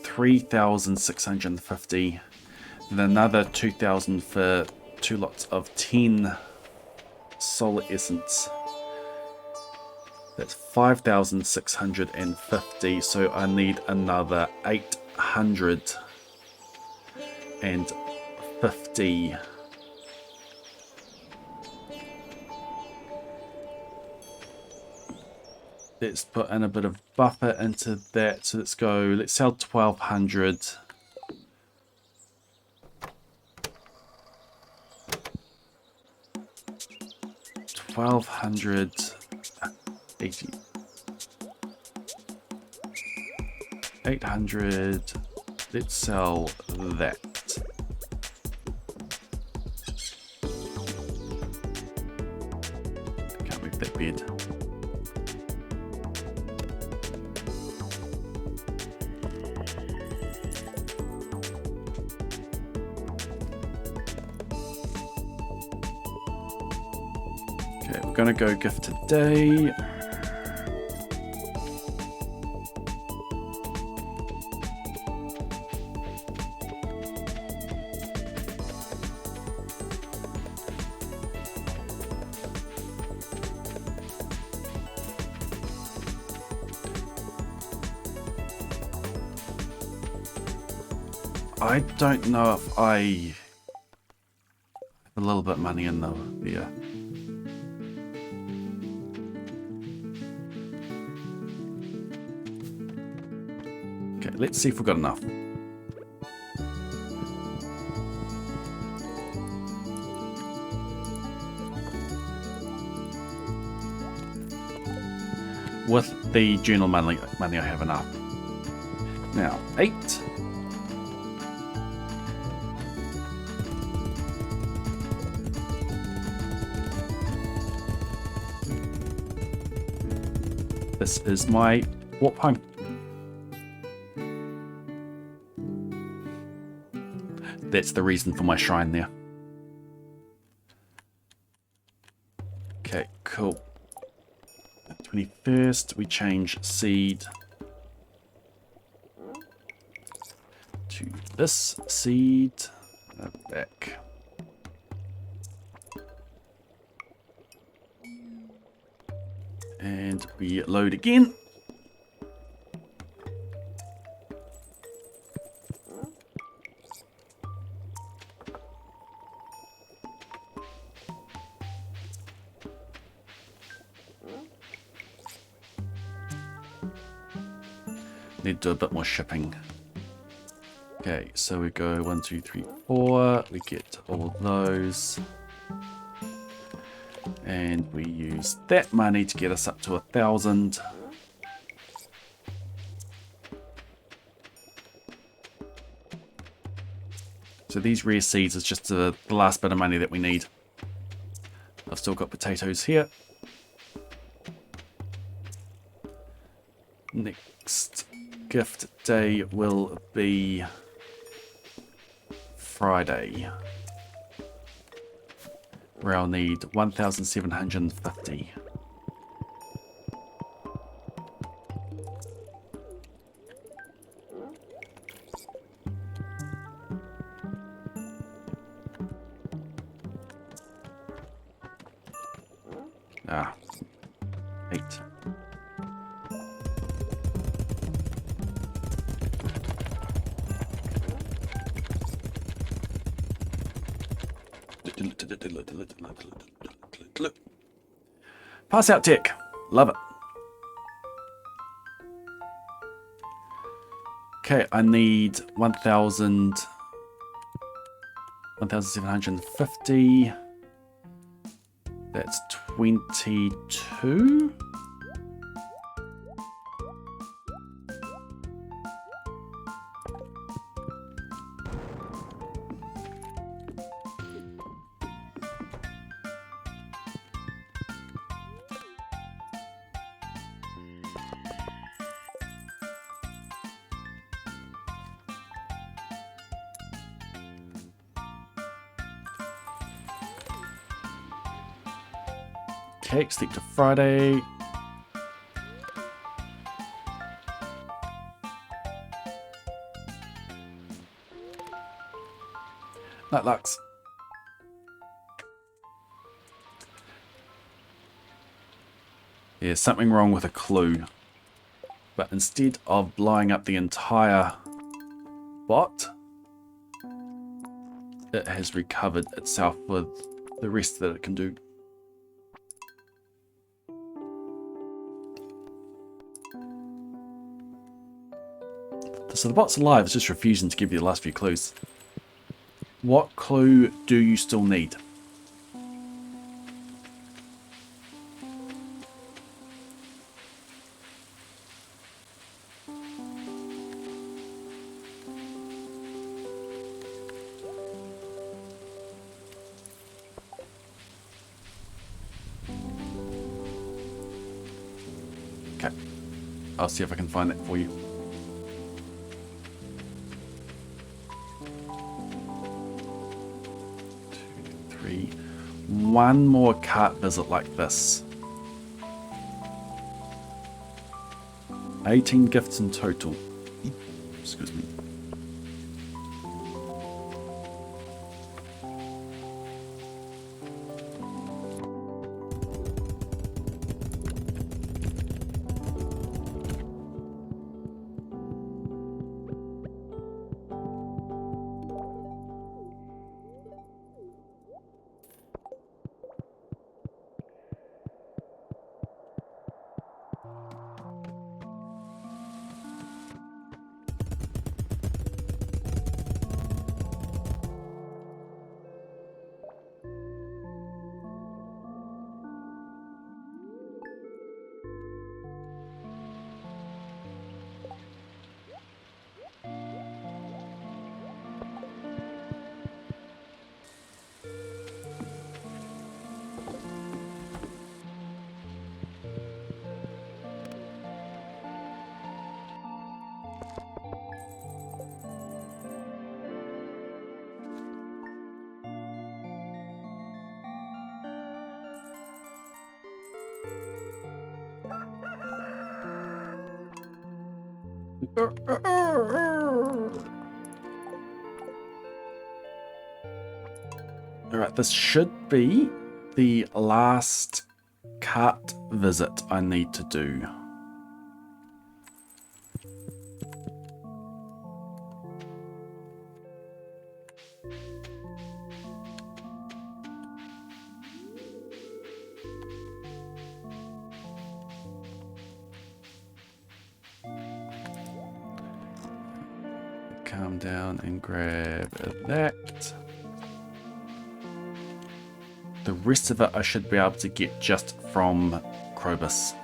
3,650. Then another 2,000 for 2 lots of 10 solar essence. That's 5,650. So I need another 850. Let's put in a bit of buffer into that. So let's go, let's sell 1,200. $1,280. 800. Let's sell that. Can't move that bed. Okay, we're gonna go gift today. I don't know if I have a little bit of money in there. Okay, let's see if we've got enough. With the journal money I have enough. Now, 8. This is my warp home. That's the reason for my shrine there. Okay, cool. 21st, we change seed to this seed. Back. And we load again. Need to do a bit more shipping. Okay, so we go 1, 2, 3, 4. We get all those. And we use that money to get us up to 1,000. So these rare seeds is just the last bit of money that we need. I've still got potatoes here. Next gift day will be Friday, where I'll need 1,750. Ah, 8. Pass out tech. Love it. Okay, I need 1,750. That's 22. Okay, sleep to Friday. Night Lux. There's something wrong with a clue. But instead of blowing up the entire bot, it has recovered itself with the rest that it can do. So the bot's alive, it's just refusing to give you the last few clues. What clue do you still need? Okay, I'll see if I can find that for you. One more cart visit like this. 18 gifts in total. Excuse me. Alright, this should be the last cart visit I need to do. Calm down and grab that. The rest of it I should be able to get just from Krobus.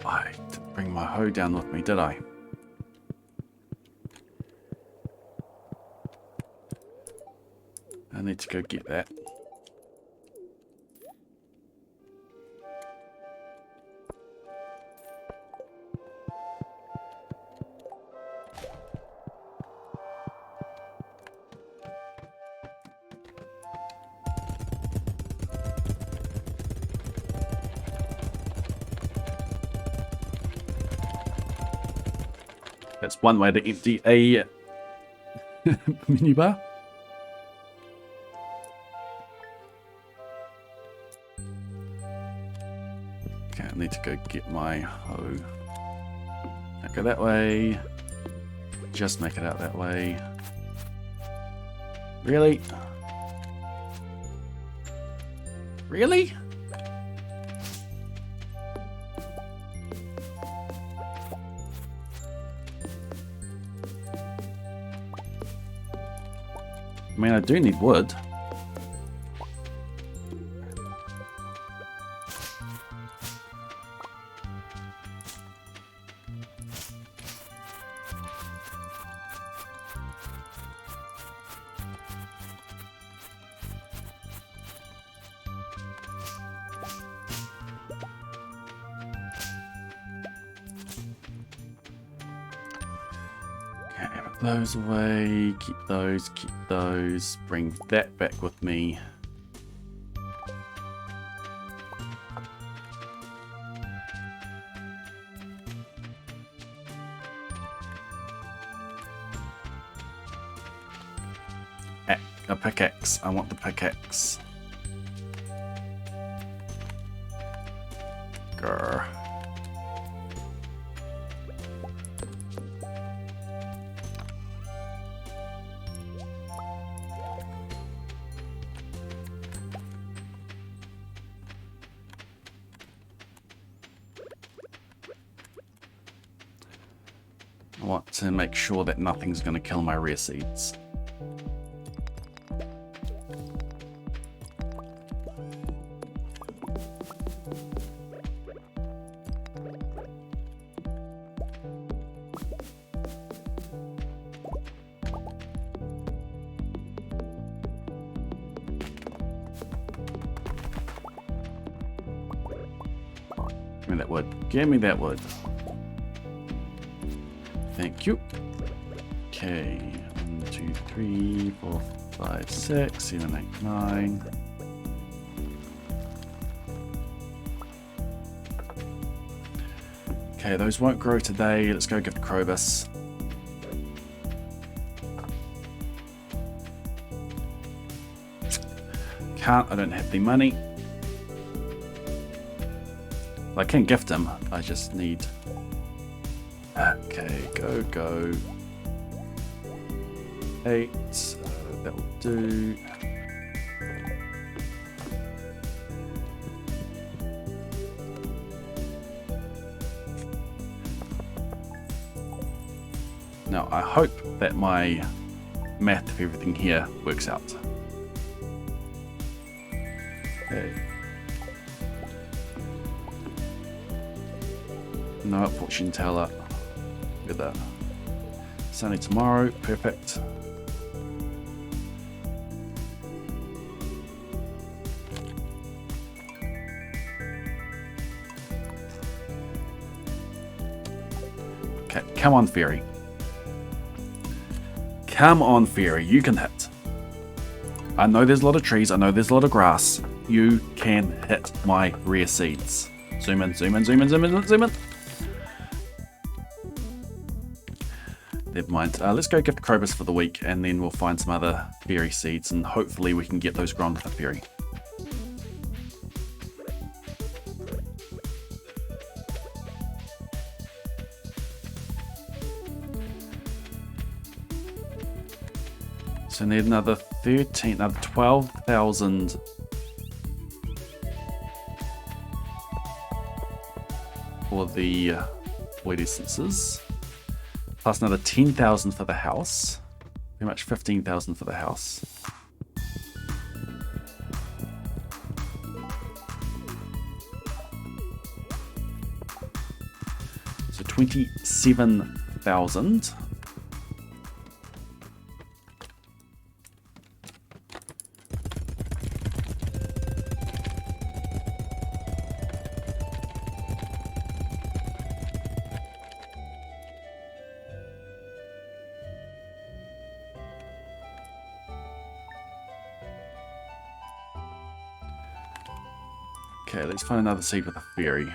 I didn't bring my hoe down with me, did I? I need to go get that. That's one way to empty a minibar. Okay, I need to go get my hoe. Don't go that way. Just make it out that way. Really? Really? I mean, I do need wood. Those away, keep those, bring that back with me. A pickaxe, I want the pickaxe. Grr. I want to make sure that nothing's going to kill my rare seeds. Give me that wood. Give me that wood. Thank you. Okay. 1, 2, 3, 4, 5, 6, 7, 8, 9. Okay, those won't grow today. Let's go give the Krobus. Can't, I don't have the money. I can gift him, I just need... Okay, go. 8, that will do. Now, I hope that my math of everything here works out. Okay. No fortune teller. Look at that. Sunny tomorrow. Perfect. Okay, come on, fairy. Come on, fairy. You can hit. I know there's a lot of trees. I know there's a lot of grass. You can hit my rare seeds. Zoom in, zoom in, zoom in, zoom in, zoom in. Never mind. Let's go gift Krobus for the week, and then we'll find some other fairy seeds, and hopefully we can get those grown with a fairy. So I need another 12,000 for the void essences, plus another 10,000 for the house. Pretty much 15,000 for the house. So 27,000. Okay, let's find another seed with a fairy.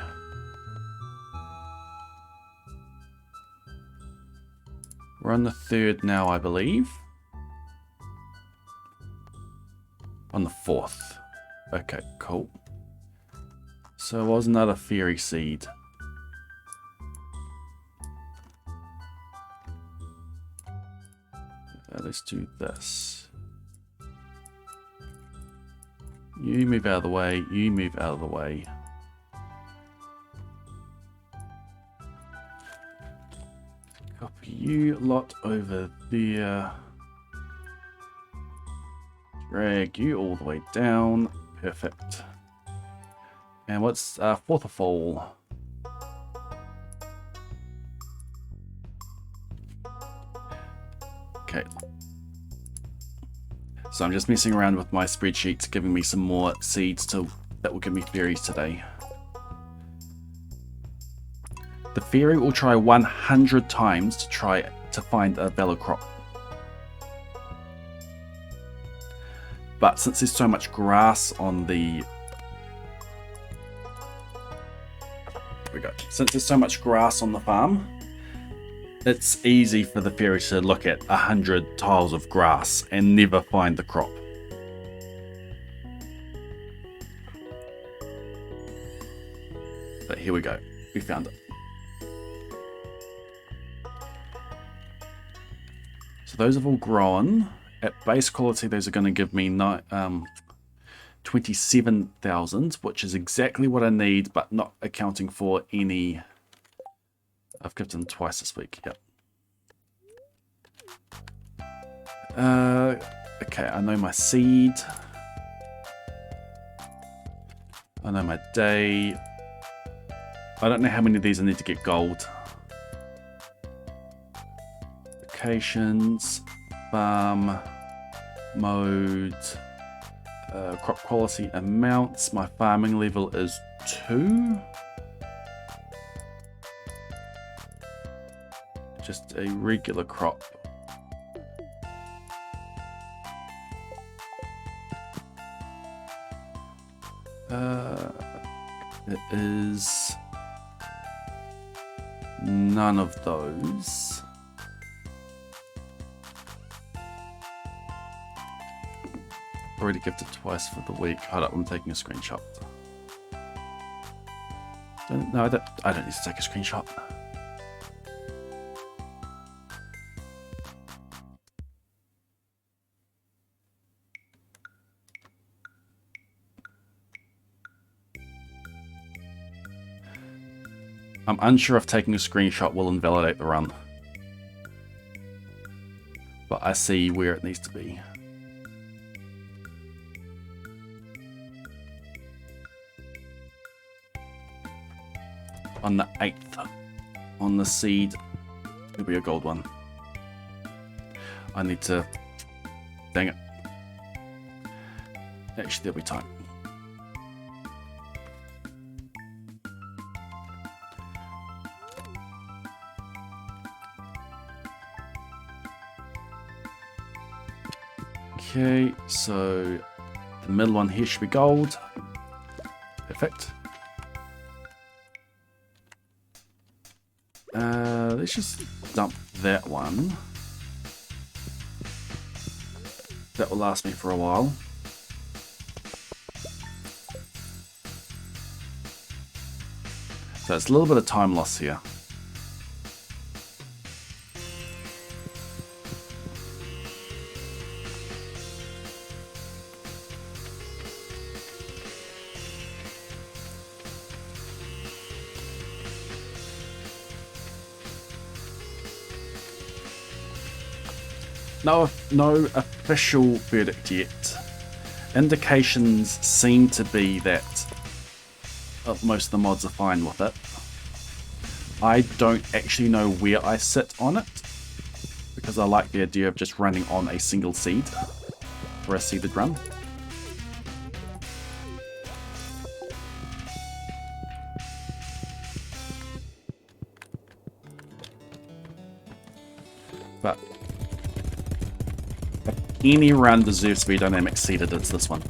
We're on the 3rd now, I believe. On the 4th. Okay, cool. So it was another fairy seed. Let's do this. You move out of the way, you move out of the way. Copy you lot over there. Drag you all the way down. Perfect. And what's 4th of fall? Okay. So I'm just messing around with my spreadsheets, giving me some more seeds that will give me fairies today. The fairy will try 100 times to try to find a valid crop. But since there's so much grass on the... There we go. Since there's so much grass on the farm, it's easy for the fairy to look at 100 tiles of grass and never find the crop. But here we go. We found it. So those have all grown. At base quality, those are going to give me 27,000, which is exactly what I need, but not accounting for any... I've gifted them twice this week, yep. Okay, I know my seed. I know my day. I don't know how many of these I need to get gold. Locations, farm, mode, crop quality amounts. My farming level is 2. Just a regular crop. It is none of those. Already gifted twice for the week. Hold up, I'm taking a screenshot. No, I don't need to take a screenshot. I'm unsure if taking a screenshot will invalidate the run. But I see where it needs to be. On the 8th, on the seed, it'll be a gold one. I need to... Dang it. Actually, there'll be time. Okay, so the middle one here should be gold. Perfect. Let's just dump that one. That will last me for a while. So it's a little bit of time loss here. No official verdict yet. Indications seem to be that most of the mods are fine with it. I don't actually know where I sit on it, because I like the idea of just running on a single seed for a seeded run. But if any run deserves to be dynamic seeded, it's this one.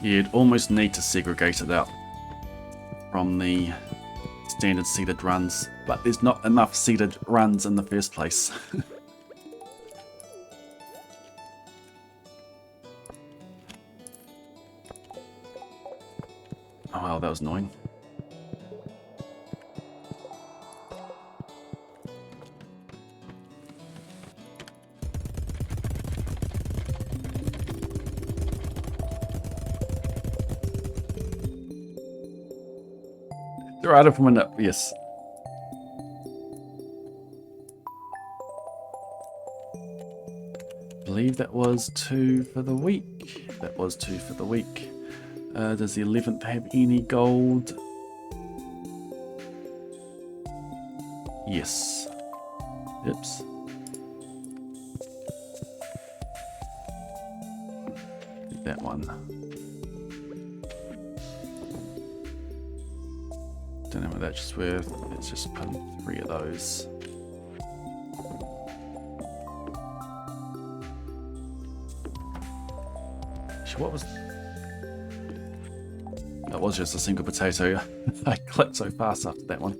You'd almost need to segregate it out from the standard seeded runs, but there's not enough seeded runs in the first place. Oh wow, that was annoying. They're out of a minute, yes. I believe that was 2 for the week. That was 2 for the week. Does the 11th have any gold? Yes. Oops. That one. Don't know what that's just worth. Let's just put in 3 of those. Actually, what was... That was just a single potato. I clicked so fast after that one.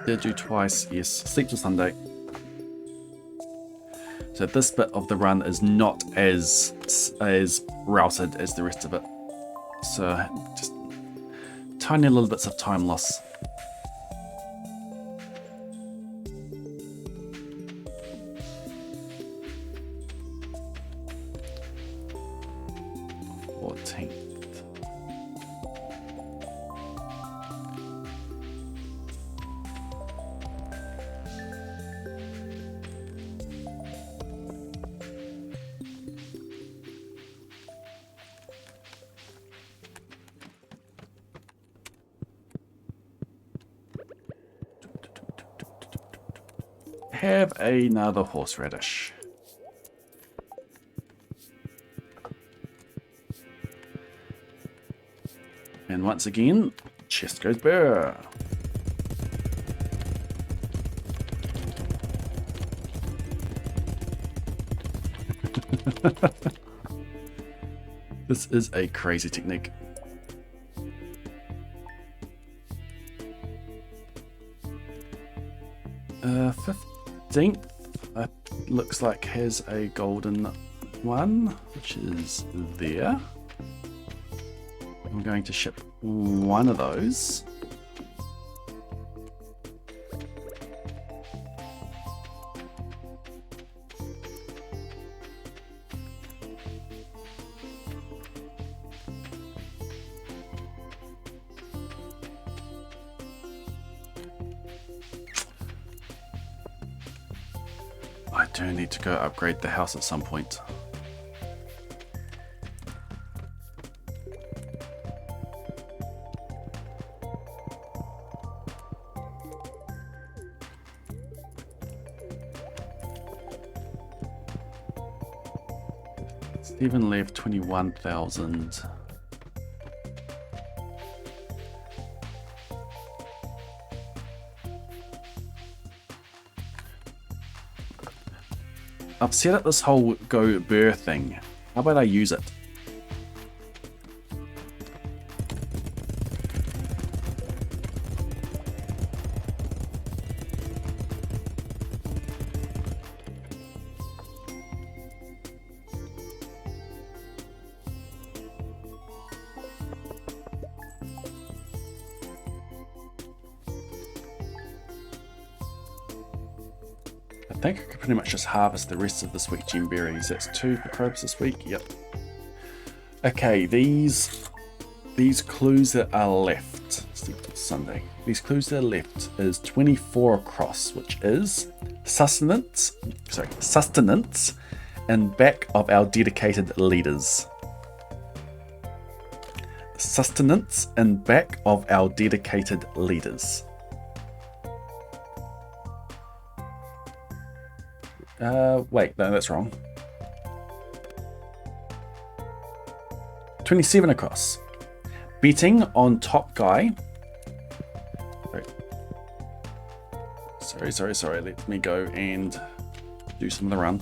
Did you twice? Yes. Sleep till Sunday. So this bit of the run is not as routed as the rest of it. So just tiny little bits of time loss. Have another horseradish. And once again, chest goes bare. This is a crazy technique. Uh, 15th looks like has a golden one, which is there. I'm going to ship one of those. I do need to go upgrade the house at some point. Stephen left 21,000. I've set up this whole go burr thing. How about I use it? I think I could pretty much just harvest the rest of this week's gem berries. That's 2 for Krobus this week. Yep. Okay, these clues that are left. Sunday. These clues that are left is 24 across, which is sustenance and back of our dedicated leaders. Sustenance and back of our dedicated leaders. Wait, no, that's wrong. 27 across. Betting on top guy. Sorry. Let me go and do some of the run.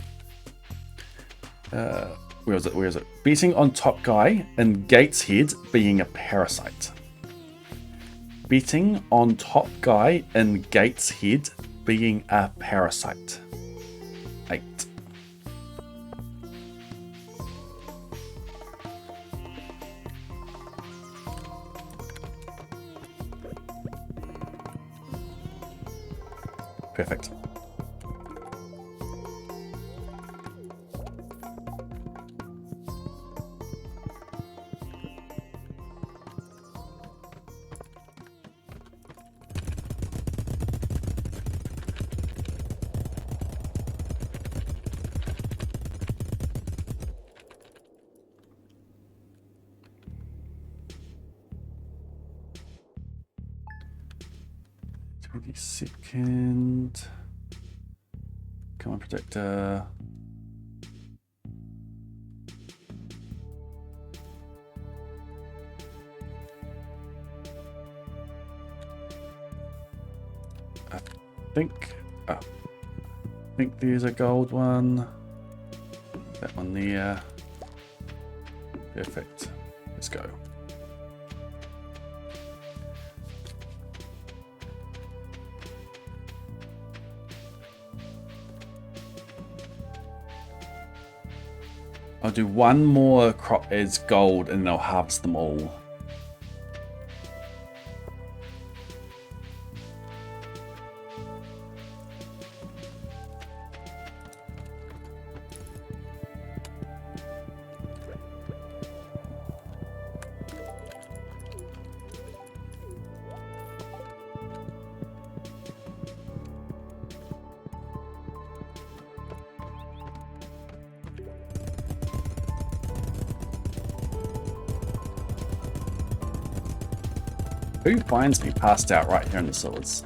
Where is it? Betting on top guy and Gateshead being a parasite. Betting on top guy and Gateshead being a parasite. 8. Perfect. Second. Come on, Protector. I think there's a gold one. That one there. Perfect. Let's go. I'll do one more crop as gold and then I'll harvest them all. Who finds me passed out right here in the sewers?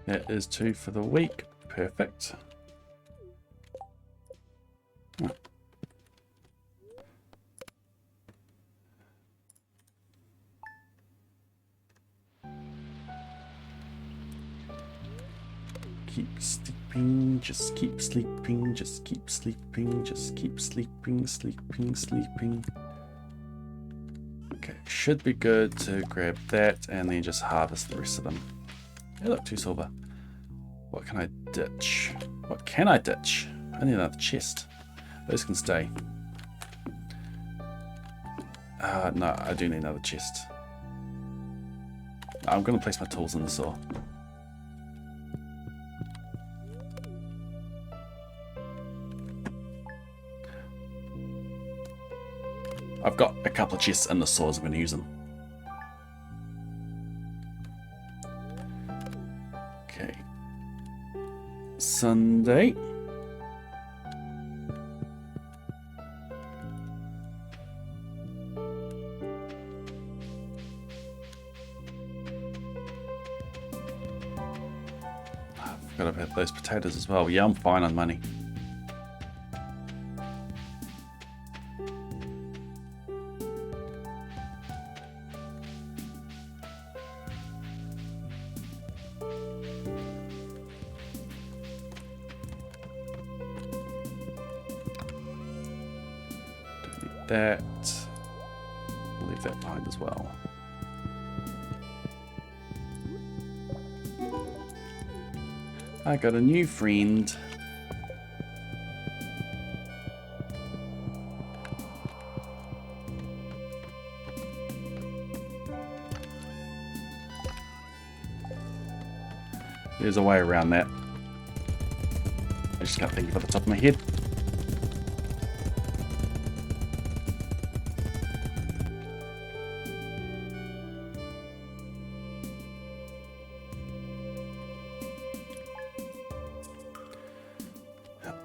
That is 2 for the week. Perfect. Keep sleeping, just keep sleeping, just keep sleeping, just keep sleeping, sleeping. Okay, should be good to grab that and then just harvest the rest of them. Hey, look, 2 silver. What can I ditch? What can I ditch? I need another chest. Those can stay. No, I do need another chest. I'm going to place my tools in the saw. I've got a couple of chests in the saws, I'm going to use them. Okay. Sunday. I've got to have those potatoes as well. Yeah, I'm fine on money. that. I'll leave that behind as well. I got a new friend. There's a way around that. I just can't think of it off the top of my head.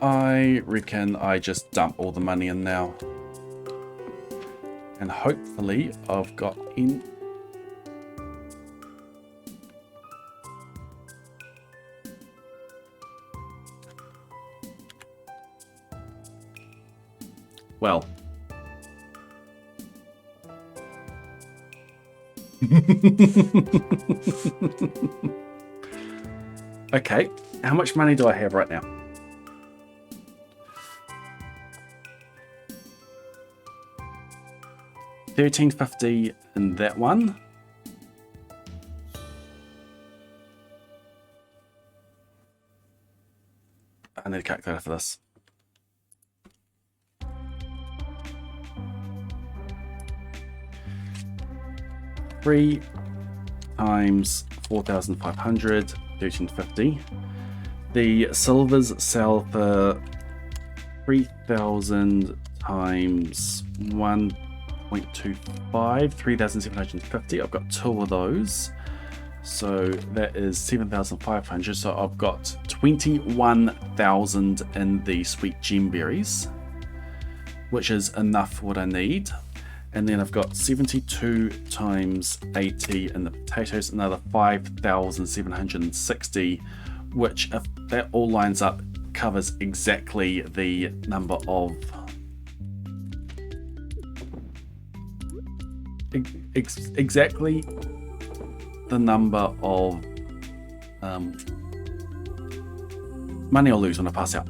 I reckon I just dump all the money in now. And hopefully I've got in. Well. Okay, how much money do I have right now? $13.50 in that one. I need a calculator for this. Three times 4,500, $13.50. The silvers sell for 3,000 times 1.25, 3,750. I've got two of those. So that is 7,500. So I've got 21,000 in the sweet gemberries, which is enough for what I need. And then I've got 72 times 80 in the potatoes, another 5,760, which, if that all lines up, covers exactly the number of exactly the number of money I'll lose when I pass out.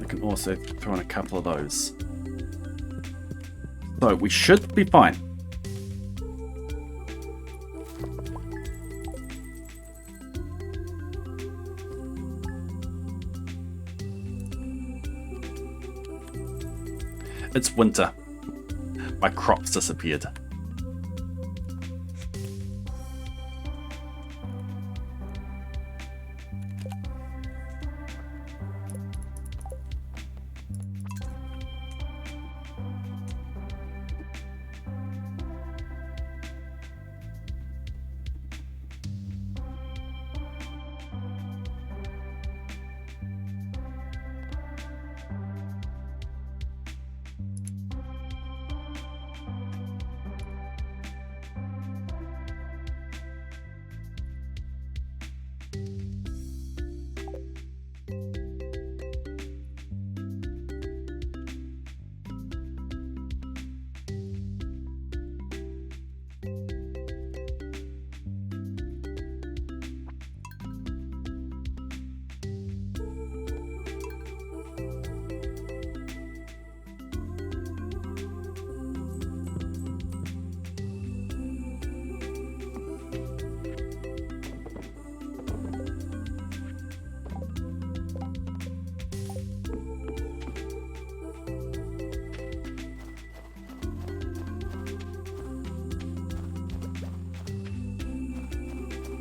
I can also throw in a couple of those. So we should be fine. It's winter. My crops disappeared.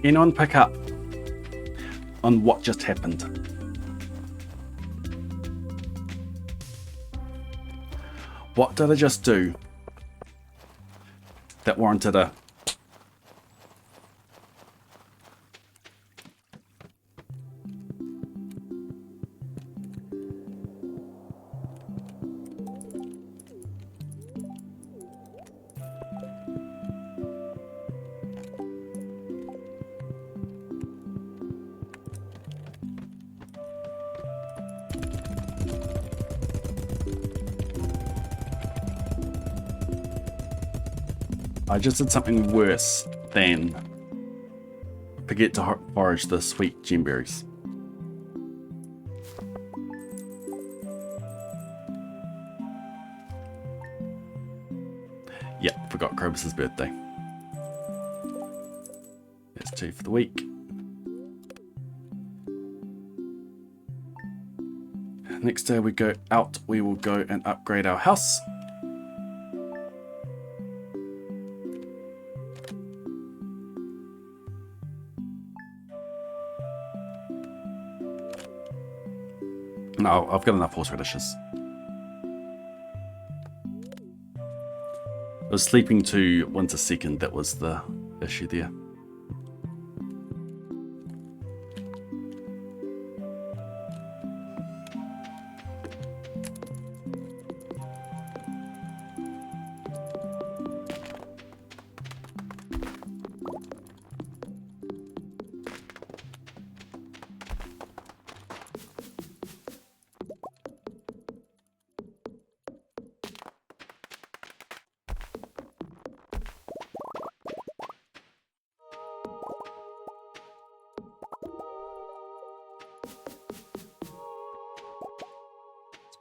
Anyone pick up on what just happened? What did I just do that warranted a... I just did something worse than forget to forage the sweet gemberries. Yeah, forgot Krobus' birthday. That's 2 for the week. Next day we go out, we will go and upgrade our house. No, I've got enough horseradishes. I was sleeping to winter second, that was the issue there.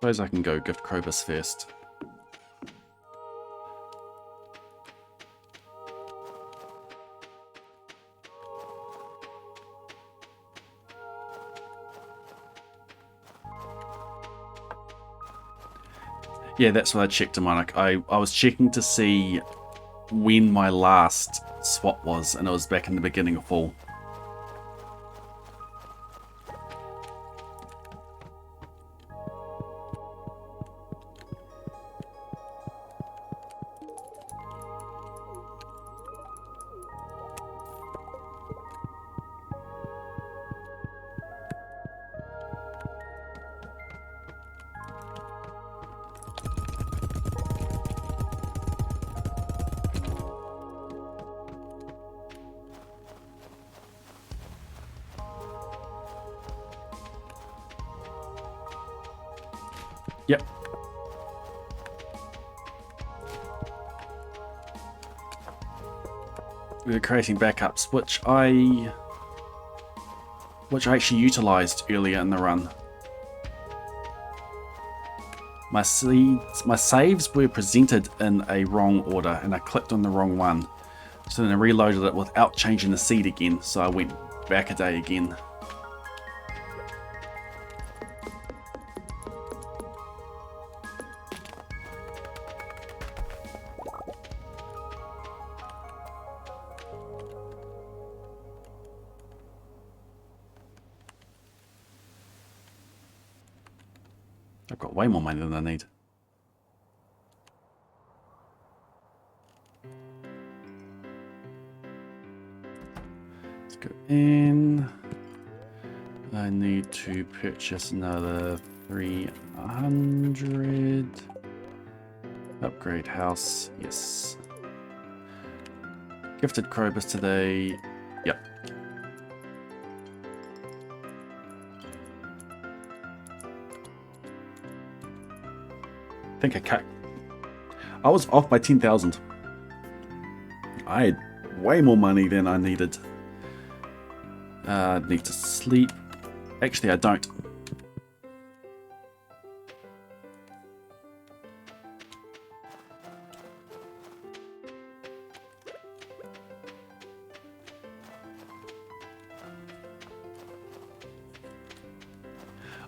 Suppose I can go gift Krobus first. Yeah, that's what I checked in mine. I was checking to see when my last swap was, and it was back in the beginning of fall. Yep. We were creating backups, which I actually utilized earlier in the run. My saves were presented in a wrong order, and I clicked on the wrong one. So then I reloaded it without changing the seed again, so I went back a day again. I've got way more money than I need. Let's go in. I need to purchase another 300. Upgrade house, yes. Gifted Krobus today, yep. I think I was off by 10,000. I had way more money than I needed. Need to sleep. Actually, I don't.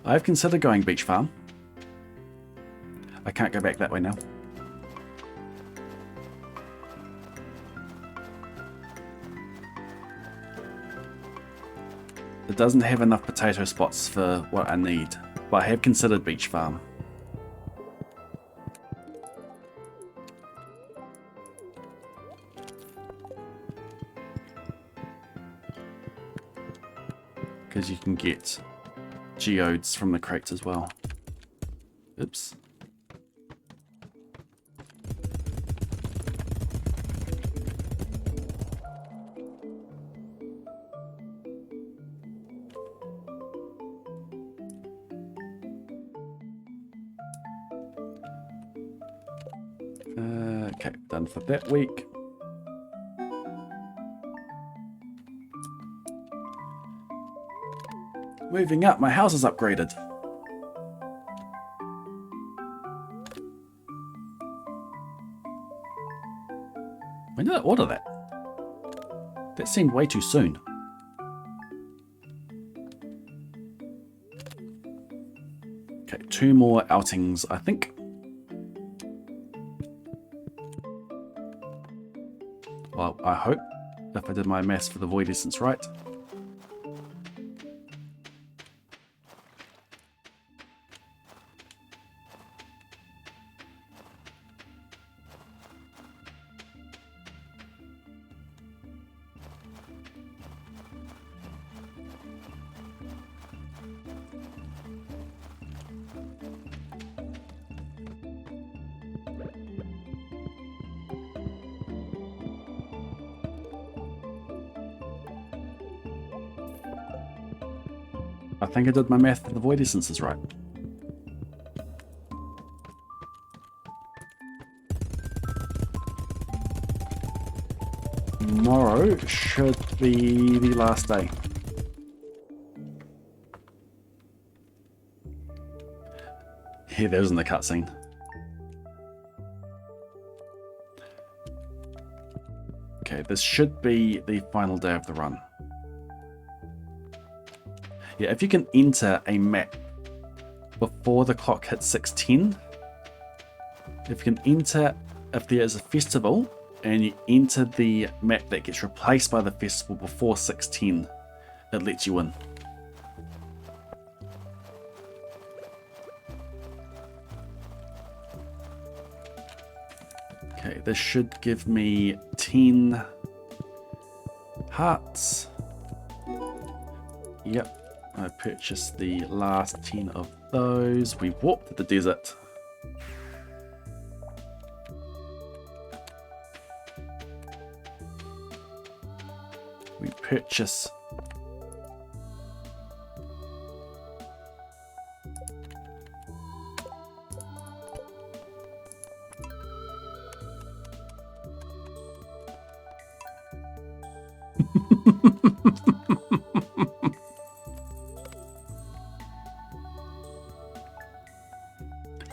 I've considered going beach farm. I can't go back that way now. It doesn't have enough potato spots for what I need, but I have considered beach farm. Because you can get geodes from the crates as well. Oops. Okay, done for that week. Moving up, my house is upgraded. did I order that? That seemed way too soon. Okay, 2 more outings, I think. Well, I hope, if I did my maths for the void essence right. I think I did my math for the void essences right. Tomorrow should be the last day. Yeah, there's in the cutscene. Okay, this should be the final day of the run. Yeah, if you can enter a map before the clock hits 6:10, if you can enter, if there is a festival and you enter the map that gets replaced by the festival before 6:10, it lets you in. Okay, this should give me 10 hearts. Yep. I purchased the last 10 of those. We walked to the desert. We purchase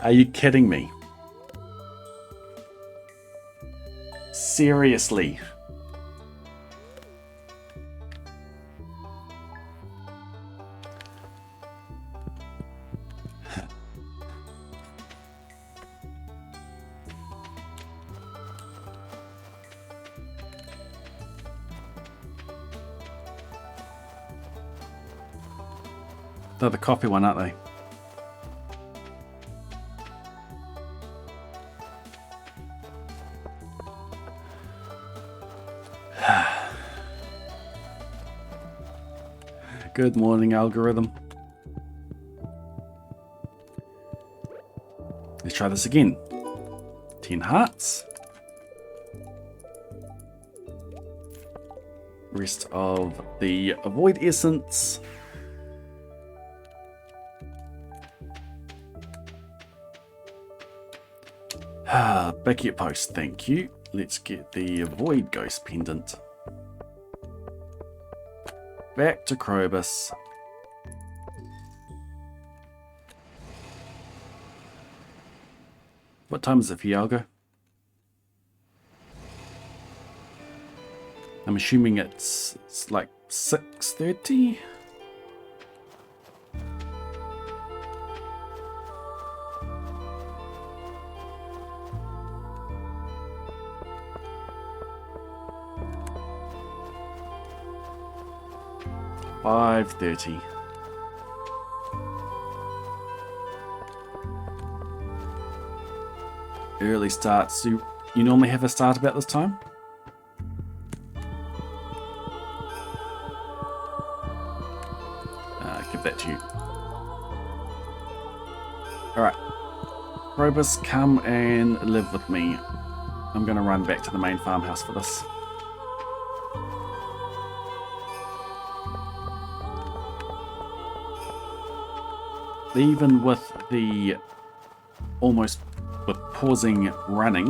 Are you kidding me? Seriously? They're the coffee one, aren't they? Good morning, algorithm. Let's try this again. 10 hearts. Rest of the void essence. Back your post, thank you. Let's get the void ghost pendant. Back to Krobus. What time is it for you, Algo? I'm assuming it's like 6:30. $5:30. Early starts. You normally have a start about this time? Give that to you. Alright. Krobus, come and live with me. I'm going to run back to the main farmhouse for this. Even with the almost with pausing running,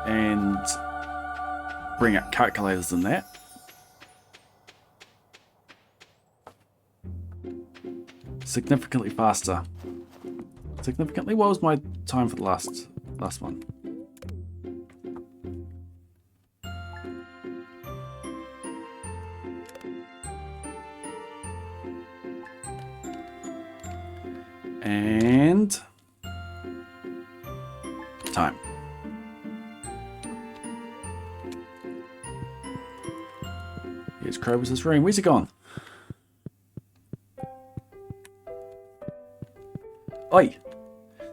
and bring up calculators in that. Significantly faster. significantly. What was my time for the last one? And time. Here's Krobus' room. Where's he gone? Oi!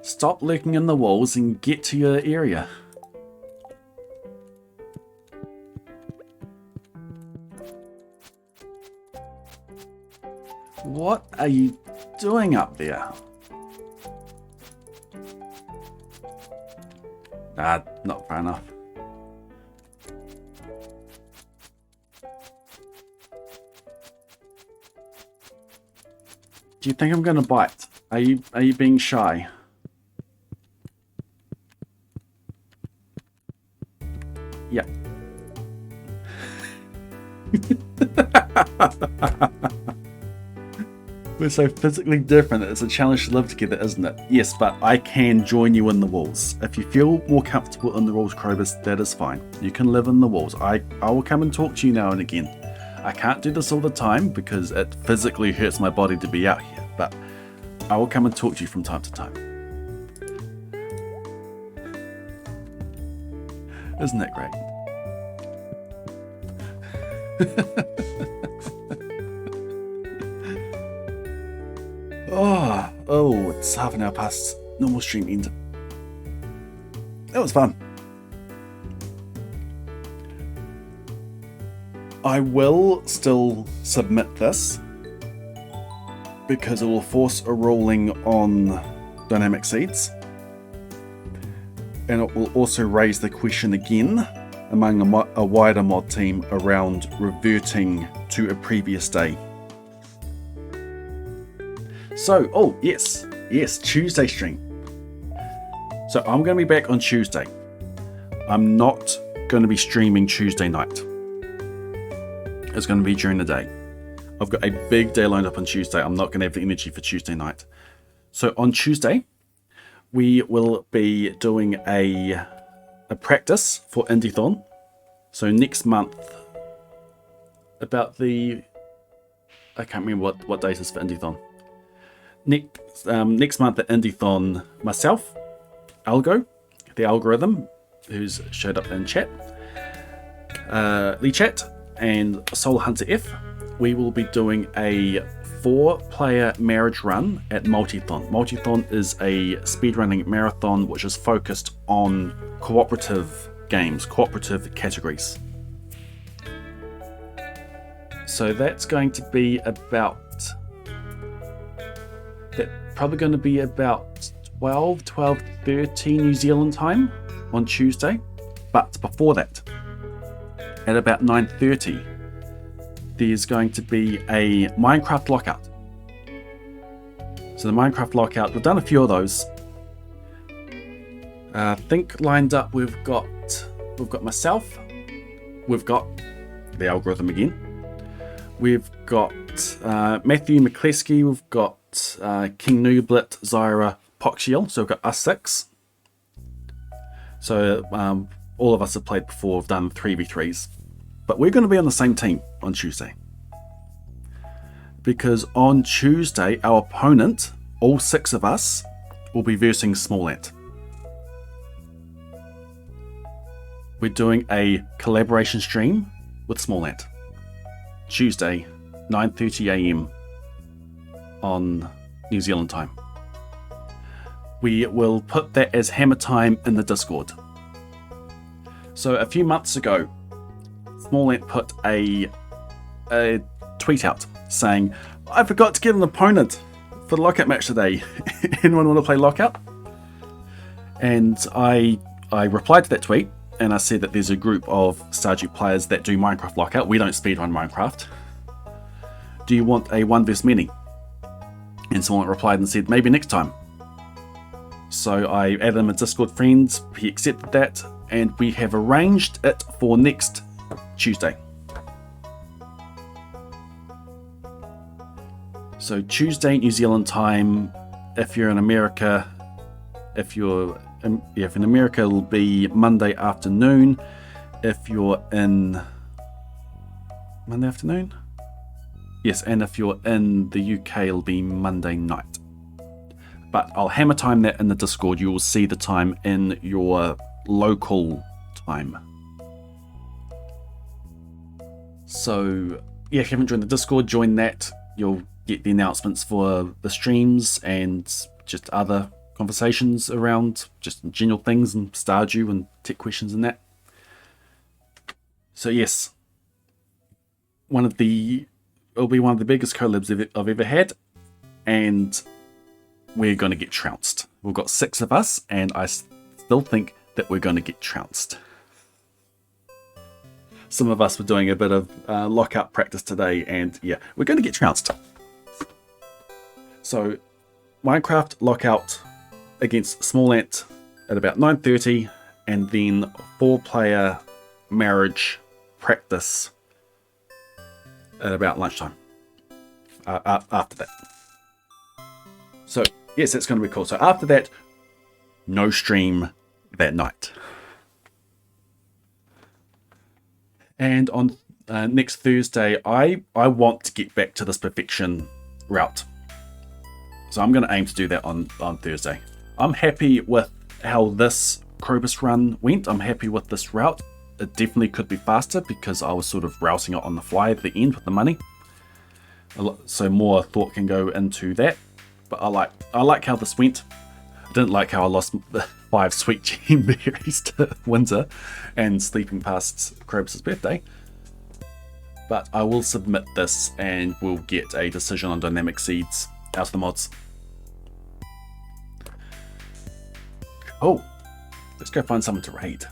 Stop lurking in the walls and get to your area. What are you doing up there? Not far enough. Do you think I'm gonna bite? Are you being shy? Yeah. We're so physically different that it's a challenge to live together, isn't it? Yes, but I can join you in the walls. If you feel more comfortable in the walls, Krobus, that is fine. You can live in the walls. I will come and talk to you now and again. I can't do this all the time because it physically hurts my body to be out here, but I will come and talk to you from time to time. Isn't that great? Oh, it's half an hour past normal stream end. That was fun. I will still submit this because it will force a ruling on dynamic seeds, and it will also raise the question again among a wider mod team around reverting to a previous day. So, oh yes, Tuesday stream. So I'm going to be back on Tuesday. I'm not going to be streaming Tuesday night. It's going to be during the day. I've got a big day lined up on Tuesday. I'm not going to have the energy for Tuesday night. So on Tuesday, we will be doing a practice for Indie-thon. So next month, about the... I can't remember what date is for Indie-thon. Next month at Indie-thon, myself, Algo, the algorithm, who's showed up in chat, Lee Chat, and Soul Hunter F, we will be doing a 4-player marriage run at Multi-thon. Multi-thon is a speedrunning marathon which is focused on cooperative games, cooperative categories. So that's going to be about... probably going to be about 12:30 New Zealand time on Tuesday. But before that, at about 9:30, there's going to be a Minecraft lockout. So the Minecraft lockout, we've done a few of those. I think lined up we've got myself, we've got the algorithm again, we've got Matthew McCleskey, we've got King Nublit, Zyra, Poxiel, so we've got us 6. So all of us have played before, we've done 3v3s. But we're going to be on the same team on Tuesday. Because on Tuesday, our opponent, all 6 of us, will be versing Smallant. We're doing a collaboration stream with Smallant. Tuesday, 9:30 AM on New Zealand time. We will put that as hammer time in the Discord. So a few months ago, Smallant put a tweet out saying, I forgot to get an opponent for the lockout match today. Anyone want to play lockout? And I replied to that tweet and I said that there's a group of Stardew players that do Minecraft lockout. We don't speedrun Minecraft. Do you want a 1 vs many? And someone replied and said, maybe next time. So I added him a Discord friend, he accepted that, and we have arranged it for next Tuesday. So Tuesday, New Zealand time, if you're in America, If in America, it'll be Monday afternoon. If you're in Monday afternoon, yes, and if you're in the UK, it'll be Monday night. But I'll hammer time that in the Discord. You will see the time in your local time. So yeah, if you haven't joined the Discord, join that. You'll get the announcements for the streams and just other conversations around just general things and Stardew and tech questions and that. So yes, it'll be one of the biggest collabs I've ever had, and we're going to get trounced. We've got 6 of us, and I still think that we're going to get trounced. Some of us were doing a bit of lockout practice today, and yeah, we're going to get trounced. So, Minecraft lockout against Small Ant at about 9:30, and then 4-player marriage practice at about lunchtime. After that. So, yes, that's going to be cool. So, after that, no stream that night. And on next Thursday, I want to get back to this perfection route. So I'm going to aim to do that on Thursday. I'm happy with how this Krobus run went. I'm happy with this route. It definitely could be faster because I was sort of rousing it on the fly at the end with the money. So more thought can go into that. But I like how this went. I didn't like how I lost the 5 sweet gem berries to Windsor and sleeping past Krobus' birthday. But I will submit this and we'll get a decision on dynamic seeds out of the mods. Cool. Let's go find someone to raid.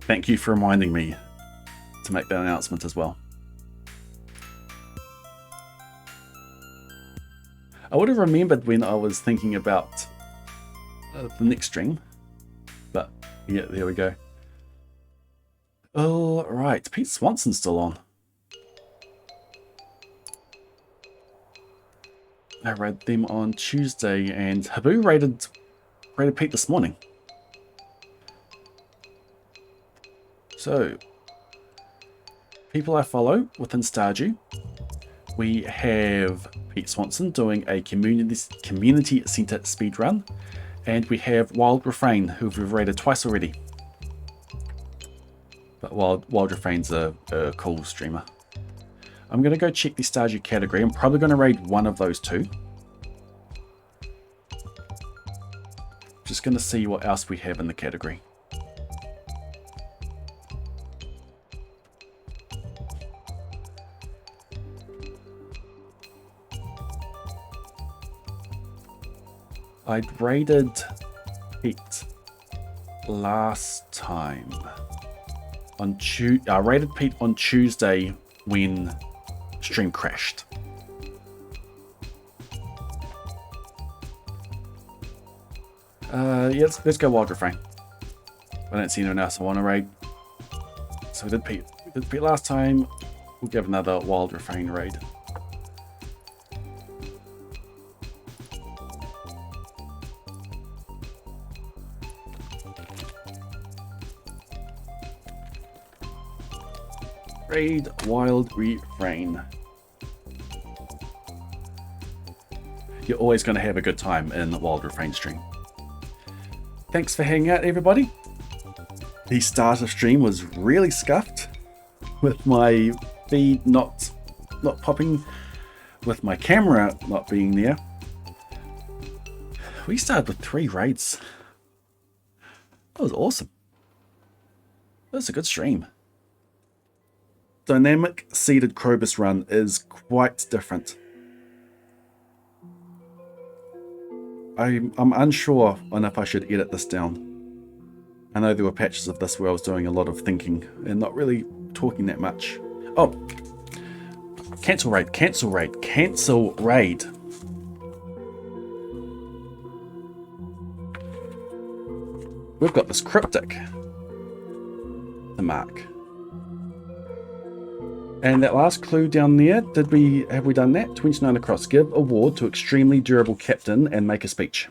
Thank you for reminding me to make that announcement as well. I would have remembered when I was thinking about the next stream, but yeah, there we go. All right, Pete Swanson's still on. I raided them on Tuesday, and Habu raided Pete this morning. So, people I follow within Stardew, we have Pete Swanson doing a community centre speedrun, and we have Wild Refrain, who we've raided twice already. But Wild Refrain's a cool streamer. I'm going to go check the Stardew category. I'm probably going to raid one of those two. Just going to see what else we have in the category. I'd raided Pete last time. I raided Pete on Tuesday when stream crashed. Yeah, let's go Wild Refrain. I don't see anyone else I want to raid. So we did Pete last time. We'll give another Wild Refrain raid. Raid Wild Refrain. You're always going to have a good time in the Wild Refrain stream. Thanks for hanging out, everybody. The start of stream was really scuffed with my feed not popping, with my camera not being there. We started with 3 raids. That was awesome. That was a good stream. Dynamic seeded Krobus run is quite different. I'm unsure on if I should edit this down. I know there were patches of this where I was doing a lot of thinking and not really talking that much. Oh, cancel raid, cancel raid, cancel raid. We've got this cryptic to mark. And that last clue down there, have we done that? 29 across. Give award to extremely durable captain and make a speech.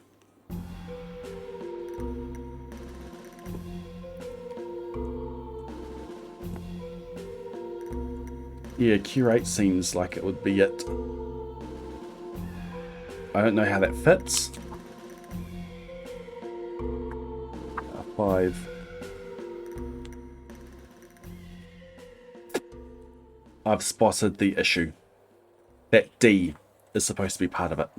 Yeah, curate seems like it would be it. I don't know how that fits. 5. I've spotted the issue. That D is supposed to be part of it.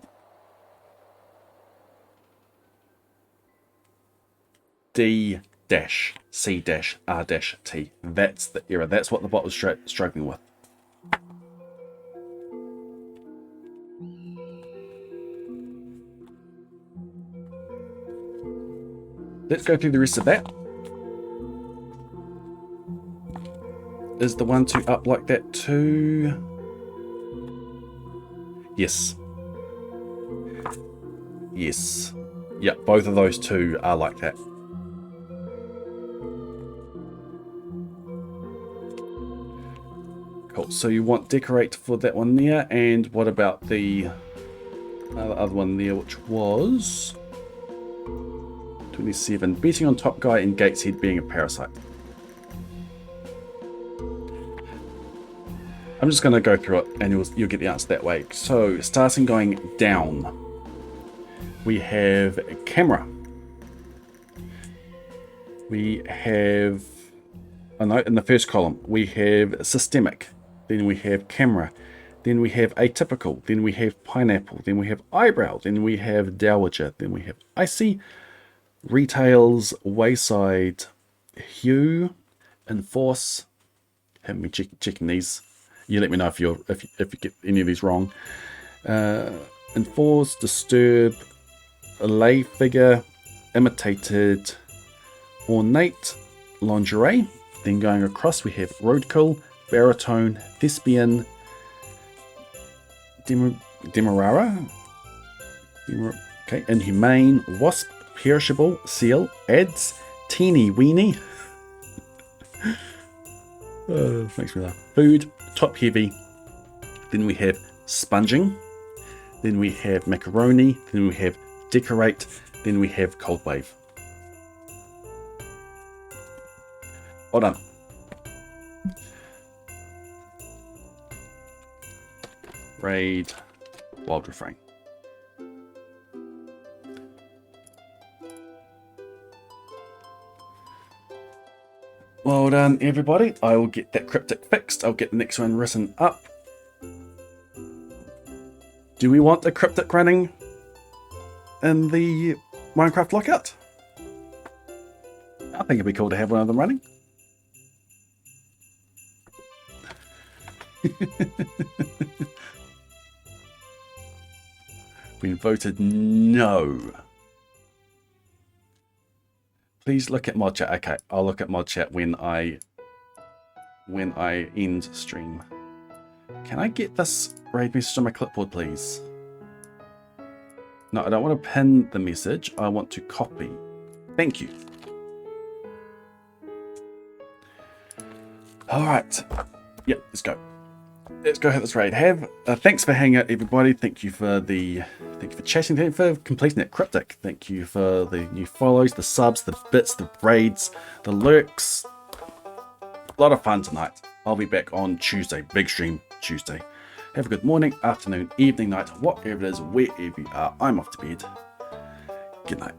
D dash C dash R dash T. That's the error. That's what the bot was struggling with. Let's go through the rest of that. Is the 1, 2 up like that too? Yes. Yes. Yeah, both of those two are like that. Cool. So you want decorate for that one there, and what about the other one there, which was 27. Betting on top guy and Gateshead being a parasite. I'm just going to go through it and you'll get the answer that way. So starting going down, we have camera. We have, oh no, in the first column, we have systemic. Then we have camera. Then we have atypical. Then we have pineapple. Then we have eyebrow. Then we have dowager. Then we have icy. Retails, wayside, hue, enforce. Haven't been checking these. You let me know if you get any of these wrong. Enforce, disturb, lay figure, imitated, ornate, lingerie. Then going across we have roadkill, baritone, thespian, demerara, okay, inhumane, wasp, perishable, seal, ads, teeny weeny. Makes me laugh. Food, top heavy. Then we have sponging. Then we have macaroni. Then we have decorate. Then we have cold wave. Well done. Raid, wild refrain. Well done, everybody. I will get that cryptic fixed. I'll get the next one written up. Do we want the cryptic running in the Minecraft lockout? I think it'd be cool to have one of them running. Been voted no. Please look at mod chat. Okay, I'll look at mod chat when I end stream. Can I get this raid message on my clipboard, please? No, I don't want to pin the message. I want to copy. Thank you. All right. Yep, let's go. Let's go have this raid. Thanks for hanging out, everybody. Thank you for chatting. Thank you for completing that cryptic. Thank you for the new follows, the subs, the bits, the raids, the lurks. A lot of fun tonight. I'll be back on Tuesday. Big stream Tuesday. Have a good morning, afternoon, evening, night, whatever it is, wherever you are. I'm off to bed. Good night.